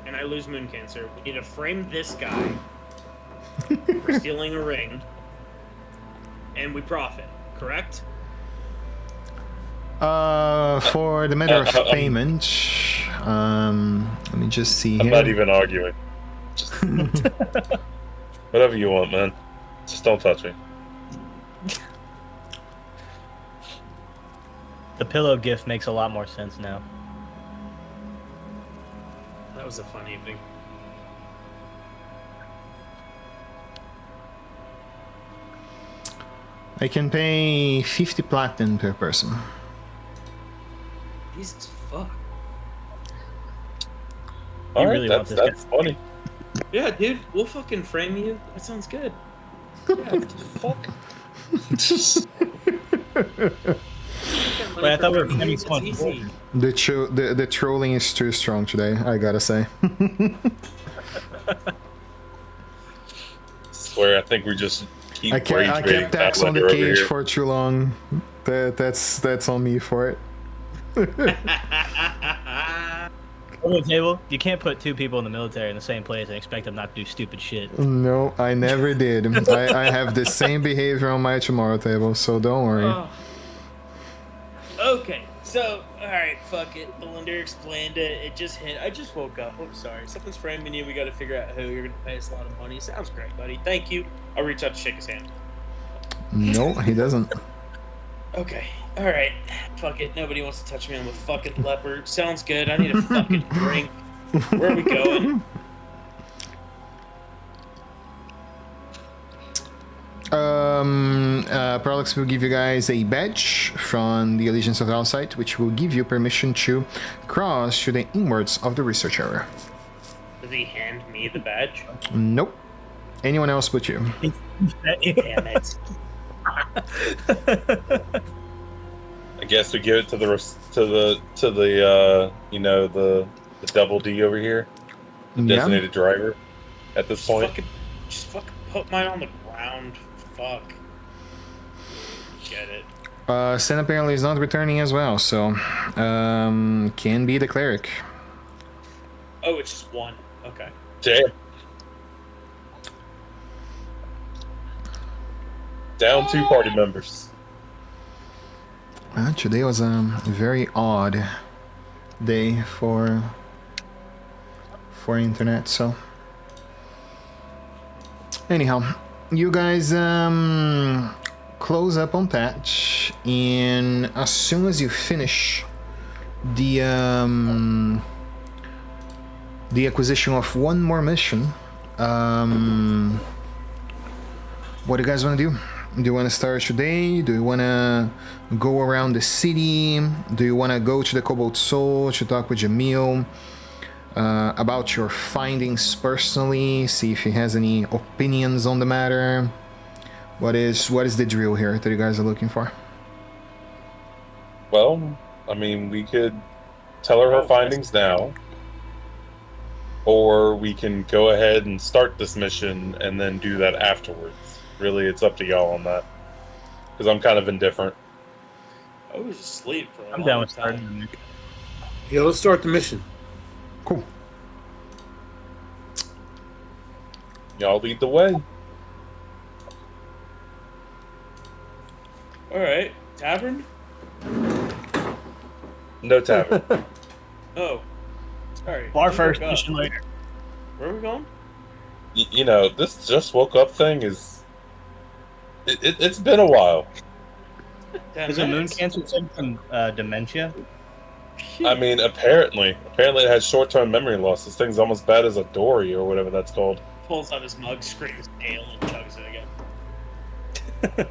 and I lose moon cancer. We need to frame this guy for stealing a ring, and we profit. Correct? For the matter of payment, let me just see I'm here. not even arguing. Just whatever you want, man. Just don't touch me. The pillow gift makes a lot more sense now. That was a fun evening. I can pay 50 platinum per person. Jesus fuck. You Alright, really want this that's funny. Yeah, dude, we'll fucking frame you. That sounds good. Fuck. Wait, I thought we were framing It's someone. easy. The trolling is too strong today, I gotta say. Swear, I think we just keep I rage-baiting kept tax on the Statlander over cage here. for too long. That's on me for it. On the table, you can't put two people in the military in the same place and expect them not to do stupid shit. No, I never did. I have the same behavior on my tomorrow table, so don't worry. Oh. Okay, so, alright, fuck it. Belinda explained it. It just hit. I just woke up. I'm sorry. Something's framing you. We gotta figure out who. You're gonna pay us a lot of money. Sounds great, buddy. Thank you. I'll reach out to shake his hand. No, he doesn't. Okay. All right. Fuck it. Nobody wants to touch me. I'm a fucking leopard. Sounds good. I need a fucking drink. Where are we going? Prolix will give you guys a badge from the Allegiance of the Outside, which will give you permission to cross to the inwards of the research area. Does he hand me the badge? Nope. Anyone else but you. Damn it. I guess we give it to the double D over here, the Yeah. designated driver. At this point, Just fucking put mine on the ground. Fuck. Get it. Sen apparently is not returning as well, so can be the cleric. Oh, it's just one. Okay. damn. Down 2 party members. Today was a very odd day for internet, so anyhow, you guys close up on patch, and as soon as you finish the acquisition of one more mission, what do you guys want to do? Do you want to start today? Do you want to go around the city? Do you want to go to the Cobalt Soul to talk with Jamil about your findings personally? See if he has any opinions on the matter. What is the drill here that you guys are looking for? Well, I mean, we could tell her findings now, or we can go ahead and start this mission and then do that afterwards. Really, it's up to y'all on that, because I'm kind of indifferent. I was asleep for a I'm long down with time. starting. Yeah, let's start the mission. Cool. Y'all lead the way. All right. Tavern? No tavern. Oh. Sorry. Bar Just first, woke up. mission later. Where are we going? You know, this just woke up thing is. It's been a while. 10 Is it moon minutes. cancer from dementia? I mean, apparently it has short-term memory loss. This thing's almost bad as a dory or whatever that's called. Pulls out his mug, scrapes ale, and chugs it again.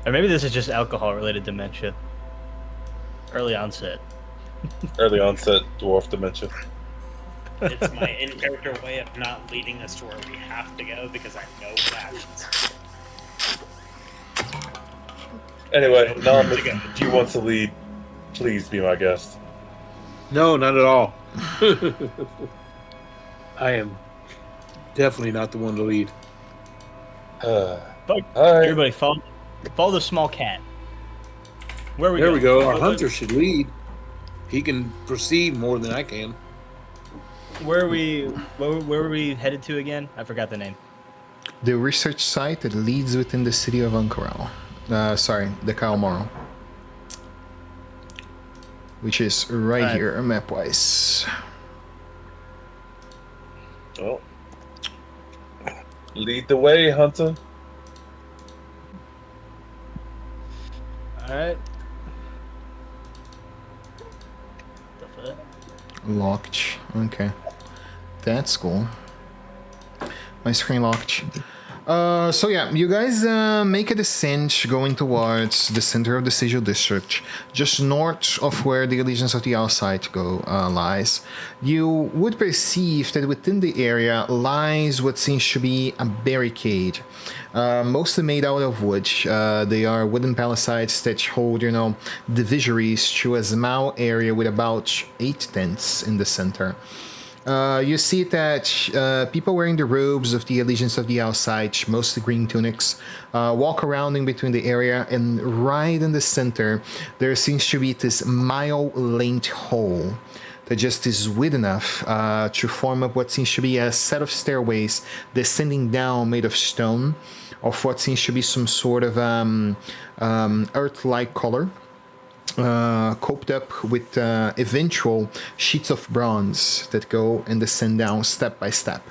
Or maybe this is just alcohol-related dementia. Early onset. Early onset dwarf dementia. It's my in-character way of not leading us to where we have to go because I know what happens. Anyway, Nam, if you want to lead, please be my guest. No, not at all. I am definitely not the one to lead. All right. Everybody, follow the small cat. Where are we There going? we go. Our hunter should lead. He can perceive more than I can. Where are we? Where were we headed to again? I forgot the name. The research site that leads within the city of Ankoral. Sorry, the Kalmaro. Which is right here, map-wise. Well, lead the way, hunter. All right. Locked. Okay. That's cool. My screen locked. So yeah, you guys make a descent going towards the center of the Sigil District, just north of where the Allegiance of the Outside lies. You would perceive that within the area lies what seems to be a barricade, mostly made out of wood. They are wooden palisades that hold, divisories to a small area with about 8 tents in the center. You see that people wearing the robes of the Allegiance of the Outside, mostly green tunics, walk around in between the area, and right in the center, there seems to be this mile-length hole that just is wide enough to form up what seems to be a set of stairways descending down made of stone, of what seems to be some sort of earth-like color. Coped up with eventual sheets of bronze that go and descend down step by step.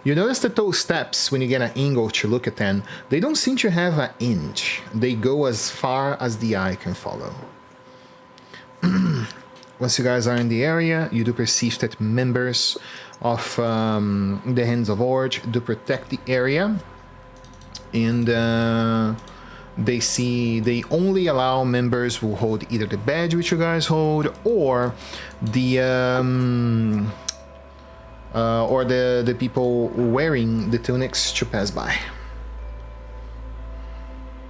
You notice that those steps, when you get an angle to look at them, they don't seem to have an inch. They go as far as the eye can follow. Once you guys are in the area, you do perceive that members of the Hands of Orge do protect the area, and they only allow members who hold either the badge which you guys hold or the people wearing the tunics to pass by.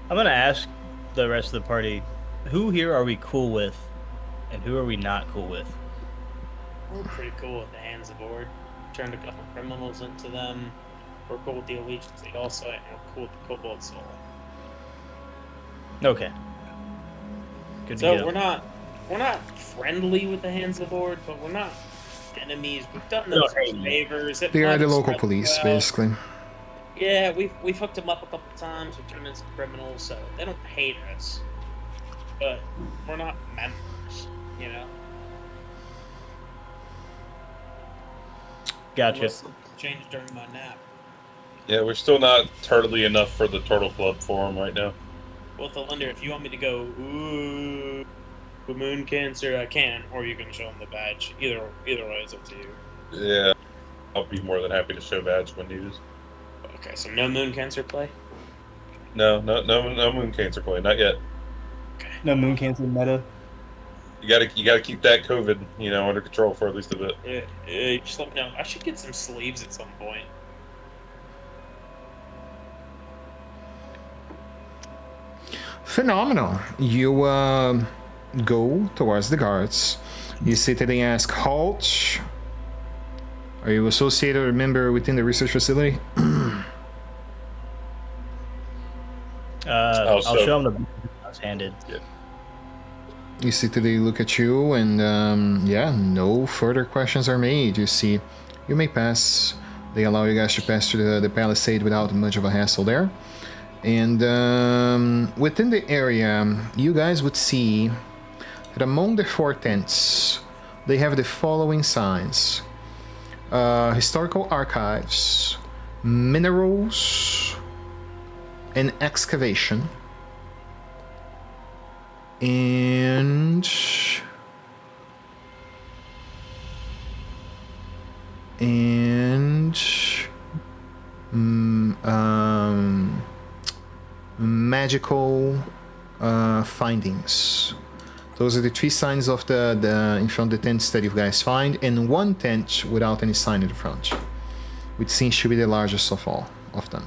I'm gonna ask the rest of the party, who here are we cool with, and who are we not cool with? We're pretty cool with the Hands of Ord. Turned a couple criminals into them. We're cool with the Allegiance also, and we're cool with the Cobalt Soul. Okay. Good So to we're not friendly with the Hands of Ord, but we're not enemies. We've done them some favors. They are the local police, basically. Yeah, we've hooked them up a couple times. We've turned in some criminals, so they don't hate us. But we're not members, you know. Gotcha. Unless it changed during my nap. Yeah, we're still not turtly enough for the Turtle Club forum right now. Well, Thelinder, if you want me to go, ooh, the moon cancer, I can, or you can show them the badge. Either way is up to you. Yeah, I'll be more than happy to show badge when needed. Okay, so no moon cancer play? No moon cancer play, not yet. Okay. No moon cancer meta. You gotta keep that COVID, under control for at least a bit. Yeah, just let me know. I should get some sleeves at some point. Phenomenal. You go towards the guards. You see that they ask, halt. Are you associated or member within the research facility? I'll show them the I was handed. Yeah. You see that they look at you, and no further questions are made. You see, you may pass. They allow you guys to pass through the palisade without much of a hassle there. And within the area, you guys would see that among the 4 tents, they have the following signs: historical archives, minerals, and excavation, and magical findings. Those are the 3 signs of the in front of the tents that you guys find, and 1 tent without any sign in the front, which seems to be the largest of all of them.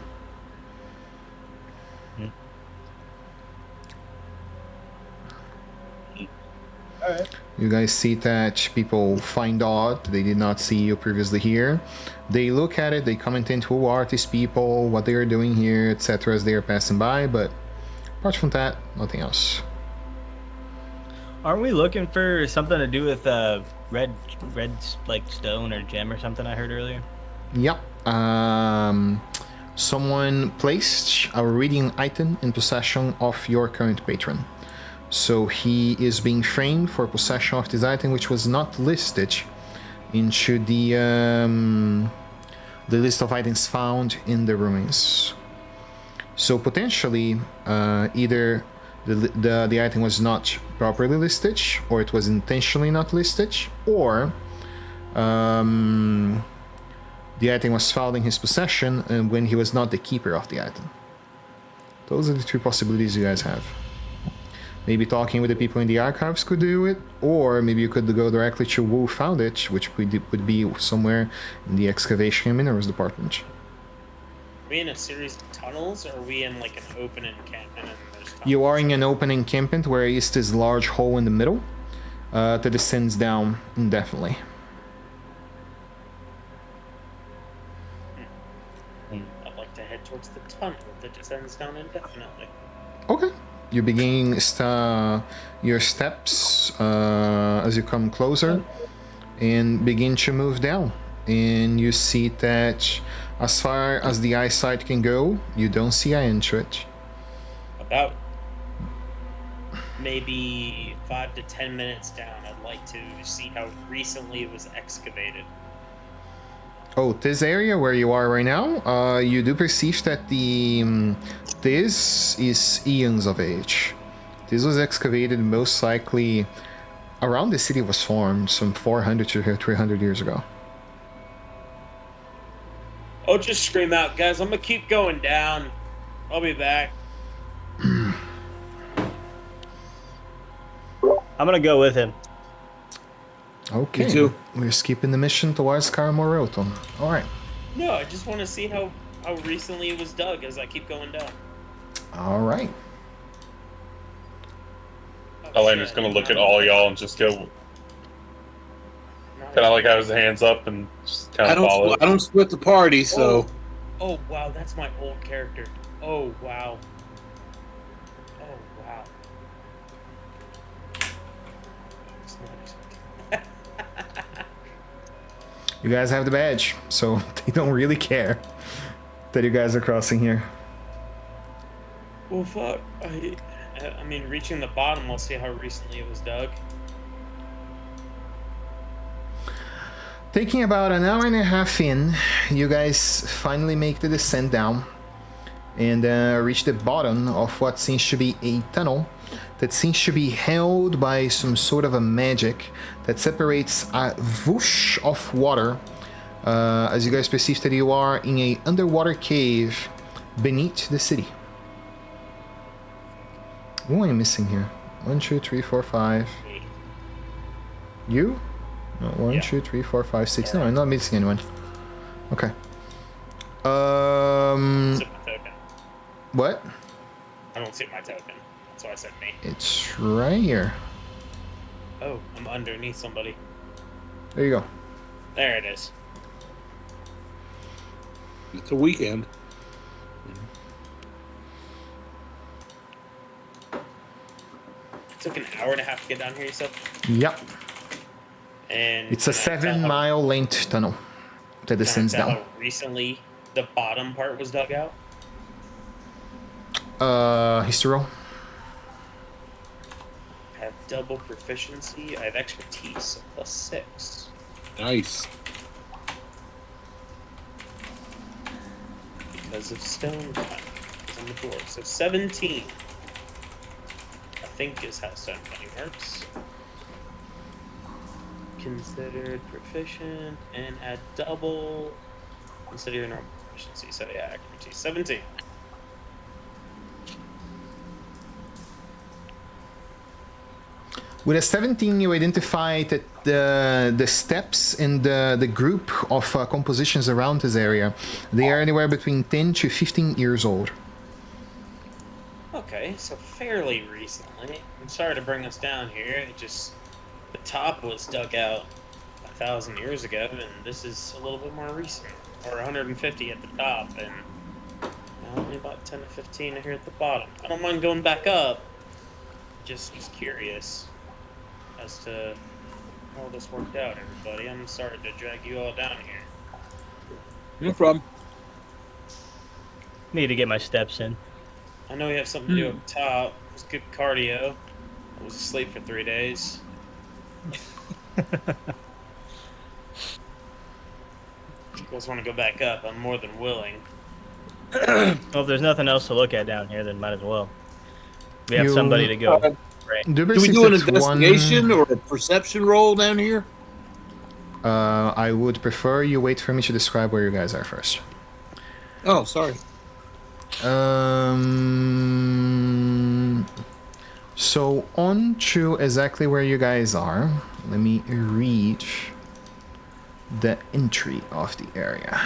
Alright. You guys see that people find odd they did not see you previously here. They look at it, they comment into who are these people, what they are doing here, etc. as they are passing by, but apart from that, nothing else. Aren't we looking for something to do with red like stone or gem or something I heard earlier? Yep. Someone placed a Ruidium item in possession of your current patron. So he is being framed for possession of this item, which was not listed into the list of items found in the ruins. So potentially, either the item was not properly listed, or it was intentionally not listed, or the item was found in his possession when he was not the keeper of the item. Those are the 3 possibilities you guys have. Maybe talking with the people in the archives could do it, or maybe you could go directly to who found it, which would be somewhere in the excavation and minerals department. Are we in a series of tunnels, or are we in like an open encampment and there's tunnels? You are in an open encampment where is this large hole in the middle that descends down indefinitely. I'd like to head towards the tunnel that descends down indefinitely. Okay. You begin your steps as you come closer and begin to move down. And you see that as far as the eyesight can go, you don't see an entrance. About maybe 5 to 10 minutes down, I'd like to see how recently it was excavated. Oh, this area where you are right now, you do perceive that this is eons of age. This was excavated most likely around the city was formed some 400 to 300 years ago. I'll just scream out, guys, I'm gonna keep going down. I'll be back. I'm gonna go with him. Okay, Me too. we're skipping the mission towards Karamoroto. Alright. No, I just want to see how recently it was dug as I keep going down. Alright. Elena's gonna look at all y'all and just go, kind of like have his hands up and just kind of follow. I don't split the party, so. Oh, wow, that's my old character. Oh, wow. Oh, wow. It's not You guys have the badge, so they don't really care that you guys are crossing here. well, fuck. I mean, reaching the bottom, we'll see how recently it was dug. Taking about an hour and a half in, you guys finally make the descent down and reach the bottom of what seems to be a tunnel that seems to be held by some sort of a magic that separates a whoosh of water as you guys perceive that you are in a underwater cave beneath the city. Who am I missing here? 1, 2, 3, 4, 5. You? No, 1, Yeah. 2, 3, 4, 5, 6. No, I'm not missing anyone. Okay. It's my token. What? I don't see my token. That's why I said me. It's right here. Oh, I'm underneath somebody. There you go. There it is. It's a weekend. It took an hour and a half to get down here, you said? Yep. And It's a can I tell 7-mile length tunnel that can I descends tell down. how recently the bottom part was dug out? History roll. I have double proficiency. I have expertise, so +6. Nice. Because of stone cutting. Because I'm a dwarf. So 17. I think is how stone cutting works. Considered proficient and add double. Consider your normal proficiency. So yeah, expertise. 17. With a 17, you identify that the steps and the group of compositions around this area, they are anywhere between 10 to 15 years old. Okay, so fairly recently. I'm sorry to bring us down here. It just the top was dug out 1,000 years ago, and this is a little bit more recent, or 150 at the top, and only about 10 to 15 here at the bottom. I don't mind going back up. Just was curious as to how this worked out, everybody. I'm sorry to drag you all down here. No problem. Need to get my steps in. I know we have something to do up top. It was good cardio. I was asleep for 3 days. If you guys want to go back up, I'm more than willing. Well, if there's nothing else to look at down here, then might as well. We have You- somebody to go. Do we do an investigation or a perception roll down here? I would prefer you wait for me to describe where you guys are first. Oh, sorry. So on to exactly where you guys are. Let me read the entry of the area.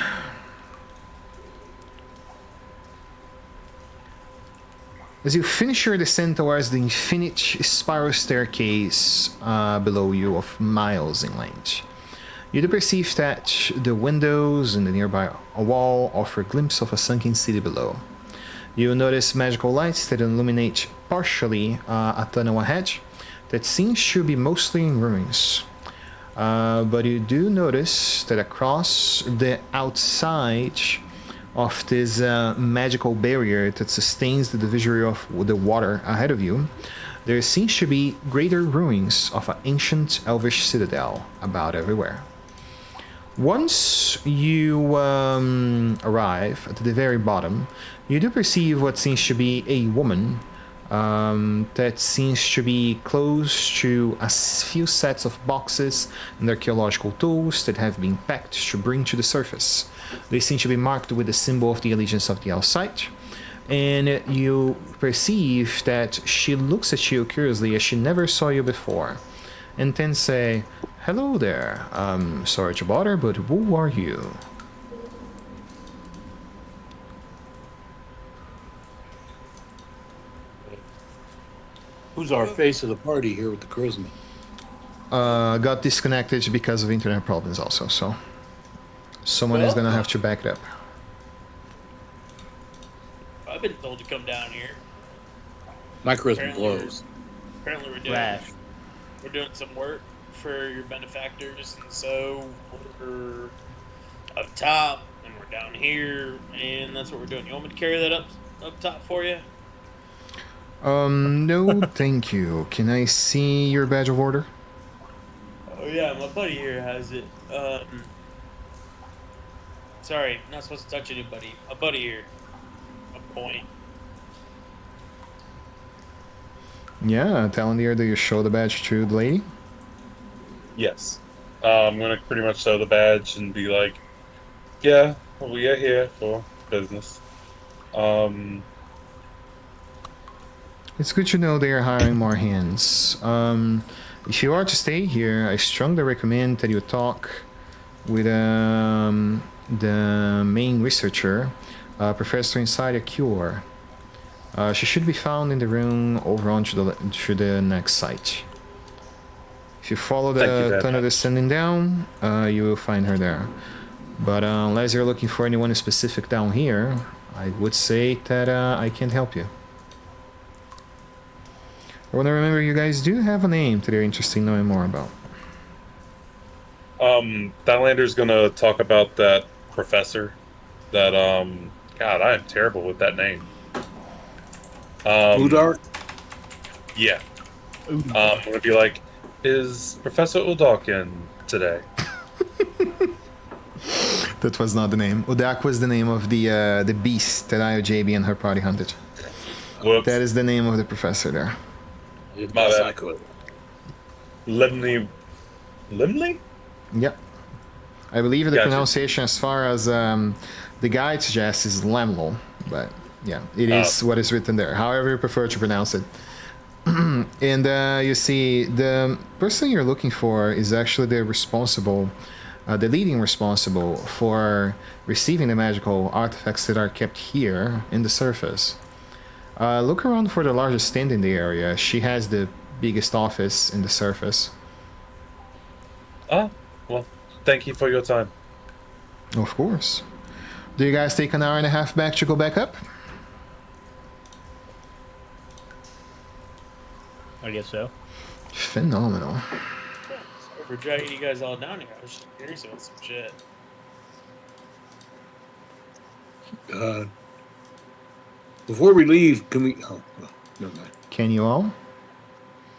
As you finish your descent towards the infinite spiral staircase below you of miles in length, you do perceive that the windows in the nearby wall offer a glimpse of a sunken city below. You notice magical lights that illuminate partially a tunnel ahead that seems to be mostly in ruins. But you do notice that across the outside of this magical barrier that sustains the divisory of the water ahead of you, there seems to be greater ruins of an ancient elvish citadel about everywhere. Once you arrive at the very bottom, you do perceive what seems to be a woman that seems to be close to a few sets of boxes and archaeological tools that have been packed to bring to the surface. They seem to be marked with the symbol of the allegiance of the Alcite, and you perceive that she looks at you curiously as she never saw you before, and then say, "Hello there, sorry to bother, but who are you?" Who's our face of the party here with the charisma? Got disconnected because of internet problems also, so someone is gonna have to back it up. I've been told to come down here. My charisma Apparently blows. Apparently Rash. we're doing some work for your benefactors, and so we're up top and we're down here, and that's what we're doing. You want me to carry that up top for you? No, thank you. Can I see your badge of order? Oh yeah, my buddy here has it. Sorry, not supposed to touch anybody. My buddy here. A point. Yeah, Talandir, do you show the badge to the lady? Yes. I'm gonna pretty much show the badge and be like, yeah, we are here for business. It's good to know they are hiring more hands. If you are to stay here, I strongly recommend that you talk with the main researcher, Professor Inside a Cure. She should be found in the room over on to the next site. If you follow the tunnel descending down, you will find her there. But unless you're looking for anyone specific down here, I would say that I can't help you. I want to remember you guys do have a name that you're interested in knowing more about. Downlander's gonna talk about that professor. That God, I am terrible with that name. Udar? Yeah. I'm gonna be like, is Professor Udak in today? That was not the name. Udak was the name of the beast that IOJB and her party hunted. Whoops. That is the name of the professor there. My bad. Limley? Yep. I believe the Gotcha. pronunciation as far as the guide suggests is Lamlo, but yeah, it is what is written there. However you prefer to pronounce it. And you see, the person you're looking for is actually the leading responsible for receiving the magical artifacts that are kept here in the surface. Look around for the largest stand in the area. She has the biggest office in the surface. Well, thank you for your time. Of course. Do you guys take an hour and a half back to go back up? I guess so. Phenomenal. Sorry for dragging you guys all down here. I was just curious about some shit. Before we leave, can we... Oh, well, never mind. Can you all?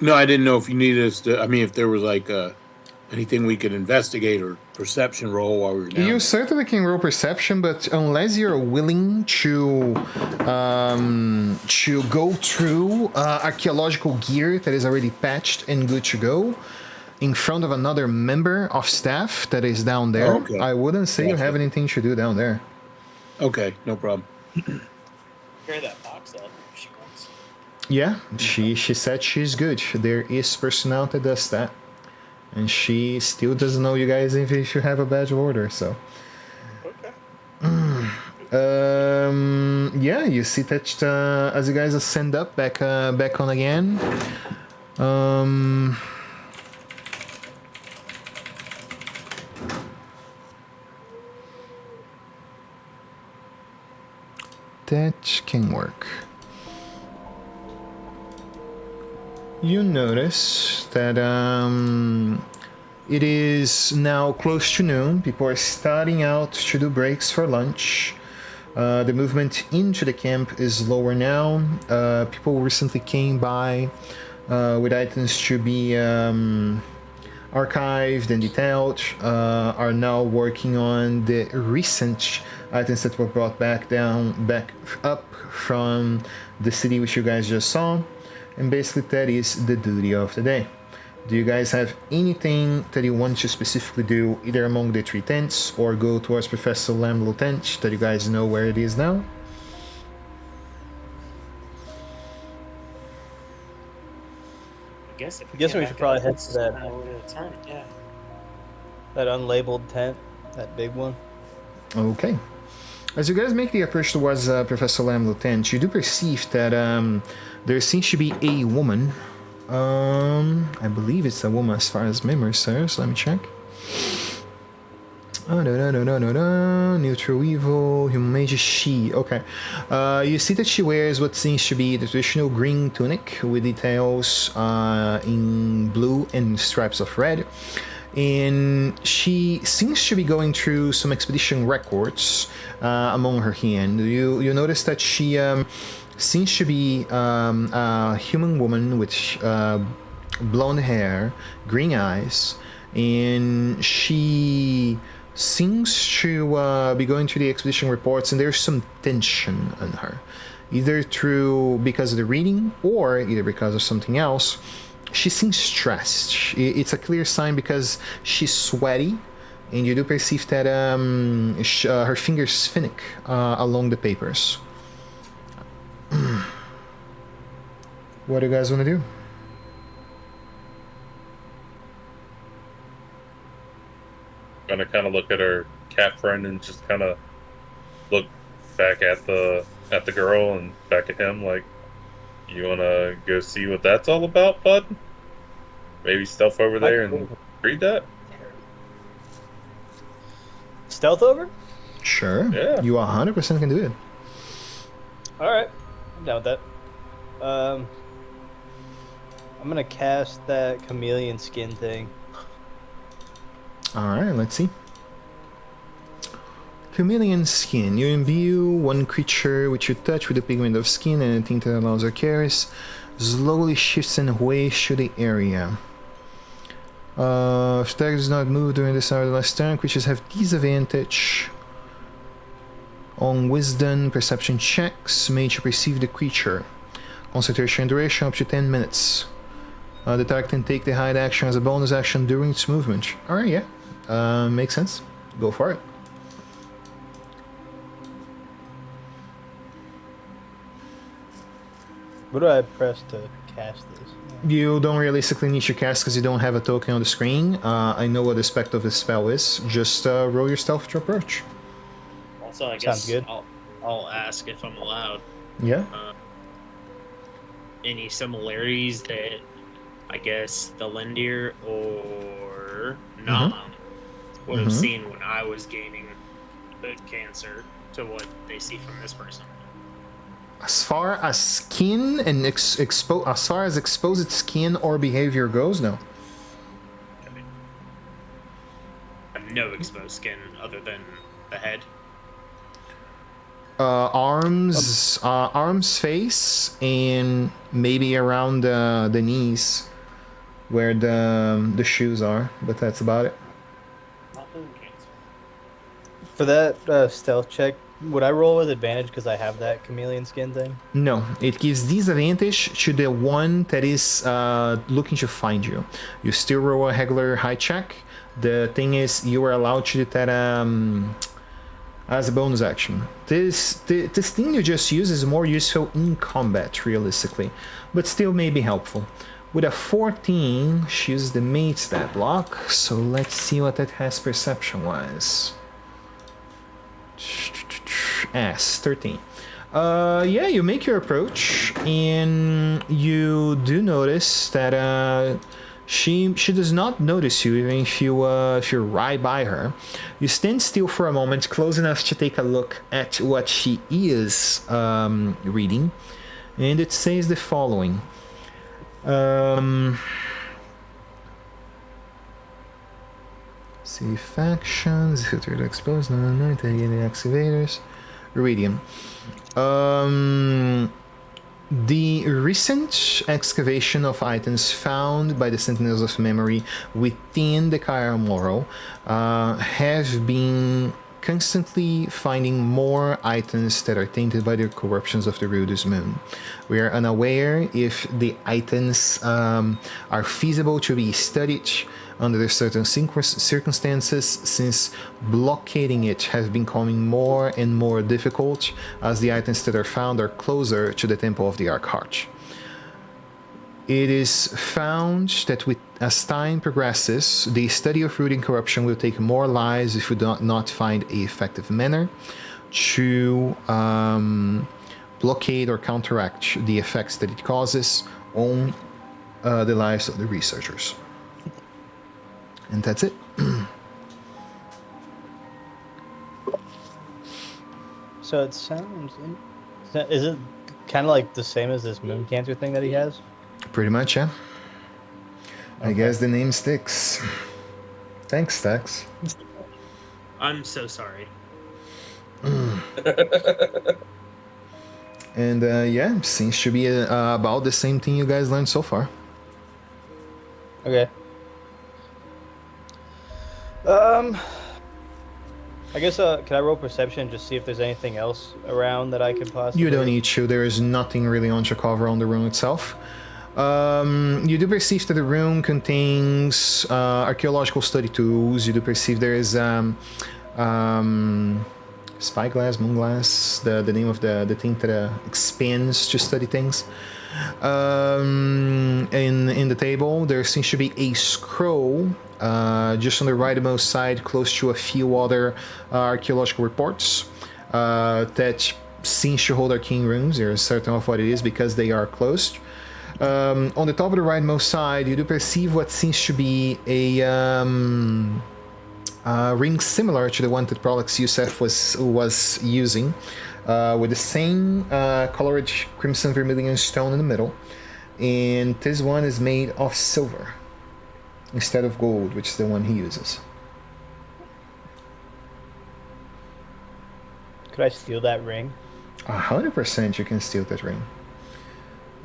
No, I didn't know if you needed us to... I mean, if there was, like, anything we could investigate or perception roll while we were down You there. certainly can roll perception, but unless you're willing to go through archaeological gear that is already patched and good to go in front of another member of staff that is down there, Oh, okay. I wouldn't say you Gotcha. have anything to do down there. Okay, no problem. Carry that box up if she wants. Yeah, she said she's good. There is personnel that does that. And she still doesn't know you guys if you have a badge of order, so. Okay. Yeah, you see that as you guys ascend up back on again. That can work. You notice that it is now close to noon. People are starting out to do breaks for lunch. The movement into the camp is lower now. People recently came by with items to be archived and detailed, are now working on the recent items that were brought back up from the city which you guys just saw, and basically that is the duty of the day. Do you guys have anything that you want to specifically do, either among the 3 tents or go towards Professor Lamlo tent that you guys know where it is now? I guess I guess we should probably head to that Yeah. that unlabeled tent, that big one. Okay. As you guys make the approach towards Professor Lamlo tent, you do perceive that there seems to be a woman. I believe it's a woman as far as memory serves. Let me check. Neutral evil, human mage, she. Okay. You see that she wears what seems to be the traditional green tunic with details in blue and stripes of red. And she seems to be going through some expedition records among her hand. You notice that she seems to be a human woman with blonde hair, green eyes, and she seems to be going through the expedition reports, and there's some tension on her, either because of the reading or either because of something else. She seems stressed. It's a clear sign because she's sweaty, and you do perceive that her fingers finick along the papers. What do you guys want to do? Gonna kind of look at her cat friend and just kind of look back at the girl and back at him like, you wanna go see what that's all about, bud? Maybe stealth over there and read that? Stealth over? Sure. Yeah. You 100% can do it. Alright. I'm down with that. I'm gonna cast that chameleon skin thing. Alright, let's see. Chameleon skin. You imbue one creature which you touch with a pigment of skin, and anything that allows or carries slowly shifts and waves through the area. If the target does not move during this hour of the last turn, creatures have disadvantage on wisdom perception checks made to perceive the creature. Concentration duration up to 10 minutes. The target can take the hide action as a bonus action during its movement. Alright, yeah. Makes sense. Go for it. What do I press to cast this? You don't realistically need to cast because you don't have a token on the screen. I know what the spec of the spell is. Just roll your stealth to approach. Also, I Sounds guess good. I'll ask if I'm allowed. Yeah. Any similarities that I guess the Lendir or Nam would have seen when I was gaining hood cancer to what they see from this person. As far as skin and as far as exposed skin or behavior goes, no. Okay. I have no exposed skin other than the head. Arms, face, and maybe around the knees, where the shoes are. But that's about it. Not hood cancer. For that stealth check, would I roll with advantage because I have that chameleon skin thing? No, it gives disadvantage to the one that is looking to find you. You still roll a regular high check. The thing is, you are allowed to do that as a bonus action. This thing you just use is more useful in combat, realistically, but still may be helpful. With a 14, she uses the mate stat block, so let's see what that has perception-wise. 13. Yeah, you make your approach, and you do notice that she does not notice you, even if you're right by her. You stand still for a moment, close enough to take a look at what she is reading, and it says the following. See factions, filter to expose, taking the activators. Ruidium. The recent excavation of items found by the Sentinels of Memory within the Kaira Moro have been constantly finding more items that are tainted by the corruptions of the Ruidium moon. We are unaware if the items are feasible to be studied under certain circumstances, since blockading it has been becoming more and more difficult as the items that are found are closer to the Temple of the Archheart. It is found that as time progresses, the study of rooting corruption will take more lives if we do not find an effective manner to blockade or counteract the effects that it causes on the lives of the researchers. And that's it. So it sounds... Is it kind of like the same as this moon cancer thing that he has? Pretty much, yeah. Okay. I guess the name sticks. Thanks, Tex. I'm so sorry. And yeah, seems to be about the same thing you guys learned so far. Okay. I guess, can I roll perception just see if there's anything else around that I could possibly... You don't need to. There is nothing really on to cover on the room itself. You do perceive that the room contains archaeological study tools. You do perceive there is spyglass, moonglass, the name of the thing that expands to study things. In the table, there seems to be a scroll just on the rightmost side, close to a few other archaeological reports that seems to hold arcane runes. You're certain of what it is because they are closed. On the top of the rightmost side, you do perceive what seems to be a ring similar to the one that Prolix Youssef was using, with the same colored crimson vermilion stone in the middle, and this one is made of silver instead of gold, which is the one he uses. Could I steal that ring? 100% you can steal that ring.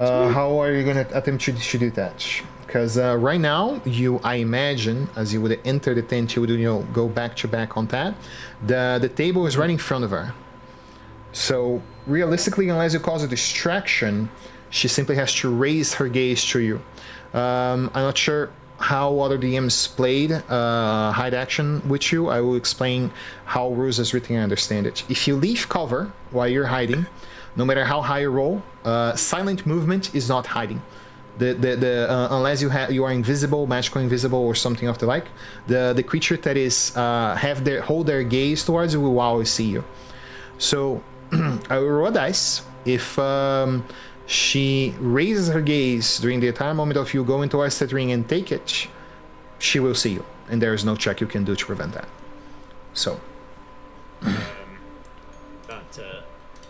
How are you going to attempt to do that? Because right now, I imagine, as you would enter the tent, you would go back to back on that. The table is right in front of her. So realistically, unless you cause a distraction, she simply has to raise her gaze to you. I'm not sure how other DMs played hide action with you. I will explain how rules is written. I understand it. If you leave cover while you're hiding, no matter how high you roll, silent movement is not hiding. Unless you are invisible, magically invisible, or something of the like, the creature that is hold their gaze towards you will always see you. So I will roll a dice. If she raises her gaze during the entire moment of you going towards that ring and take it, she will see you, and there is no check you can do to prevent that. So,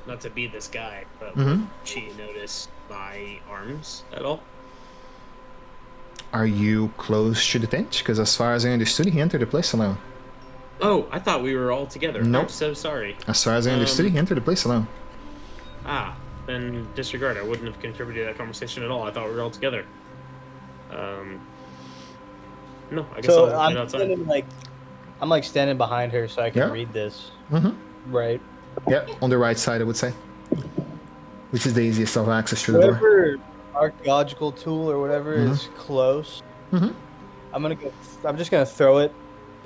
not to be this guy, but Mhm. would she notice my arms at all? Are you close to the tent? Because as far as I understood, he entered the place alone. Oh, I thought we were all together. Nope. I'm so sorry. As far as I understood, he entered the place alone. Then disregard. I wouldn't have contributed to that conversation at all. I thought we were all together. No, I guess So I'll I'm get outside. I'm standing behind her so I can Yeah. read this. Mm-hmm. Right. Yeah, on the right side, I would say. Which is the easiest of access to the door. Whatever archaeological tool or whatever is close, Mm-hmm. I'm just gonna throw it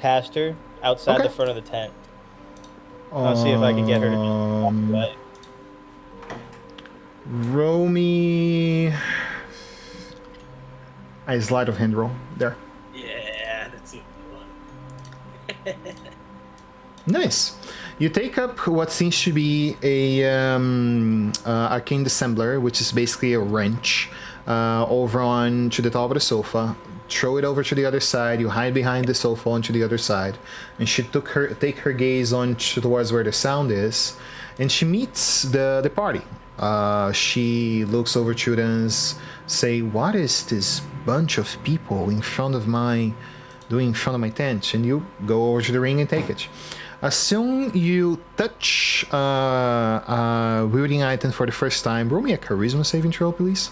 past her outside Okay. the front of the tent. I'll see if I can get her to walk away. Roll me a sleight of hand roll. There. Yeah, that's a good one. Nice. You take up what seems to be a arcane dissembler, which is basically a wrench, over on to the top of the sofa. Throw it over to the other side. You hide behind the sofa onto the other side, and she take her gaze on towards where the sound is, and she meets the party. She looks over to them, say, "What is this bunch of people in front of my tent?" And you go over to the ring and take it. Assume you touch a wielding item for the first time. Roll me a charisma saving throw, please.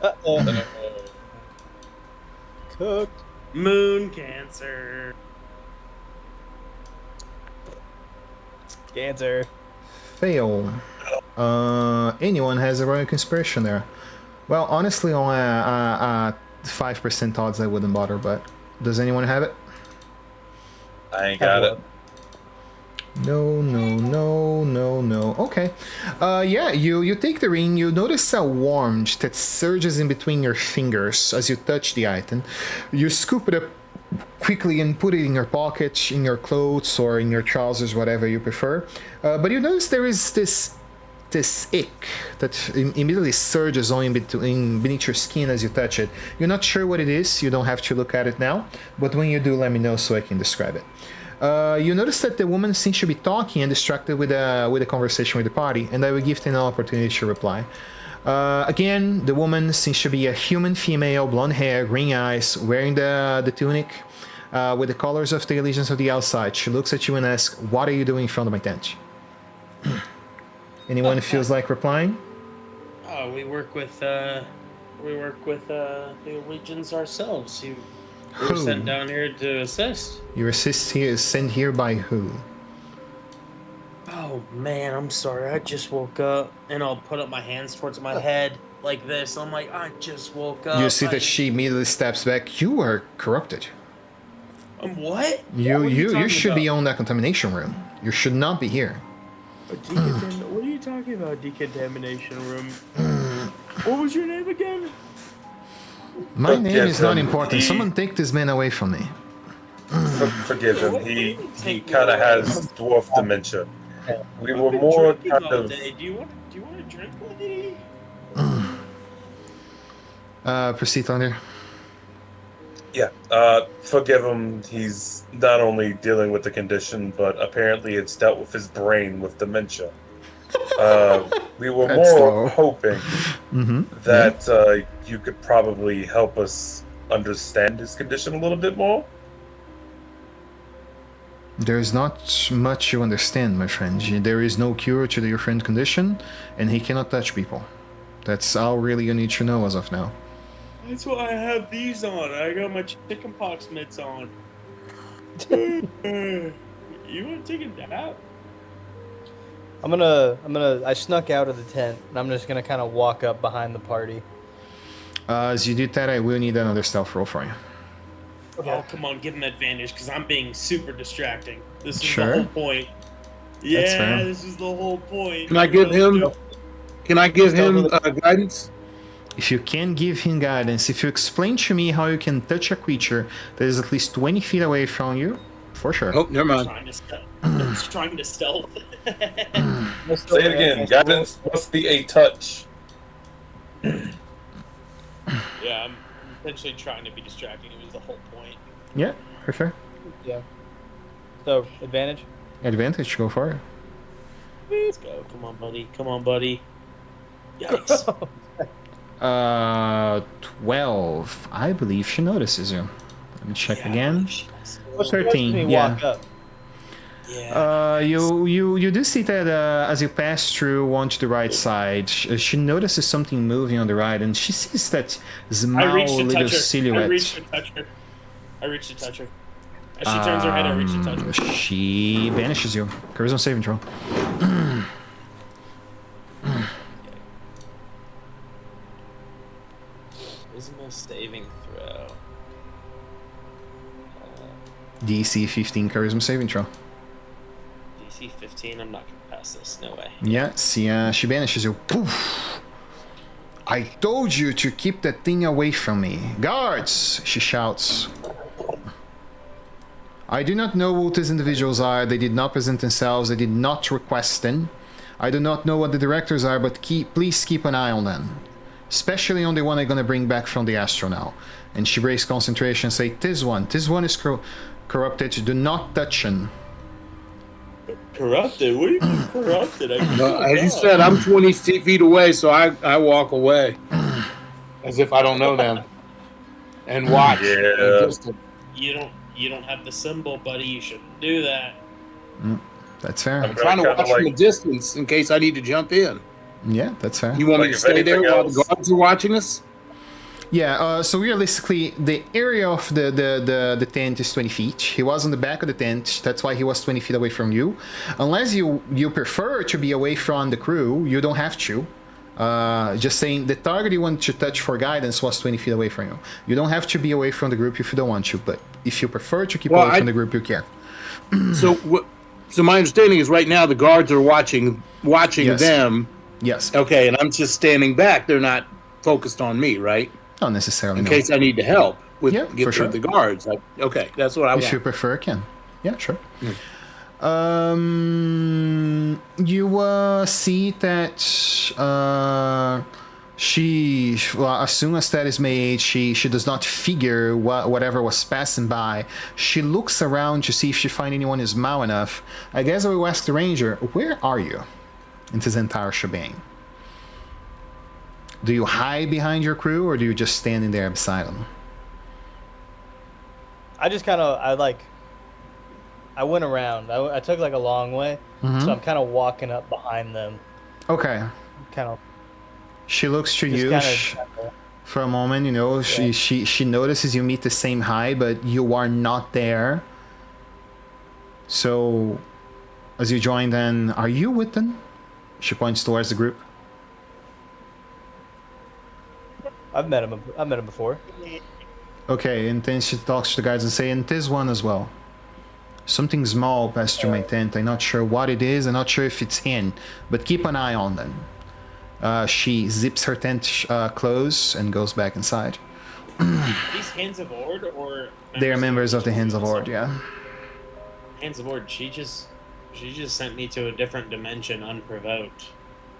Uh-oh. Cooked. Moon Cancer. Cancer. Fail. Anyone has a royal conspiration there? Well, honestly, on a 5% odds, I wouldn't bother, but does anyone have it? I ain't got it. No. Okay. Yeah, you take the ring, you notice a warmth that surges in between your fingers as you touch the item. You scoop it up quickly and put it in your pocket, in your clothes, or in your trousers, whatever you prefer. But you notice there is this ick that immediately surges on beneath your skin as you touch it. You're not sure what it is, you don't have to look at it now, but when you do, let me know so I can describe it. You notice that the woman seems to be talking and distracted with a conversation with the party, and I will give them an opportunity to reply. Again, the woman seems to be a human female, blonde hair, green eyes, wearing the tunic with the colors of the allegiance of the outside. She looks at you and asks, "What are you doing in front of my tent?" Anyone feels like replying? Oh, we work with the Legions ourselves. We were sent down here to assist. Your assist here is sent here by who? Oh man, I'm sorry. I just woke up, and I'll put up my hands towards my head like this. I'm like, I just woke up. You see that she immediately steps back. You are corrupted. What? You should be on that contamination room. You should not be here. What are you talking about, decontamination room? What was your name again? My name is not important. Someone take this man away from me. Forgive him. He kind of has dwarf dementia. We were more kind of. Do you want to drink with me? Proceed, Thunder. Yeah. Forgive him. He's not only dealing with the condition, but apparently it's dealt with his brain with dementia. We were more hoping that you could probably help us understand his condition a little bit more. There's not much you understand, my friend. There is no cure to your friend's condition, and he cannot touch people. That's all really you need to know as of now. That's why I have these on. I got my chickenpox mitts on. You want to take a nap? I snuck out of the tent, and I'm just gonna kind of walk up behind the party. As you do that, I will need another stealth roll for you. Okay. Oh, come on, give him advantage, because I'm being super distracting. This is the whole point. Yeah, this is the whole point. Can I give him guidance? If you can give him guidance, if you explain to me how you can touch a creature that is at least 20 feet away from you, for sure. Oh, never mind. I'm trying to stealth. Say it again. Guidance must be a touch. Yeah, I'm essentially trying to be distracting. It was the whole point. Yeah, for sure. Yeah. So, advantage? Advantage, go for it. Let's go. Come on, buddy. Come on, buddy. Yikes. 12. I believe she notices you. Let me check again. 13. Walk up. Yeah. You do see that as you pass through onto the right side, she notices something moving on the right, and she sees that small little silhouette. I reach to touch her. As she turns her head, I reach to touch her. She banishes you. Charisma saving throw. Charisma saving throw. DC 15 charisma saving throw. DC 15. I'm not gonna pass this. No way. Yeah, see, she banishes you. Poof! I told you to keep that thing away from me. Guards! She shouts. I do not know who these individuals are. They did not present themselves. They did not request them. I do not know what the directors are, but please keep an eye on them. Especially on the one I'm gonna bring back from the Astro now. And she breaks concentration and say, This one is corrupted. Do not touch him. Corrupted? What do you mean corrupted? As you said, I'm 20 feet away, so I walk away. As if I don't know them. And watch. Yeah. You don't have the symbol, buddy. You shouldn't do that. That's fair. I'm trying to kinda watch from a like- distance in case I need to jump in. Yeah, that's fair. You want me Like, to if stay there anything while the else- guards are watching us? Yeah, so realistically, the area of the tent is 20 feet. He was on the back of the tent, that's why he was 20 feet away from you. Unless you prefer to be away from the crew, you don't have to. Just saying, the target you want to touch for guidance was 20 feet away from you. You don't have to be away from the group if you don't want to, but if you prefer to keep away from the group, you can. So my understanding is right now the guards are watching Yes. them. Yes. Okay, and I'm just standing back. They're not focused on me, right? Not necessarily, In no. case I need to help with Yeah, get for sure. the guards. Okay, that's what I If you want. prefer, can. Yeah, sure. You see that she, well, as soon as that is made, she does not figure whatever was passing by. She looks around to see if she finds anyone is small enough. I guess I will ask the ranger, where are you in this entire shebang? Do you hide behind your crew, or do you just stand in there beside them? I just kind of, I went around. I took like a long way, so I'm kind of walking up behind them. Okay. Kind of. She looks to Just you kinda- for a moment, you know, she notices you meet the same height, but you are not there. So, as you join then, are you with them? She points towards the group. I've met him before. Okay, and then she talks to the guys and say, and this one as well. Something small passed through my tent. I'm not sure what it is. I'm not sure if it's him, but keep an eye on them. She zips her tent close and goes back inside. These Hands of Ord or They are members of the Hands of Ord, yeah. Hands of Ord. She just sent me to a different dimension unprovoked.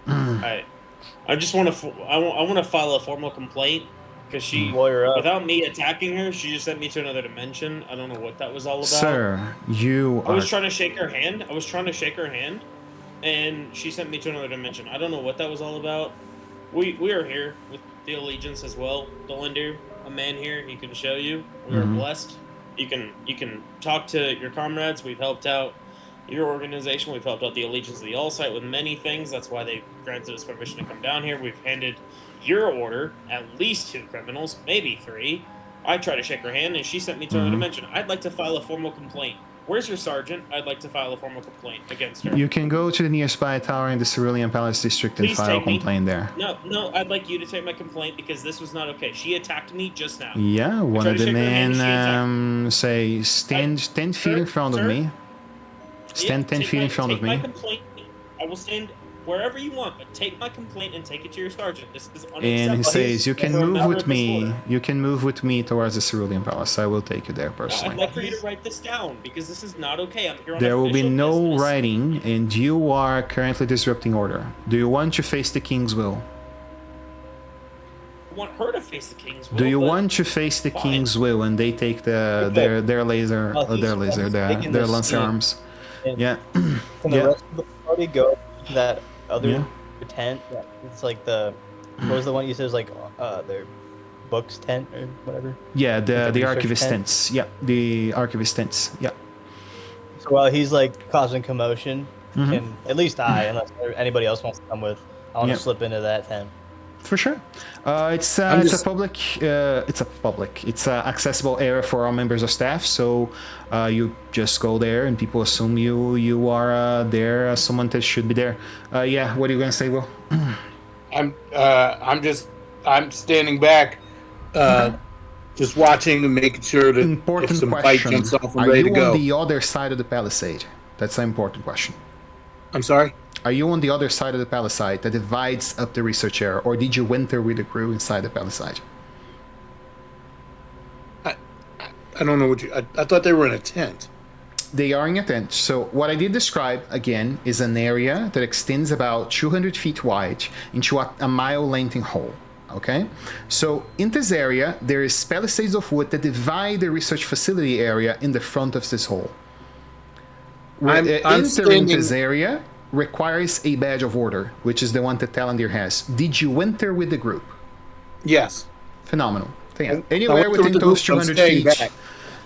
I just want to I want to file a formal complaint because she Lawyer up. without me attacking her, she just sent me to another dimension. I don't know what that was all about. Sir, you I are... was trying to shake her hand. And she sent me to another dimension. I don't know what that was all about. We are here with the Allegiance as well. Dolinder, a man here, he can show you. We are blessed. You can talk to your comrades. We've helped out your organization. We've helped out the Allegiance of the All-Site with many things. That's why they granted us permission to come down here. We've handed your order at least 2 criminals, maybe 3. I tried to shake her hand, and she sent me to another dimension. I'd like to file a formal complaint. Where's your sergeant? I'd like to file a formal complaint against her. You can go to the nearby tower in the Cerulean Palace district and Please file a take me. complaint there. No, I'd like you to take my complaint because this was not okay. She attacked me just now. Yeah, one tried of to the shake her hand, men say, stand 10 feet in front of sir? me. Stand 10 feet in front of Take my me. complaint. I will stand wherever you want, but take my complaint and take it to your sergeant. This is unacceptable. And he says, you can As a move matter with of me. disorder. You can move with me towards the Cerulean Palace. I will take you there I'd personally. like for you to write this down because this is not okay. I'm here on There will be official no business. writing, and you are currently disrupting order. Do you want to face the King's will? I want her to face the king's will. Do you but want to face the fine. King's will and they take Okay. their laser, Oh, he's taking their this lancer scene. arms? And Yeah. Can the Yeah. rest of the party go to that other Yeah. tent? It's like what was the one you said was like their books tent or whatever? Yeah, Like the the research archivist tent? tents. Yeah, the archivist tents. Yeah. So while he's like causing commotion, Mhm. and at least unless anybody else wants to come with, I want Yeah. to slip into that tent. For sure. It's a accessible area for all members of staff. So you just go there, and people assume you are there. Someone that should be there. Yeah. What are you gonna say, Will? I'm standing back, just watching and making sure that if Important some fight question. jumps off, I'm Are ready you to go. on the other side of the palisade? That's an important question. I'm sorry. Are you on the other side of the palisade that divides up the research area, or did you winter with the crew inside the palisade? I don't know what you. I thought they were in a tent. They are in a tent. So what I did describe, again, is an area that extends about 200 feet wide into a mile length in hole. Okay? So in this area, there is palisades of wood that divide the research facility area in the front of this hole. I'm Entering standing- this area requires a badge of order, which is the one that Talandir has. Did you enter with the group? Yes. Phenomenal. I Anywhere went through within the those group, I'm 200 staying feet. back.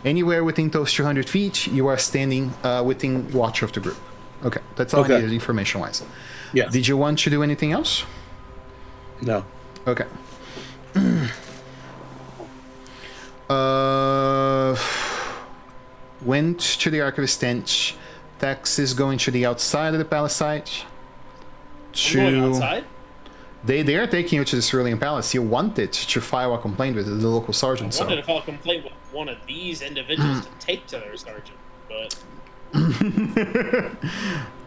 Anywhere within those 200 feet, you are standing within watch of the group. Okay, that's all I needed information-wise. Yeah. Did you want to do anything else? No. Okay. Went to the Archivist Tent. Tex is going to the outside of the palisade. Going outside? They are taking you to the Cerulean Palace. You wanted to file a complaint with the local sergeant. I wanted to file a complaint with one of these individuals to take to their sergeant, but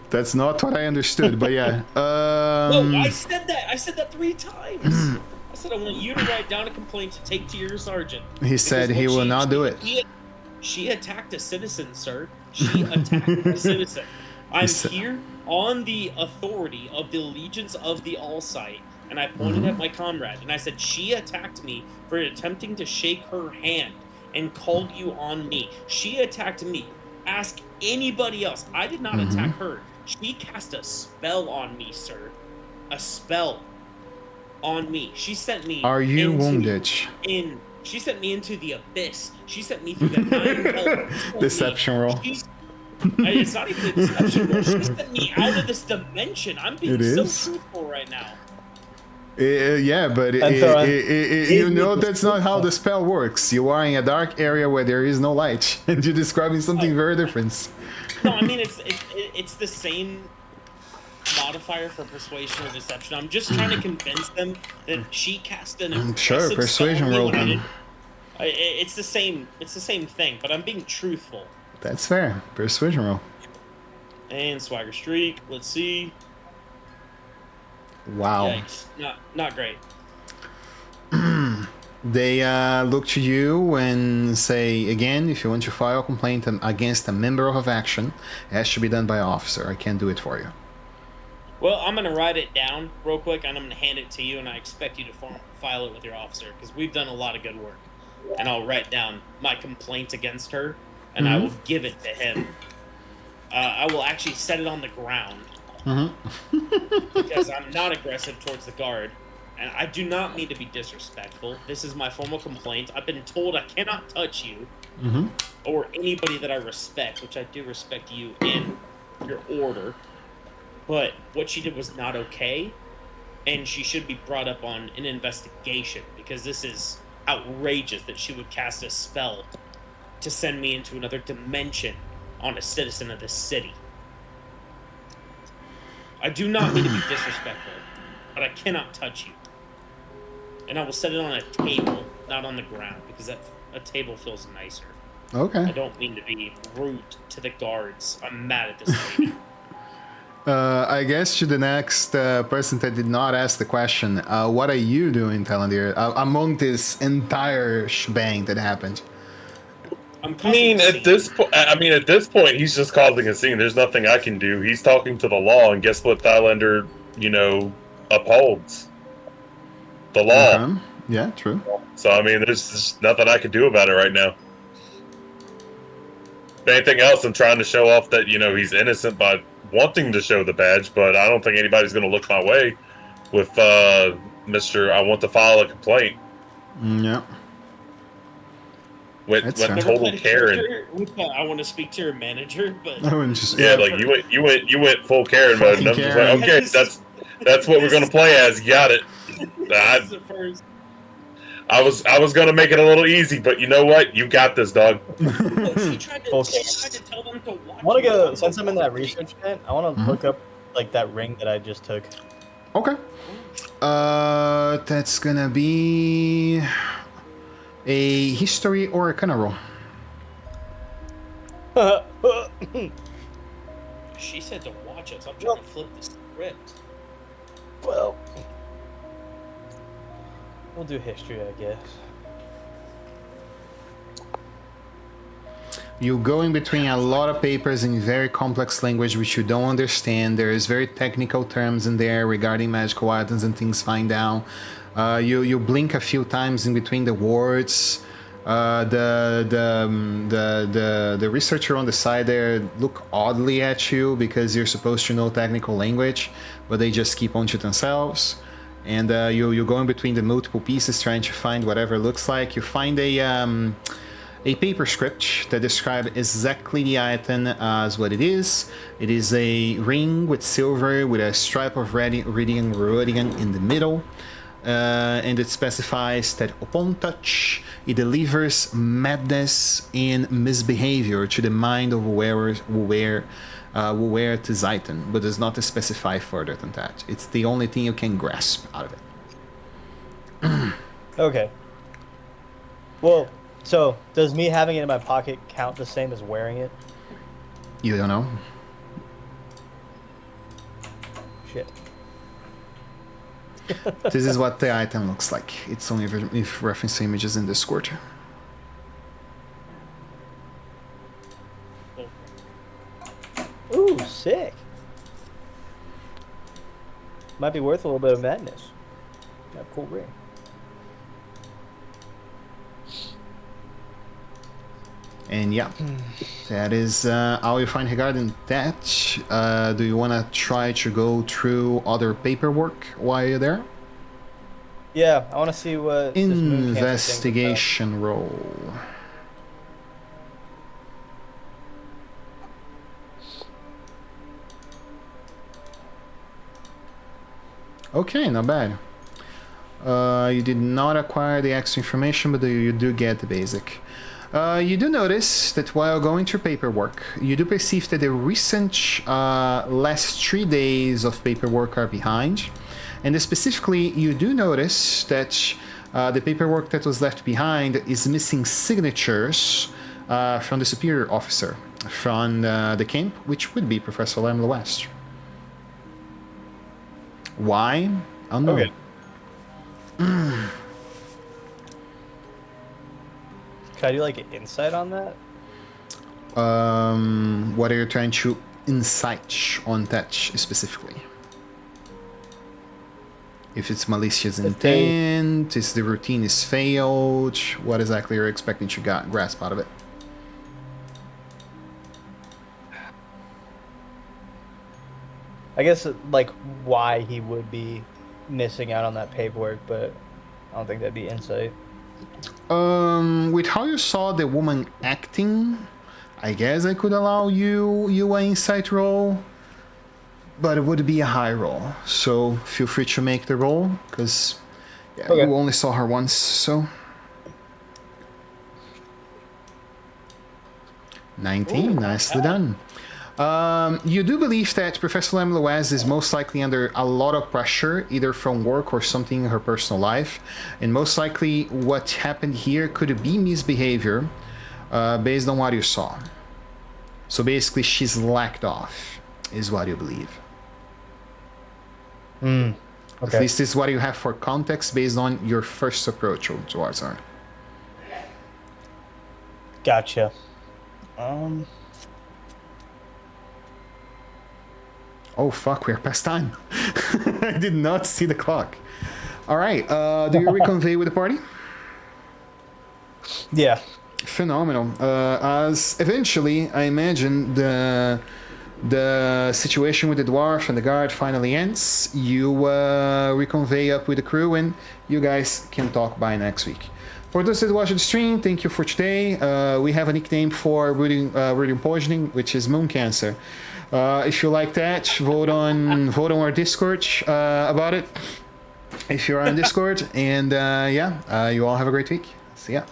that's not what I understood. But yeah. No, I said that. I said that 3 times. I said I want you to write down a complaint to take to your sergeant. He said he will not do it. She attacked a citizen, sir. She attacked a citizen. I'm here on the authority of the allegiance of the All-Sight, and I pointed at my comrade, and I said, she attacked me for attempting to shake her hand and called you on me. She attacked me. Ask anybody else. I did not attack her. She cast a spell on me, sir. A spell on me. She sent me. Are you wounded? She sent me into the abyss. She sent me through the 9 hells. Deception roll. It's not even a deception roll. She sent me out of this dimension. I'm being so truthful right now. Yeah, but you know that's not how the spell works. You are in a dark area where there is no light, and you're describing something very different. No, I mean it's the same modifier for persuasion or deception. I'm just trying to convince them that she cast an impressive persuasion roll. It's the same thing, but I'm being truthful. That's fair. Persuasion roll. And swagger streak. Let's see. Wow. Yikes. Not great. They look to you and say, again, if you want to file a complaint against a member of a faction, it has to be done by an officer. I can't do it for you. Well, I'm going to write it down real quick, and I'm going to hand it to you, and I expect you to file it with your officer, because we've done a lot of good work. And I'll write down my complaint against her, and I will give it to him. I will actually set it on the ground, because I'm not aggressive towards the guard, and I do not mean to be disrespectful. This is my formal complaint. I've been told I cannot touch you, or anybody that I respect, which I do respect you in your order. But what she did was not okay, and she should be brought up on an investigation, because this is outrageous that she would cast a spell to send me into another dimension on a citizen of this city. I do not mean to be disrespectful, but I cannot touch you. And I will set it on a table, not on the ground, because a table feels nicer. Okay. I don't mean to be rude to the guards. I'm mad at this lady. I guess to the next person that did not ask the question, what are you doing, Talandir, among this entire shebang that happened? At this point, he's just causing a scene. There's nothing I can do. He's talking to the law, and guess what? Thailander, upholds the law. Yeah, true. So there's just nothing I can do about it right now. If anything else, I'm trying to show off that he's innocent by wanting to show the badge, but I don't think anybody's going to look my way with Mr. I want to file a complaint. Yeah. With total Karen. I want to speak to your manager, but I wouldn't just you went full Karen mode, and I'm just like, okay, that's what we're going to play as. You got it. I was going to make it a little easy, but you know what? You got this, dog. She tried to tell them to watch. I want to go, since I'm in that research tent, I want to look up that ring that I just took. Okay. That's gonna be a history or a arcana roll. She said to watch us. I'm trying to flip the script. Well, we'll do history, I guess. You're going between a lot of papers in very complex language which you don't understand. There is very technical terms in there regarding magical items and things flying down. You blink a few times in between the words. The researcher on the side there look oddly at you because you're supposed to know technical language, but they just keep on to themselves. And you're going between the multiple pieces trying to find whatever looks like. You find a paper script that describes exactly the item as what it is. It is a ring with silver with a stripe of Ruidium in the middle. And it specifies that upon touch, it delivers madness and misbehavior to the mind of whoever will wear this item, but does not specify further than that. It's the only thing you can grasp out of it. Okay. Well, so does me having it in my pocket count the same as wearing it? You don't know? Shit. This is what the item looks like. It's only if reference images in Discord. Ooh, sick. Might be worth a little bit of madness. Got a cool ring. And yeah, that is all you find regarding that. Do you want to try to go through other paperwork while you're there? Yeah, I want to see what this moon cancer Investigation roll. Okay, not bad. You did not acquire the extra information, but you do get the basic. You do notice that while going through paperwork, you do perceive that the recent last 3 days of paperwork are behind. And specifically, you do notice that the paperwork that was left behind is missing signatures from the superior officer from the camp, which would be Professor Lamla West. Why? Unknown. Okay. Can I do like an insight on that? What are you trying to insight on that specifically? If it's malicious intent, if the routine is failed, what exactly are you expecting to grasp out of it? I guess like why he would be missing out on that paperwork, but I don't think that'd be insight. With how you saw the woman acting, I guess I could allow you an insight roll, but it would be a high roll. So feel free to make the roll, because yeah, you only saw her once. So 19, nicely done. You do believe that Professor Lamla West is most likely under a lot of pressure, either from work or something in her personal life. And most likely what happened here could be misbehavior based on what you saw. So basically she's lacked off, is what you believe. Okay. At least this is what you have for context based on your first approach towards her. Gotcha. Oh fuck, we're past time. I did not see the clock. Alright, do you reconvey with the party? Yeah. Phenomenal. As eventually, I imagine, the situation with the dwarf and the guard finally ends, you reconvey up with the crew and you guys can talk by next week. For those that watch the stream, thank you for today. We have a nickname for Ruidium poisoning, which is moon cancer. If you like that, vote on our Discord about it. If you're on Discord, and you all have a great week. See ya.